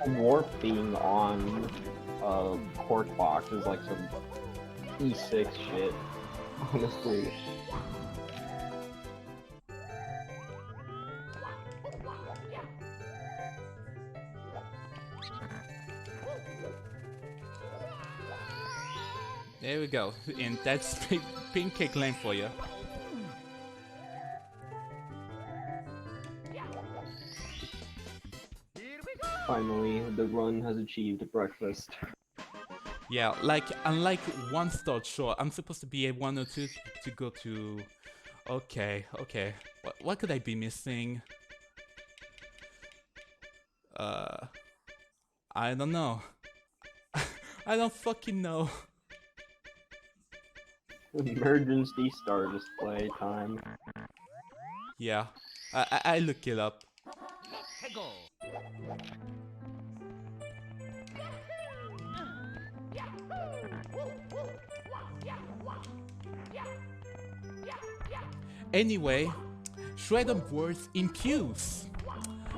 Warp being on a court box is like some E6 shit, honestly. There we go, and that's Pancake Land for you. Finally, the run has achieved breakfast. Yeah, like, unlike one star short, I'm supposed to be a 102 to go to... Okay. What could I be missing? I don't know. I don't fucking know. Emergency star display time. Yeah, I look it up. Anyway, shred of words in puce.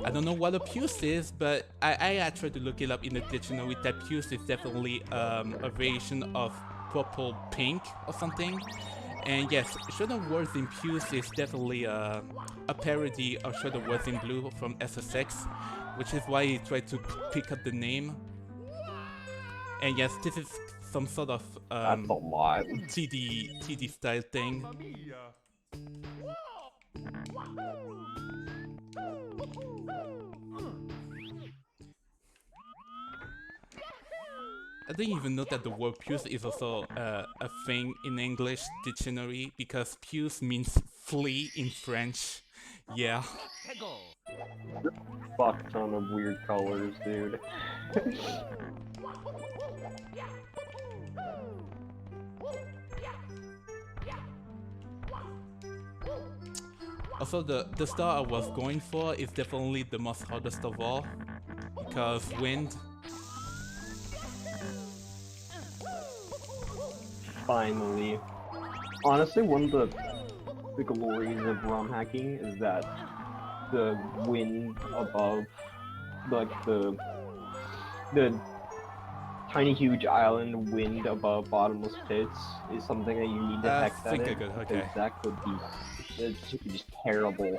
I don't know what a puce is, but I tried to look it up in the dictionary. That puce is definitely a variation of purple pink or something. And yes, shred of words in puce is definitely a parody of shred of words in blue from SSX, which is why he tried to pick up the name. And yes, this is some sort of That's a lot. TD style thing. I didn't even know that the word puce is also a thing in English dictionary, because puce means flea in French. Yeah. Fuck ton of weird colors, dude. Also, the star I was going for is definitely the most hardest of all, because wind. Finally. Honestly, one of the glories of ROM hacking is that the wind above, like the tiny huge island wind above bottomless pits is something that you need to hex at think I it, could, okay. because that could be just terrible.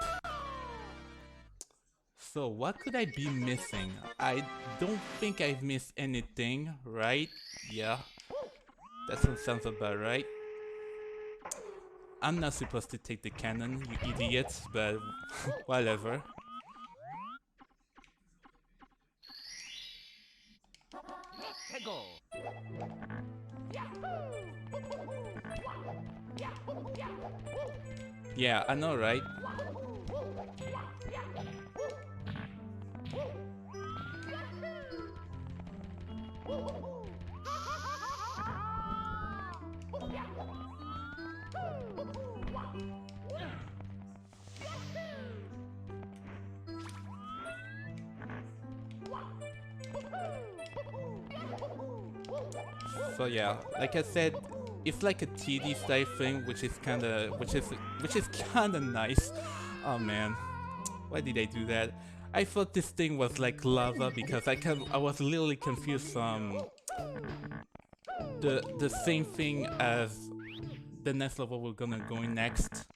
So what could I be missing? I don't think I've missed anything, right? Yeah. That sounds about right. I'm not supposed to take the cannon, you idiots, but whatever. Yeah, I know, right? So yeah, like I said, it's like a TD style thing, which is kinda nice. Oh man, why did I do that? I thought this thing was like lava because I was literally confused from the same thing as the next level we're gonna go in next.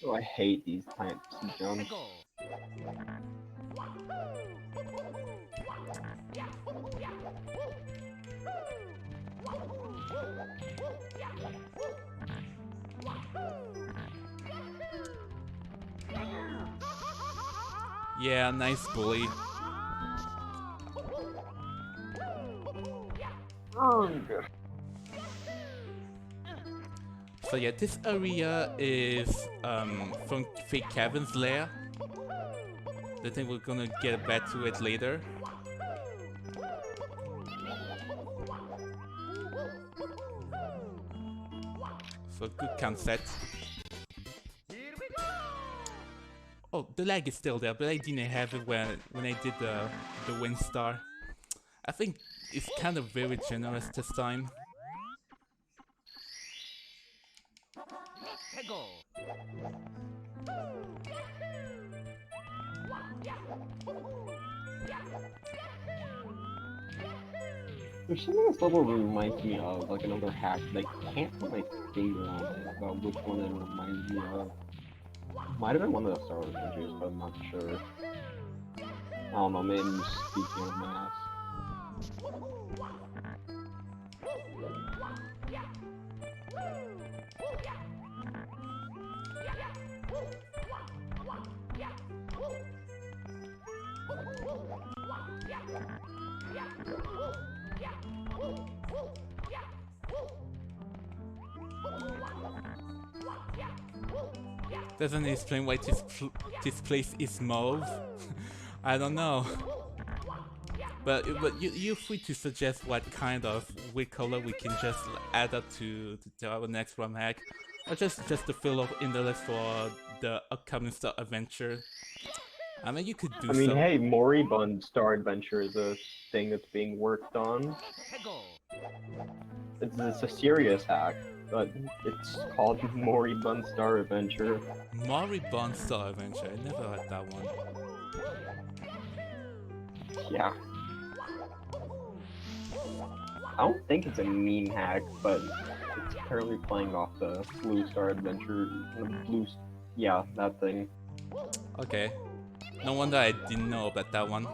Oh, I hate these types of jumps. Yeah, nice bully. So yeah, this area is from Fake Kevin's lair. I think we're gonna get back to it later. So good concept. Oh, the lag is still there, but I didn't have it when I did the wind star. I think it's kind of very generous this time. There's something this level reminds me of, like another hack, but I can't put my finger on it about which one it reminds me of. Might have been one of the Star Wars Adventures, but I'm not sure. I don't know, maybe I'm speaking out of my ass. Doesn't explain why this place is mauve. I don't know. But you're free to suggest what kind of weird color we can just add up to our next ROM hack, or just to fill up in the list for the upcoming Star Adventure. I mean, you could do. I mean, hey, Moribund Star Adventure is a thing that's being worked on. It's a serious hack, but it's called Moribund Star Adventure. Moribund Star Adventure. I never heard that one. Yeah. I don't think it's a meme hack, but it's currently playing off the Blue Star Adventure. Yeah, that thing. Okay. No wonder I didn't know about that one.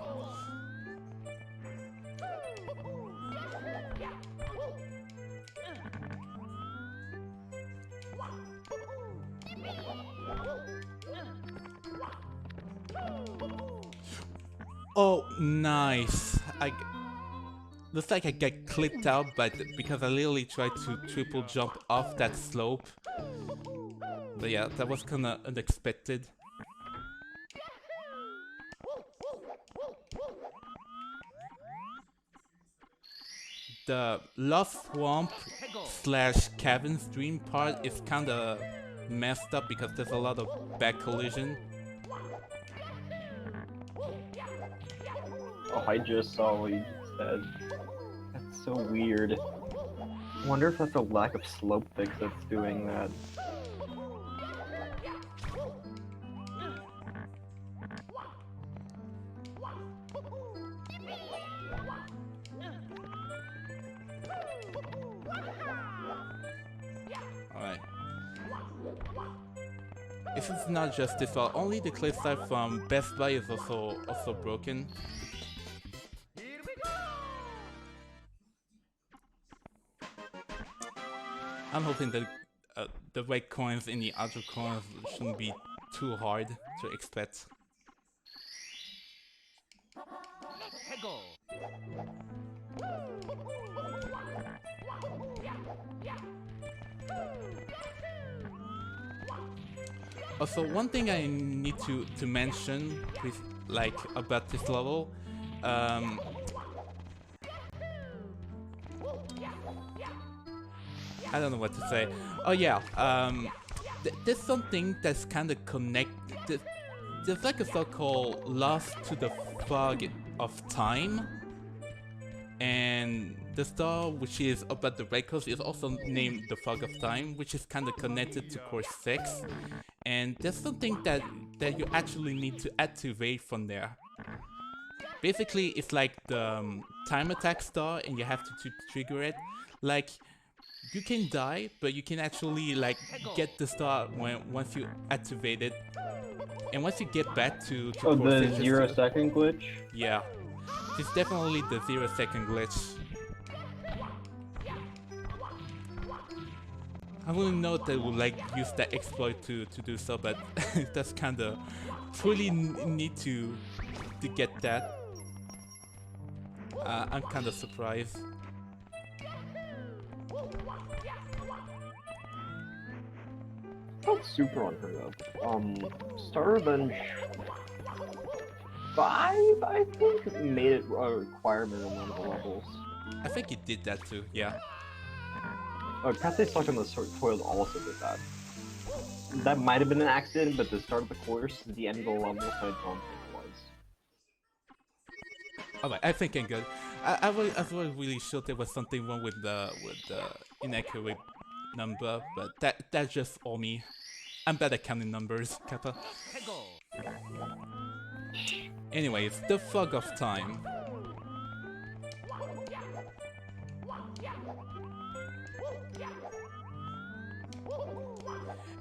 Oh, nice. Looks like I get clipped out, but because I literally tried to triple jump off that slope. But yeah, that was kinda unexpected. The Lost Swamp / Cabin's Dream part is kinda messed up because there's a lot of back collision. Oh, I just saw what you said. That's so weird. I wonder if that's a lack of slope fix that's doing that. Alright. If it's not just this one, only the cliffside from Best Buy is also broken. I'm hoping that the red coins in the other coins shouldn't be too hard to expect. Also, one thing I need to mention with, like, about this level, I don't know what to say. Oh yeah, there's something that's kind of connected. there's like a star called Lost to the Fog of Time, and the star which is up at the red coast is also named the Fog of Time, which is kind of connected to course 6, and there's something that you actually need to activate from there. Basically, it's like the time attack star, and you have to trigger it. Like, you can die, but you can actually like get the star once you activate it, and once you get back to Oh, course the 6, 0-second glitch? yeah, it's definitely the 0-second glitch. I wouldn't know that would like use that exploit to do so, but that's kind of pretty neat to get that. I'm kind of surprised. That's super unheard of. Star Revenge 5, I think, made it a requirement in one of the levels. I think it did that too, yeah. Oh, Pathé Stuck on the Toilet also did that. That might have been an accident, but the start of the course is the end of the level, so I don't think it was. Alright, I think I'm good. I was really sure there was something wrong with the inaccurate number, but that's just all me. I'm bad at counting numbers, Kappa. Anyways, the Fog of Time.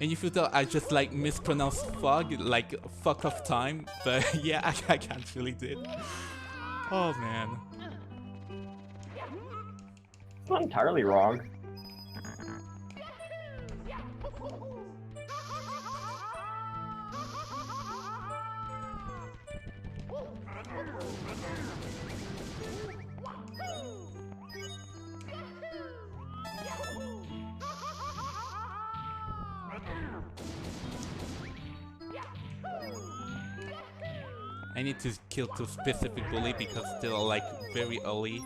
And if you thought I just like mispronounced fog, like fuck of time, but yeah, I actually did. Oh man. It's not entirely wrong. I need to kill two specific bully because they're like very early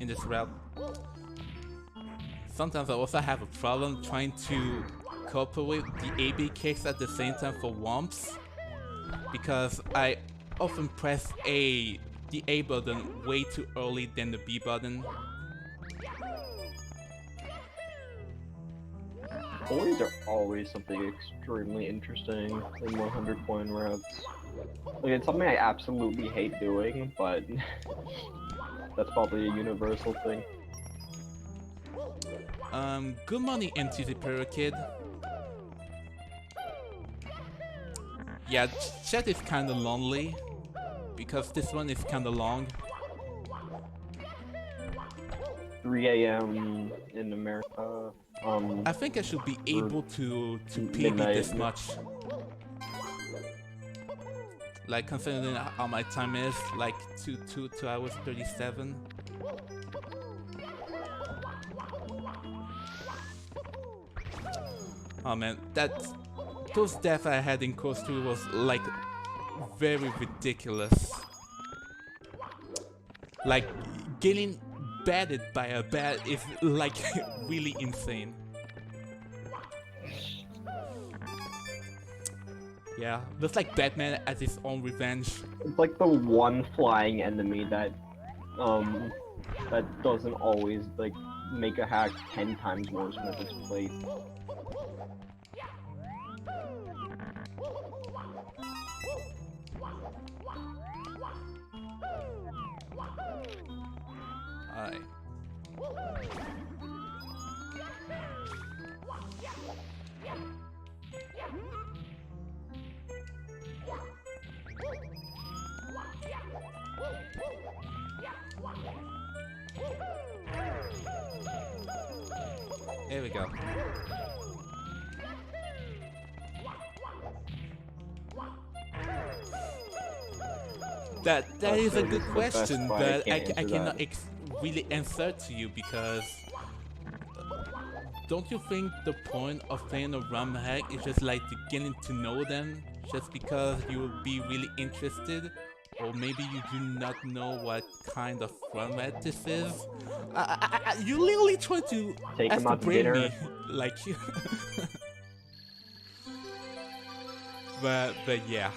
in this route. Sometimes I also have a problem trying to cooperate the AB kicks at the same time for Womps, because I often press the A button way too early than the B button. Bullies are always something extremely interesting in 100-point routes. Like, it's something I absolutely hate doing, but that's probably a universal thing. Good morning, MTZ Pyro Kid. Yeah, chat is kinda lonely, because this one is kinda long. 3 a.m. in America. I think I should be able to PB midnight. this much. Like, considering how my time is, like 2 hours 37. Oh man, those deaths I had in course 2 was like very ridiculous. Like, getting batted by a bat is like really insane. Yeah, looks like Batman as his own revenge. It's like the one flying enemy that doesn't always like make a hack 10 times worse when it's played. Alright. There we go. That is a good question, but I cannot really answer to you, because don't you think the point of playing a ROM hack is just like to getting to know them, just because you will be really interested? Or maybe you do not know what kind of format this is? You literally try to Take them out to brain dinner. me, like but yeah.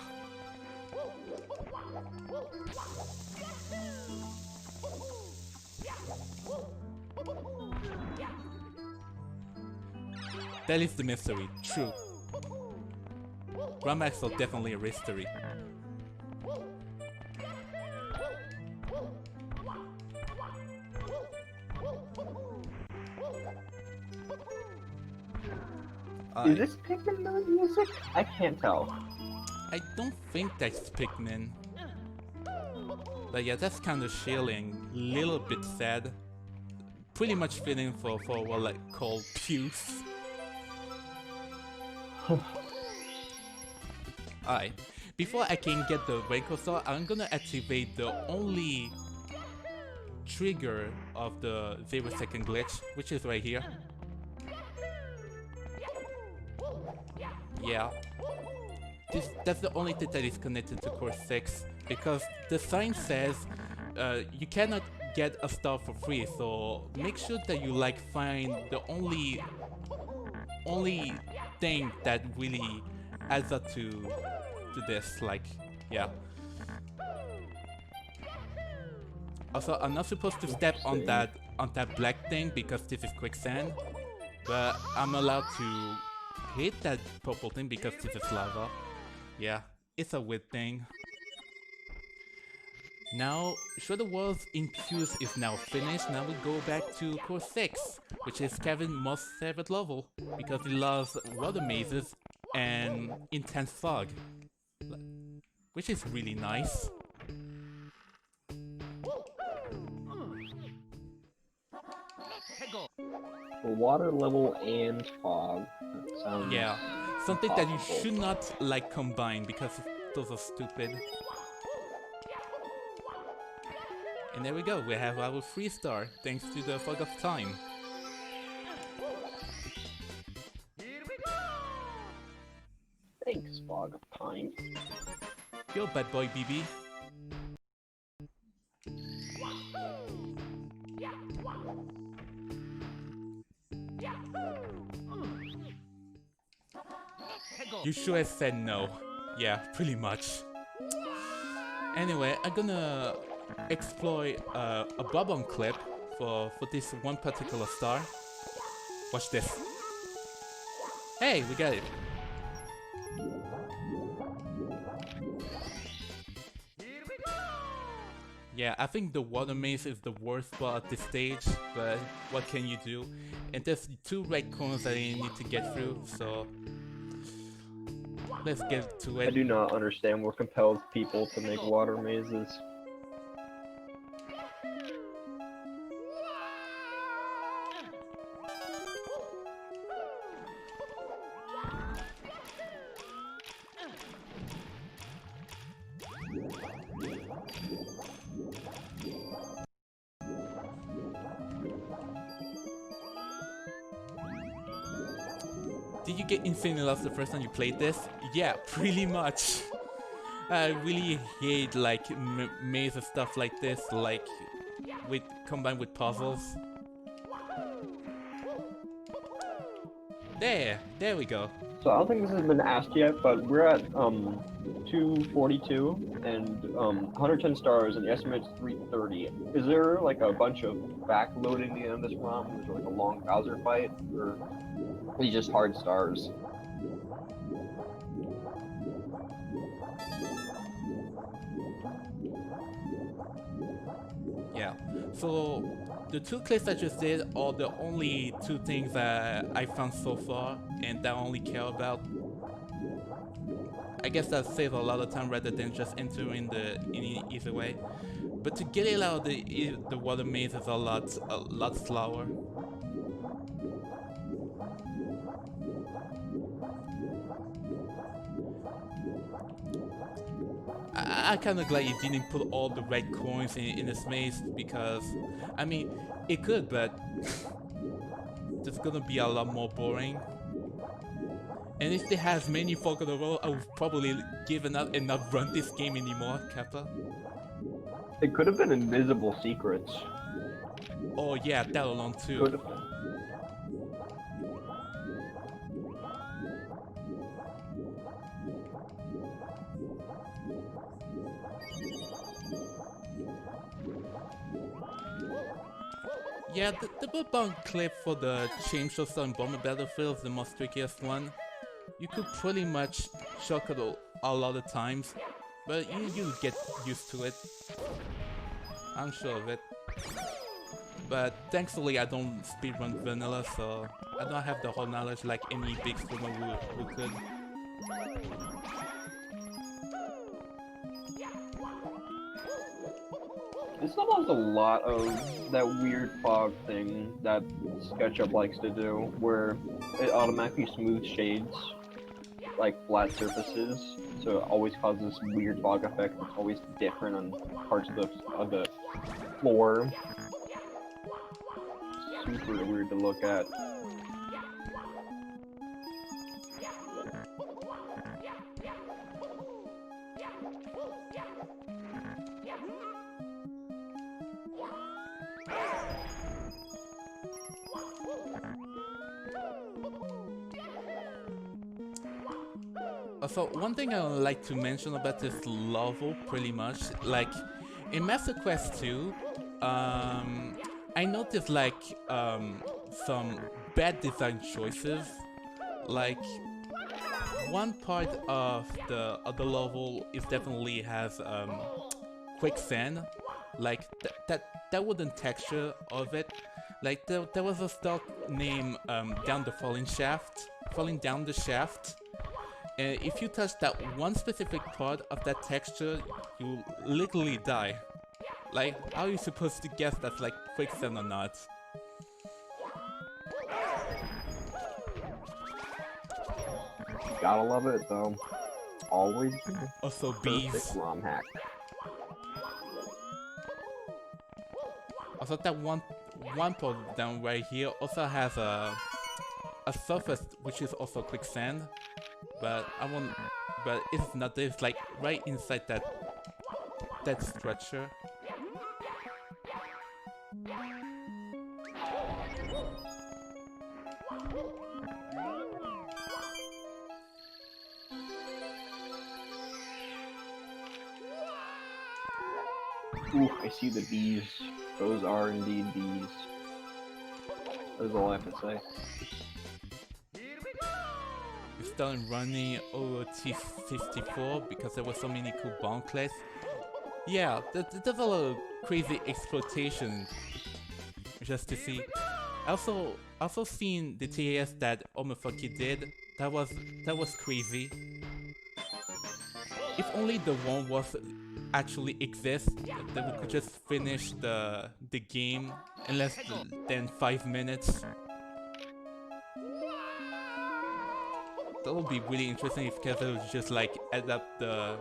That is the mystery, true. Rum Axle definitely a mystery. Is this Pikmin music? I can't tell. I don't think that's Pikmin. But yeah, that's kind of chilling, little bit sad. Pretty much fitting for what I call puce. Alright, before I can get the Raincoat Star, I'm gonna activate the only trigger of the 0-second glitch, which is right here. Yeah. That's the only thing that is connected to course 6, because the sign says you cannot get a star for free, so make sure that you like find the only thing that really adds up to this, like, yeah. Also, I'm not supposed to step on that black thing because this is quicksand, but I'm allowed to hit that purple thing because this is lava. Yeah, it's a weird thing. Now, Show the World's in Q's is now finished. Now we go back to course 6, which is Kevin's most favorite level, because he loves water mazes and intense fog, which is really nice. Water level and fog. That sounds Yeah, something that you should not like combine because those are stupid. And there we go, we have our 3-star thanks to the Fog of Time. Thanks, Fog of Time. Yo, bad boy BB. You should have said no. Yeah, pretty much. Anyway, I'm gonna exploit a bob-on clip for this one particular star. Watch this. Hey, we got it. Yeah, I think the water maze is the worst part at this stage, but what can you do? And there's 2 red coins that you need to get through, so let's get to it. I do not understand what compels people to make water mazes. Did you get insanely lost the first time you played this? Yeah, pretty much. I really hate like maze and stuff like this, like combined with puzzles. There we go. So I don't think this has been asked yet, but we're at 242 and 110 stars, and the estimate's 330. Is there like a bunch of backloading the end of this ROM? Is there like a long Bowser fight, or are these just hard stars? Yeah. So the 2 clips I just did are the only 2 things that I found so far, and that I only care about. I guess that saves a lot of time rather than just entering in either way. But to get it out of the water maze is a lot slower. I'm kind of glad you didn't put all the red coins in this maze, because, I mean, it could, but it's gonna be a lot more boring. And if they have many folk in the world, I would probably given up and not run this game anymore, Kappa. It could have been invisible secrets. Oh yeah, that alone too. Could have been. Yeah, the bookbound clip for the chainsaw saw and bomber battlefield is the most trickiest one. You could pretty much shock it a lot of times, but you get used to it. I'm sure of it. But thankfully I don't speedrun vanilla, so I don't have the whole knowledge like any big streamer who could. This level has a lot of that weird fog thing that SketchUp likes to do, where it automatically smooths shades, like flat surfaces, so it always causes this weird fog effect that's always different on parts of the floor. Super weird to look at. So one thing I would like to mention about this level, pretty much, like in Master Quest 2, I noticed like some bad design choices. Like one part of the level is definitely has quicksand, like that wooden texture of it. Like there was a stock name falling down the shaft. If you touch that one specific part of that texture, you literally die. Like, how are you supposed to guess that's like quicksand or not? Gotta love it though. Always do. Also bees. Perfect ROM hack. Also that one part down right here also has a surface which is also quicksand. But it's not. It's like right inside that structure. Ooh, I see the bees. Those are indeed bees. That's all I have to say. We started running OT64 because there were so many cool bomb clays. Yeah, there's a lot of crazy exploitation just to see. Also seen the TAS that Omefuki did. That was crazy. If only the one was actually exists, then we could just finish the game in less than 5 minutes. That would be really interesting if Kevin would just like add up the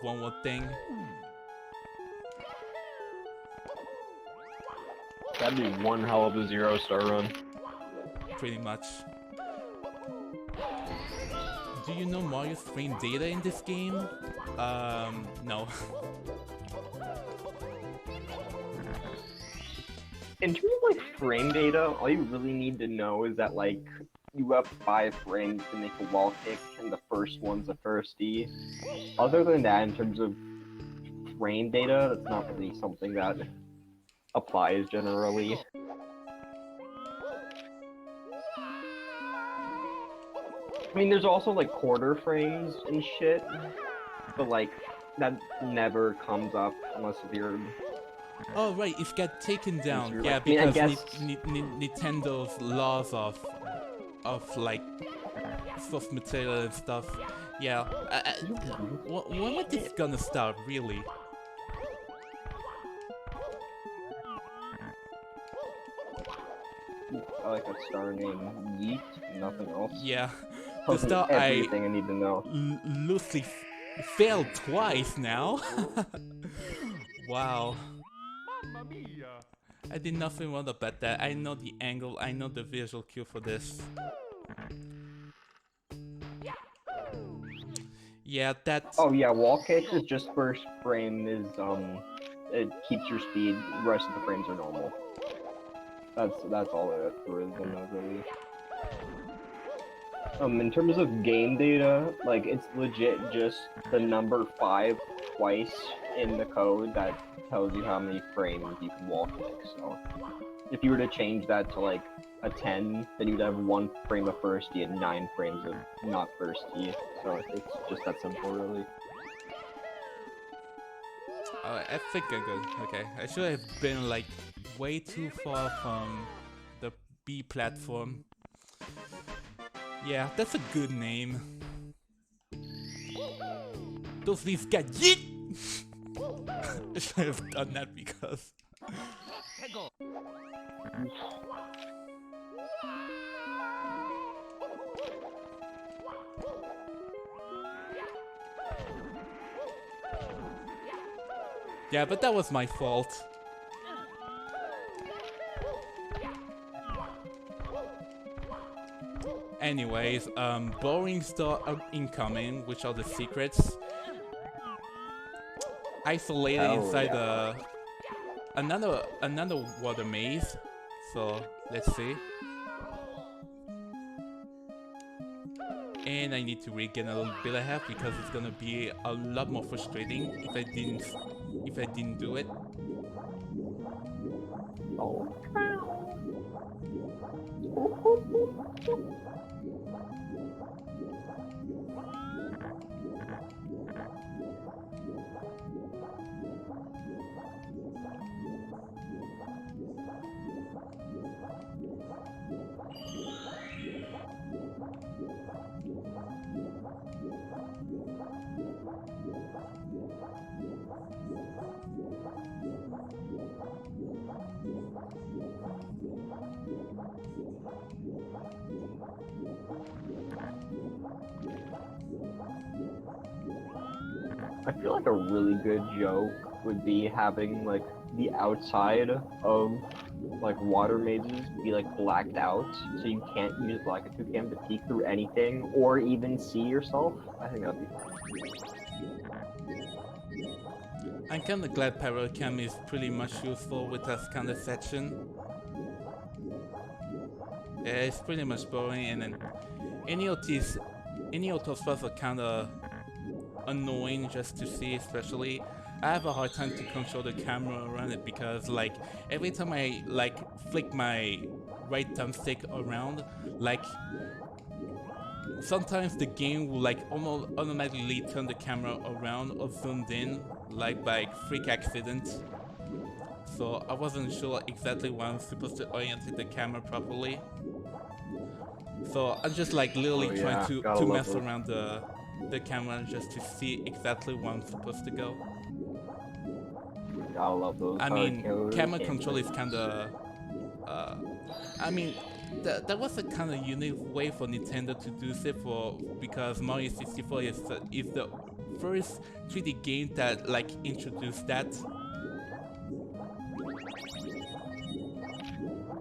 one more thing. That'd be one hell of a 0-star run. Pretty much. Do you know Mario's frame data in this game? No. In terms of like frame data, all you really need to know is that like you have 5 frames to make a wall kick, and the first one's a first D. Other than that, in terms of frame data, that's not really something that applies generally. I mean, there's also like quarter frames and shit, but like that never comes up unless you're. Oh right, it got taken down. Yeah, like, I mean, because Nintendo's laws of like source material and stuff. Yeah. When was this gonna start, really? I like a star named Yeet, nothing else. Yeah. The Tells me star everything I need to know. loosely failed twice now. Wow. Mamma mia! I did nothing wrong about that. I know the angle, I know the visual cue for this. Yeah, that's... Oh yeah, wall kicks is just first frame is, it keeps your speed, the rest of the frames are normal. That's all there is in those really. In terms of game data, like, it's legit just the number 5 twice in the code that tells you how many frames you can wall kick, so... if you were to change that to like a 10, then you'd have 1 frame of firsty and 9 frames of not firsty. So it's just that simple, really. I think I'm good. Okay, I should have been like way too far from the B platform. Yeah, that's a good name. Those leaves got yeet! I should have done that because... Yeah, but that was my fault. Anyways, boring stuff incoming, which are the secrets. Isolated inside another water maze. So let's see. And I need to regain a little bit of health because it's gonna be a lot more frustrating if I didn't do it. Oh. I feel like a really good joke would be having like the outside of like water mazes be like blacked out, so you can't use like a 2cam to peek through anything or even see yourself. I think that'd be fun. I'm kinda glad Pyrocam is pretty much useful with that kind of section. Yeah, it's pretty much boring, and then any of those spots are kinda annoying just to see, especially. I have a hard time to control the camera around it because like every time I like flick my right thumbstick around, like sometimes the game will like almost automatically turn the camera around or zoomed in like by freak accident. So I wasn't sure exactly when I'm supposed to orient the camera properly. So I'm just like literally trying to mess around the camera just to see exactly where I'm supposed to go. I love those. I mean, camera control is kinda... I mean, that was a kinda unique way for Nintendo to do it because Mario 64 is the first 3D game that like introduced that.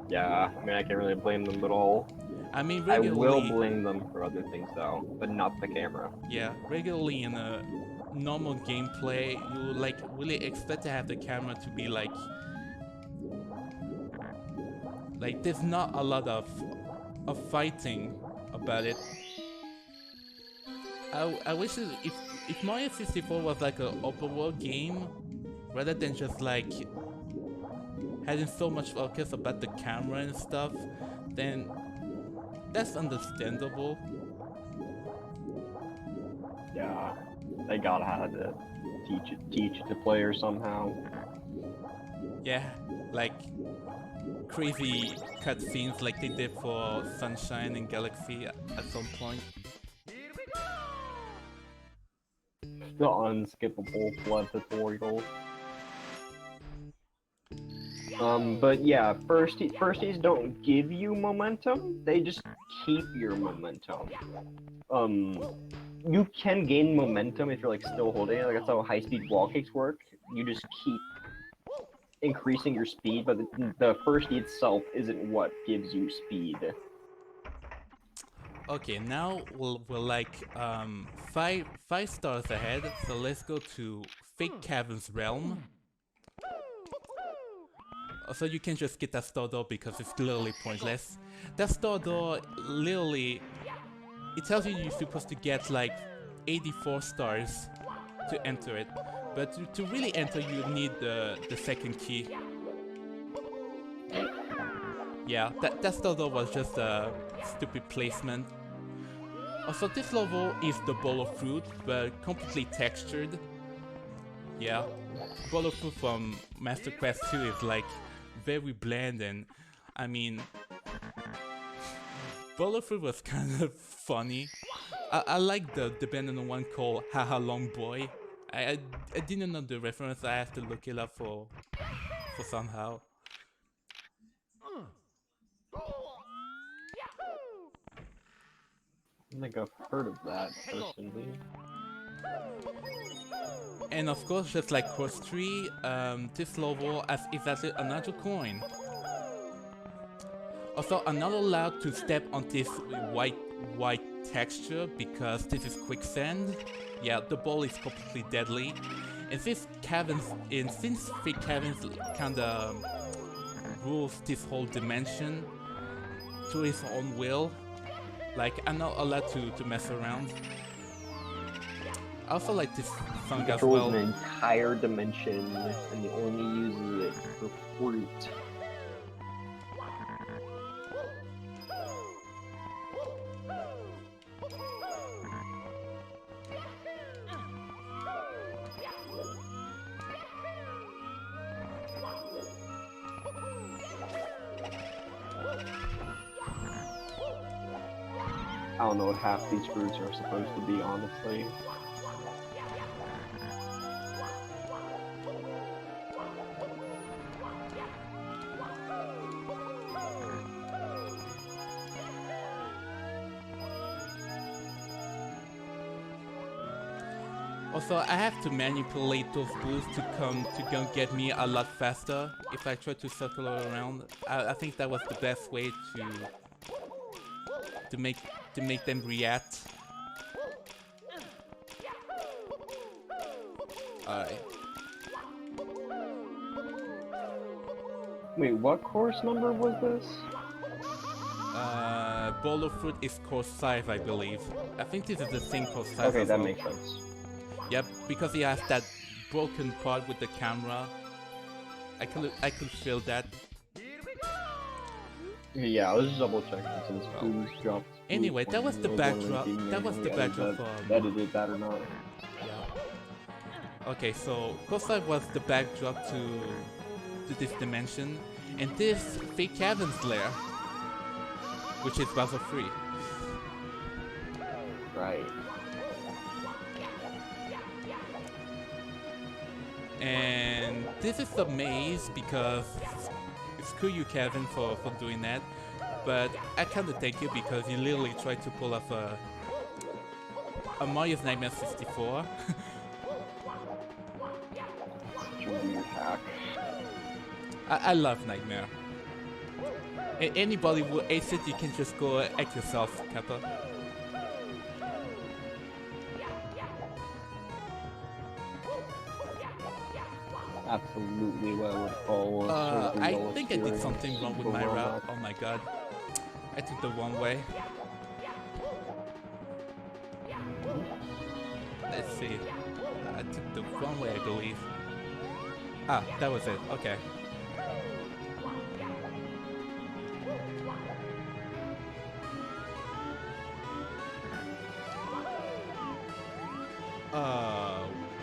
Yeah, I mean, I can't really blame them at all. I mean, I regularly... will blame them for other things though, but not the camera. Yeah, regularly in a normal gameplay, you like really expect to have the camera to be like there's not a lot of fighting about it. I wish if Mario 64 was like an open world game rather than just like having so much focus about the camera and stuff, then that's understandable. Yeah, they gotta have to teach it to players somehow. Yeah, like crazy cutscenes like they did for Sunshine and Galaxy at some point. The unskippable flood tutorial. But yeah, firsties don't give you momentum, they just keep your momentum. You can gain momentum if you're like still holding it, like that's how high-speed wall kicks work. You just keep increasing your speed, but the firstie itself isn't what gives you speed. Okay, now we're like 5 stars ahead, so let's go to Fake Cavern's Realm. So you can just get that store door because it's literally pointless. That store door literally, it tells you you're supposed to get like 84 stars to enter it, but to really enter you need the second key. Yeah, that level was just a stupid placement. Also, this level is the bowl of fruit, but completely textured. Yeah, bowl of fruit from Master Quest 2 is like very bland, and I mean, bowl of fruit was kind of funny. I like the banana one called Haha Long Boy. I didn't know the reference. I have to look it up for somehow. I think I've heard of that personally. And of course, just like Course 3, this level has exactly another coin. Also, I'm not allowed to step on this white texture because this is quicksand. Yeah, the ball is completely deadly. And since Fake Caverns kinda rules this whole dimension to his own will, like, I'm not allowed to mess around. I also like this song as well. Controls an entire dimension and he only uses it for fruit. I don't know what half these fruits are supposed to be, honestly. Also, I have to manipulate those boosts to come get me a lot faster if I try to circle around. I think that was the best way to make them react. Alright. Wait, what course number was this? Bowl of Fruit is course 5, I believe. I think this is the same course 5 Okay, as that well. makes sense. Yep, because he has that broken part with the camera. I could feel that. Yeah, I was just double checking since Boo's dropped. Anyway, that was the backdrop. That was the backdrop. Edited that or not? Yeah. Okay, so course 5 was the backdrop to this dimension, and this Fake Caverns lair, which is Bowser Free. Right. And this is the maze because screw you, Kevin, for doing that. But I kinda thank you because you literally tried to pull off a Mario's Nightmare 64. Such a weird hack. I love Nightmare. Anybody who ace it, you can just go act yourself, Kappa. Absolutely what I would call I think I did something wrong with my route. Oh my god. I took the wrong way. Let's see. I took the wrong way, I believe. Ah, that was it. Okay.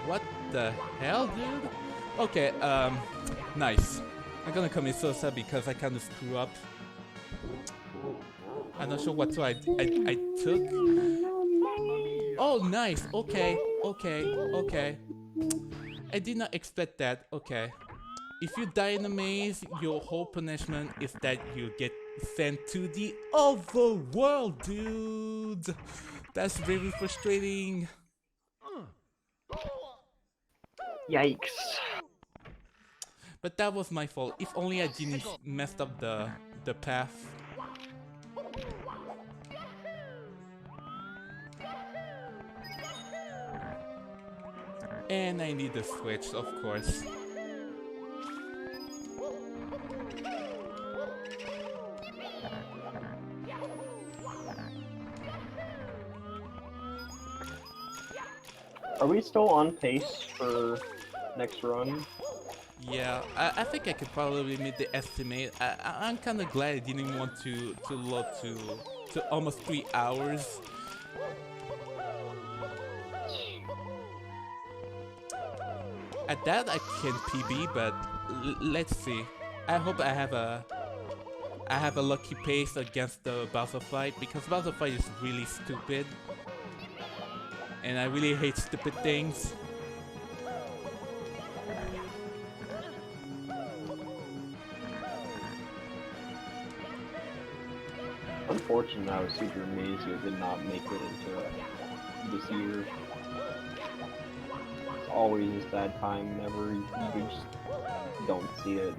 What the hell, dude? Okay, nice. I'm gonna commit suicide because I kinda screw up. I'm not sure what I took. Oh, nice. Okay. I did not expect that. Okay. If you die in a maze, your whole punishment is that you get sent to the other world, dude. That's very frustrating. Yikes. But that was my fault. If only I didn't mess up the path. And I need the switch, of course. Are we still on pace for next run? Yeah, I think I could probably meet the estimate. I'm kind of glad I didn't want to load to almost 3 hours. At that I can PB, but let's see. I hope I have a lucky pace against the Bowser fight, because Bowser fight is really stupid, and I really hate stupid things. Unfortunately, I was super amazed it did not make it into this year. It's always a sad time whenever you just don't see it.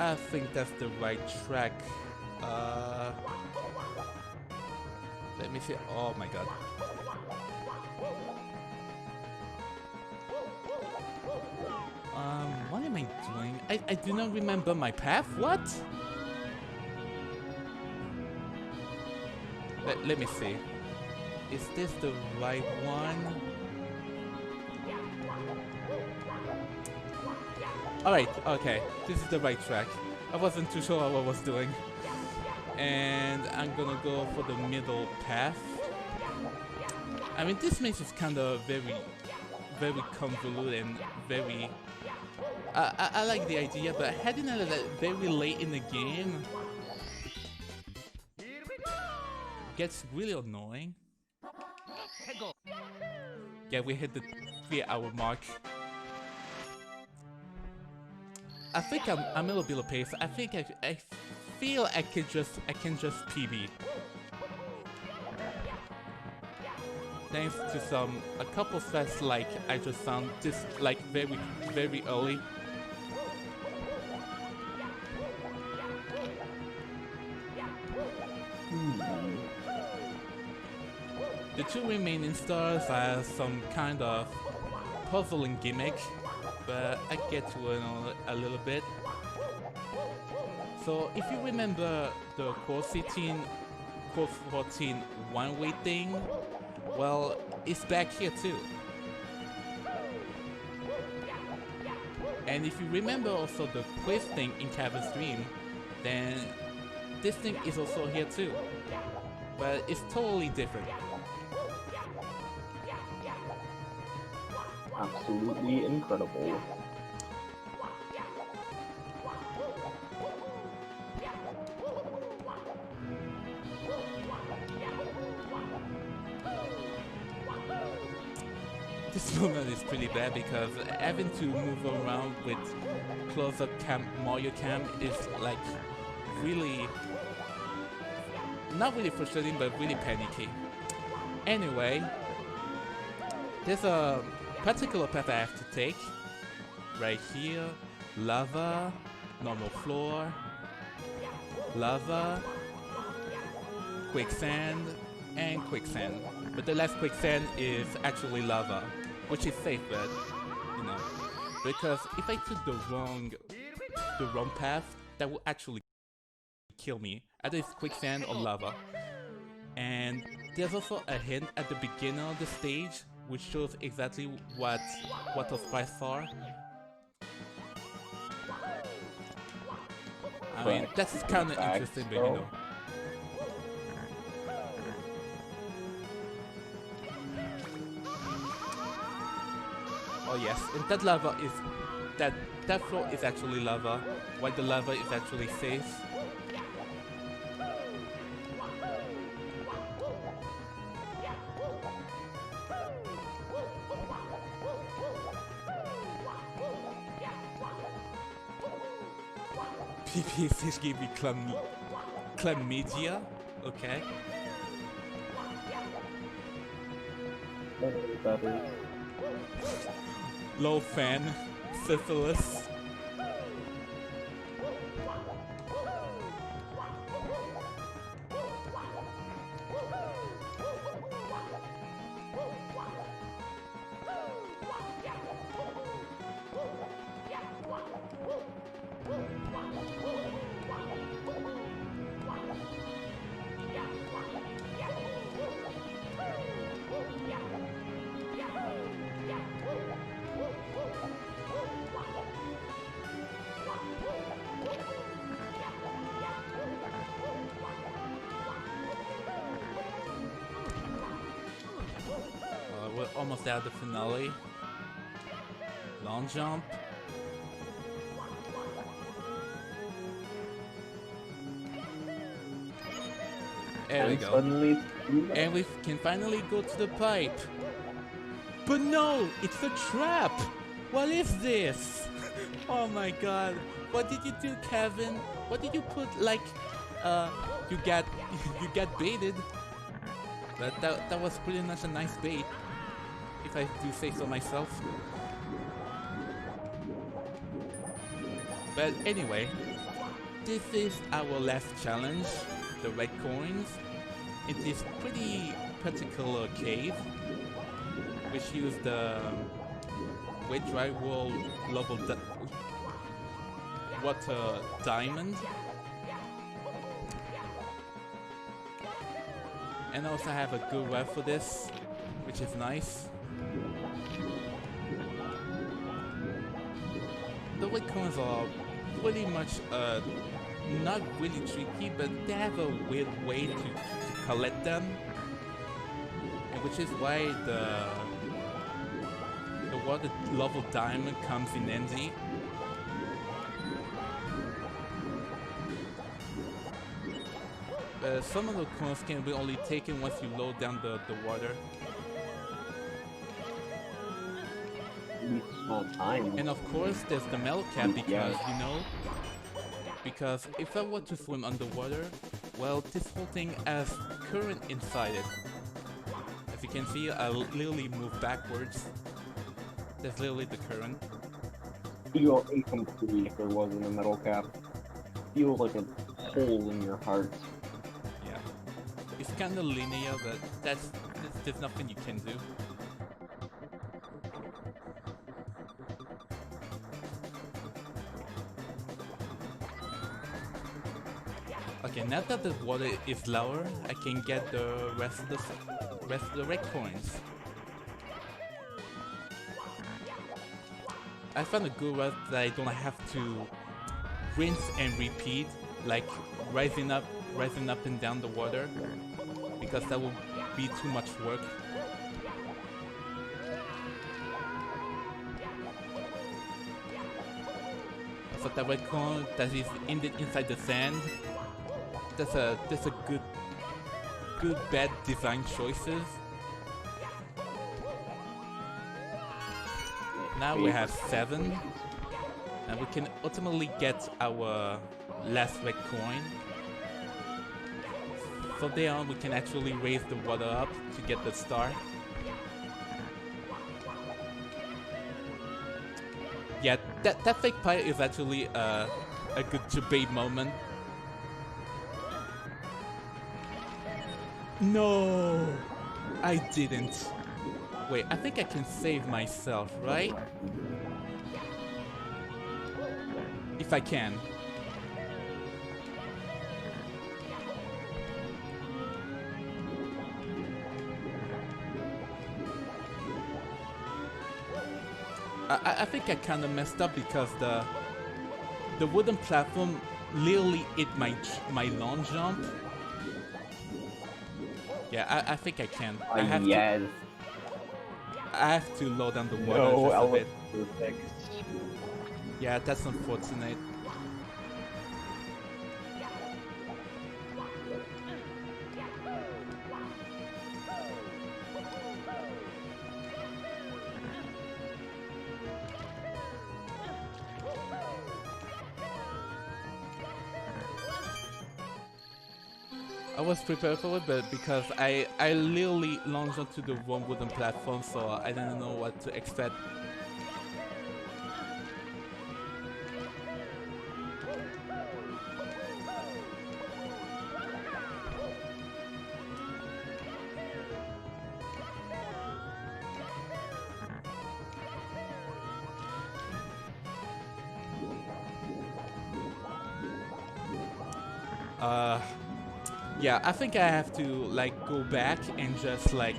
I think that's the right track. Let me see. Oh my god. What am I doing? I do not remember my path. What? Let me see. Is this the right one? Alright, okay. This is the right track. I wasn't too sure what I was doing. And I'm gonna go for the middle path. I mean, this maze is kind of very convoluted and very... I like the idea, but heading at it very late in the game gets really annoying. Yeah, we hit the 3-hour mark. I think I'm a little bit of pace. I think I feel I can just PB. Thanks to a couple sets like I just found this like very early. The 2 remaining stars are some kind of puzzling gimmick, but I get to it a little bit. So if you remember the Core 14 one-way thing, well, it's back here too. And if you remember also the quiz thing in Caver's Dream, then this thing is also here too. But it's totally different. Absolutely incredible. This moment is pretty bad because having to move around with close-up cam, Mario cam is like really, not really frustrating, but really panicky. Anyway, there's a particular path I have to take. Right here, lava, normal floor, lava, quicksand, and quicksand. But the last quicksand is actually lava, which is safe, but you know, because if I took the wrong path, that would actually kill me. Either it's quicksand or lava. And there's also a hint at the beginning of the stage, which shows exactly what those fights are. I mean, that's kind of interesting, but you know. Oh yes, and that lava is that floor is actually lava, while the lava is actually safe. PPSH gave me chlamydia. Okay. That is. Low fan, syphilis. almost at the finale. Long jump. There we And go. suddenly, And we can finally go to the pipe. But no, it's a trap. What is this? Oh my god. What did you do, Kevin? What did you put like you got you got baited. But that was pretty much a nice bait, if I do say so myself. But anyway, this is our last challenge, the red coins. It is pretty particular cave, which use the wet drywall level water diamond. And I also have a good web for this, which is nice. The red coins are pretty much not really tricky, but they have a weird way to collect them, and which is why the water level diamond comes in handy. Some of the coins can be only taken once you load down the water. small time. And of course, there's the metal cap because, you know, because if I were to swim underwater, well, this whole thing has current inside it. As you can see, I literally move backwards. That's literally the current. Feel incomplete if there wasn't a metal cap. Feel like a hole in your heart. Yeah. It's kind of linear, but there's nothing you can do. Okay, now that the water is lower, I can get the rest of the red coins. I found a good way that I don't have to rinse and repeat, like rising up and down the water, because that will be too much work. So that red coin that is inside the sand. That's a good bad design choices. Now we have 7, and we can ultimately get our last red coin. From there on, we can actually raise the water up to get the star. Yeah, that fake pie is actually a good debate moment. No, I didn't. Wait, I think I can save myself, right? If I can. I think I kind of messed up because the wooden platform literally hit my long jump. Yeah, I think I can. I have to load down the water just a bit. Perfect. Yeah, that's unfortunate. I was prepared for it, but because I literally launched onto the wrong wooden platform, so I didn't know what to expect. Yeah, I think I have to like go back and just like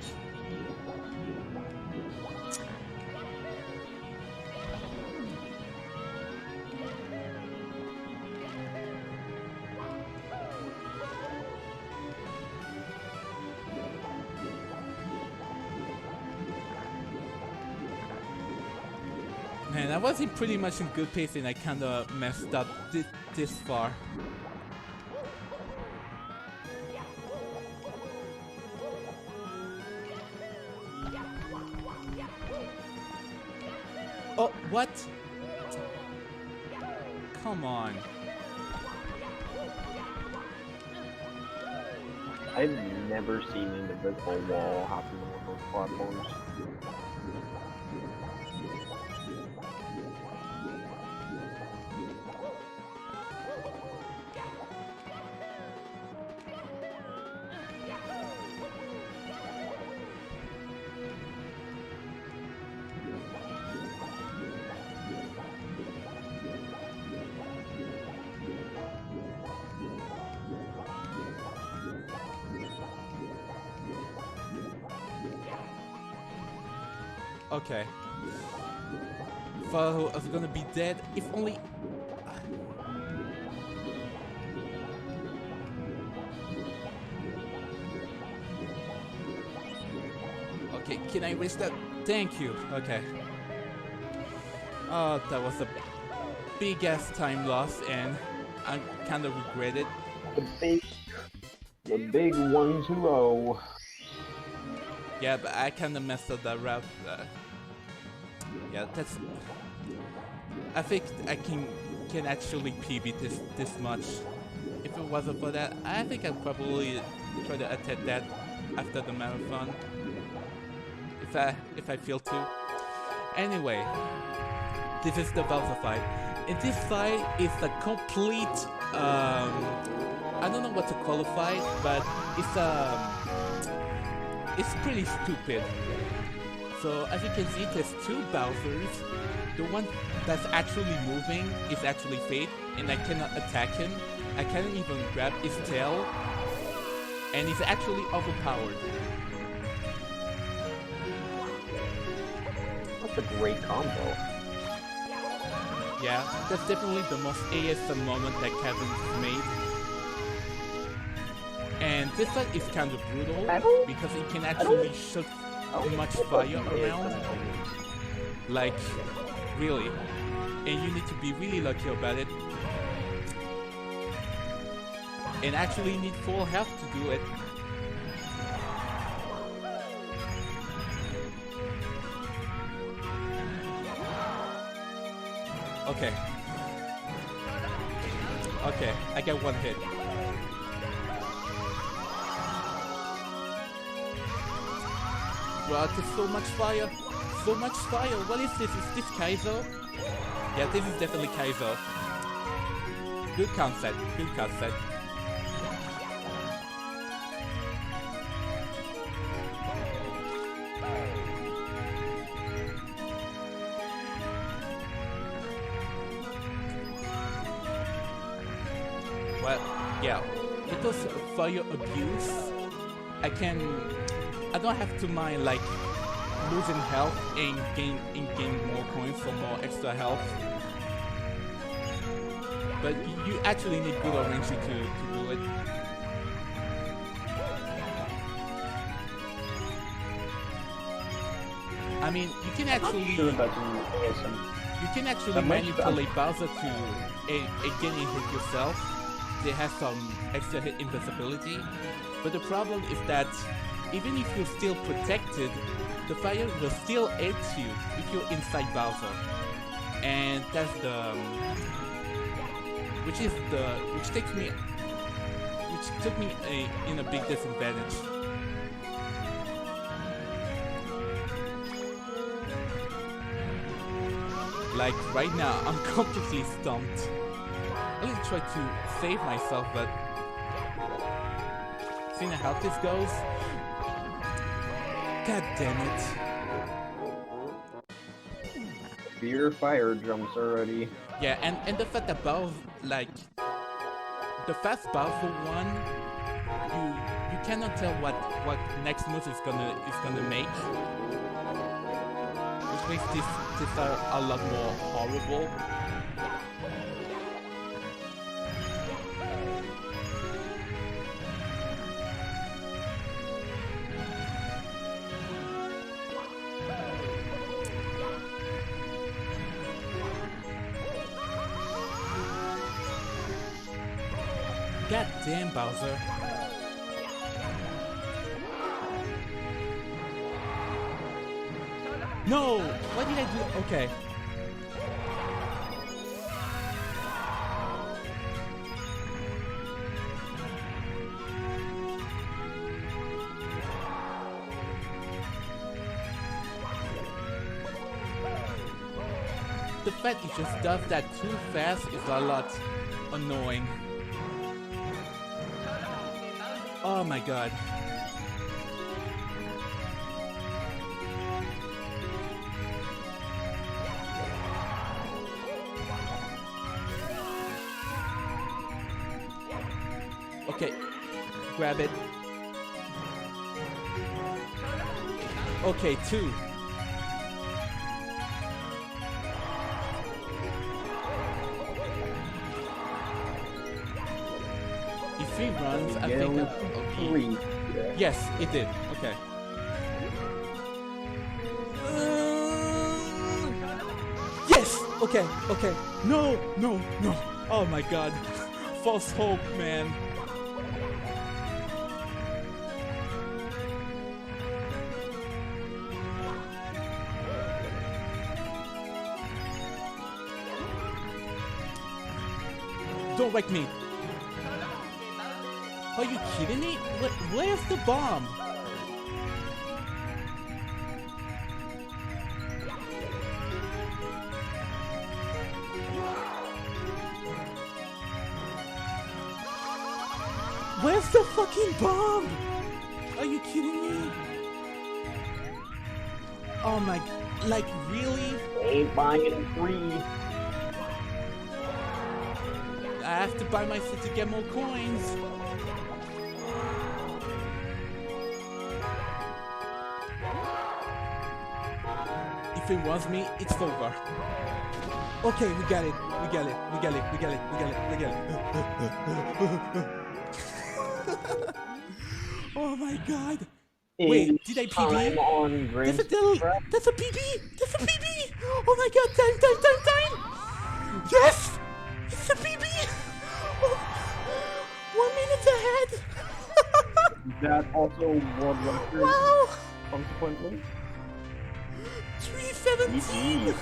Man, I was in pretty much in good pace and I kinda messed up this far. Oh, what? Come on. I've never seen an invisible wall happen on those platforms. Okay. Thought I was gonna be dead. If only. Okay, can I reach that? Thank you. Okay. Oh, that was a big ass time loss, and I kind of regret it. The big 1-2-0. Yeah, but I kind of messed up that route. Yeah, that's. I think I can actually PB this much. If it wasn't for that, I think I'd probably try to attack that after the marathon. If I feel to. Anyway, this is the Bowser fight. And this fight is a complete. I don't know what to qualify, but it's pretty stupid. So as you can see, there's two Bowsers. The one that's actually moving is actually Fate, and I cannot attack him. I can't even grab his tail, and he's actually overpowered. That's a great combo. Yeah, that's definitely the most ASM moment that Kevin's made. And this fight is kind of brutal because it can actually shoot much fire around. Like, really. And you need to be really lucky about it. And actually need full health to do it. Okay. Okay, I get one hit. Wow, there's so much fire! So much fire! What is this? Is this Kaizo? Yeah, this is definitely Kaizo. Good concept, good concept. Well, yeah, with those fire abuse, I don't have to mind like losing health and gain more coins for more extra health. But you actually need good RNG to do it. I mean, you can actually manipulate Bowser to again hit yourself. They have some extra hit invisibility, but the problem is that even if you're still protected, the fire will still hit you if you're inside Bowser, and that's the which took me in a big disadvantage. Like right now, I'm completely stumped. I really try to save myself, but seeing how this goes. God damn it. Fear fire jumps already. Yeah, and the fact that Bowser, like, the fast Bowser one, you cannot tell what next move is gonna make. Which makes this a lot more horrible. God damn, Bowser. No! What did I do? Okay. The fact he just does that too fast is a lot annoying. Oh my god. Okay, grab it. Okay, 2. If he runs, I think I'll 3. Yes, it did. Okay. Yes! Okay, okay. No, no, no. Oh my god. False hope, man. Don't wreck me. Are you kidding me? Where's the bomb? Where's the fucking bomb? Are you kidding me? Oh my, like really? Ain't buying 3. I have to buy myself to get more coins. If it was me, it's over. Okay, we got it. We got it. We got it. We got it. We got it. We got it. Oh my god. Wait, did I PB? That's a that's a PB! That's a PB! Oh my god, time, time, time, time! Yes! It's a PB! Oh, 1 minute ahead! That also world record. Wow! Consequently. 317!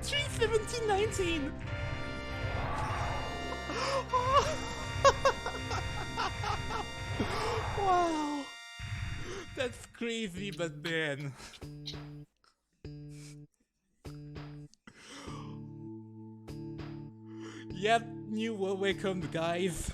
317.19! Wow! That's crazy, but man. Yep, new world welcome, guys.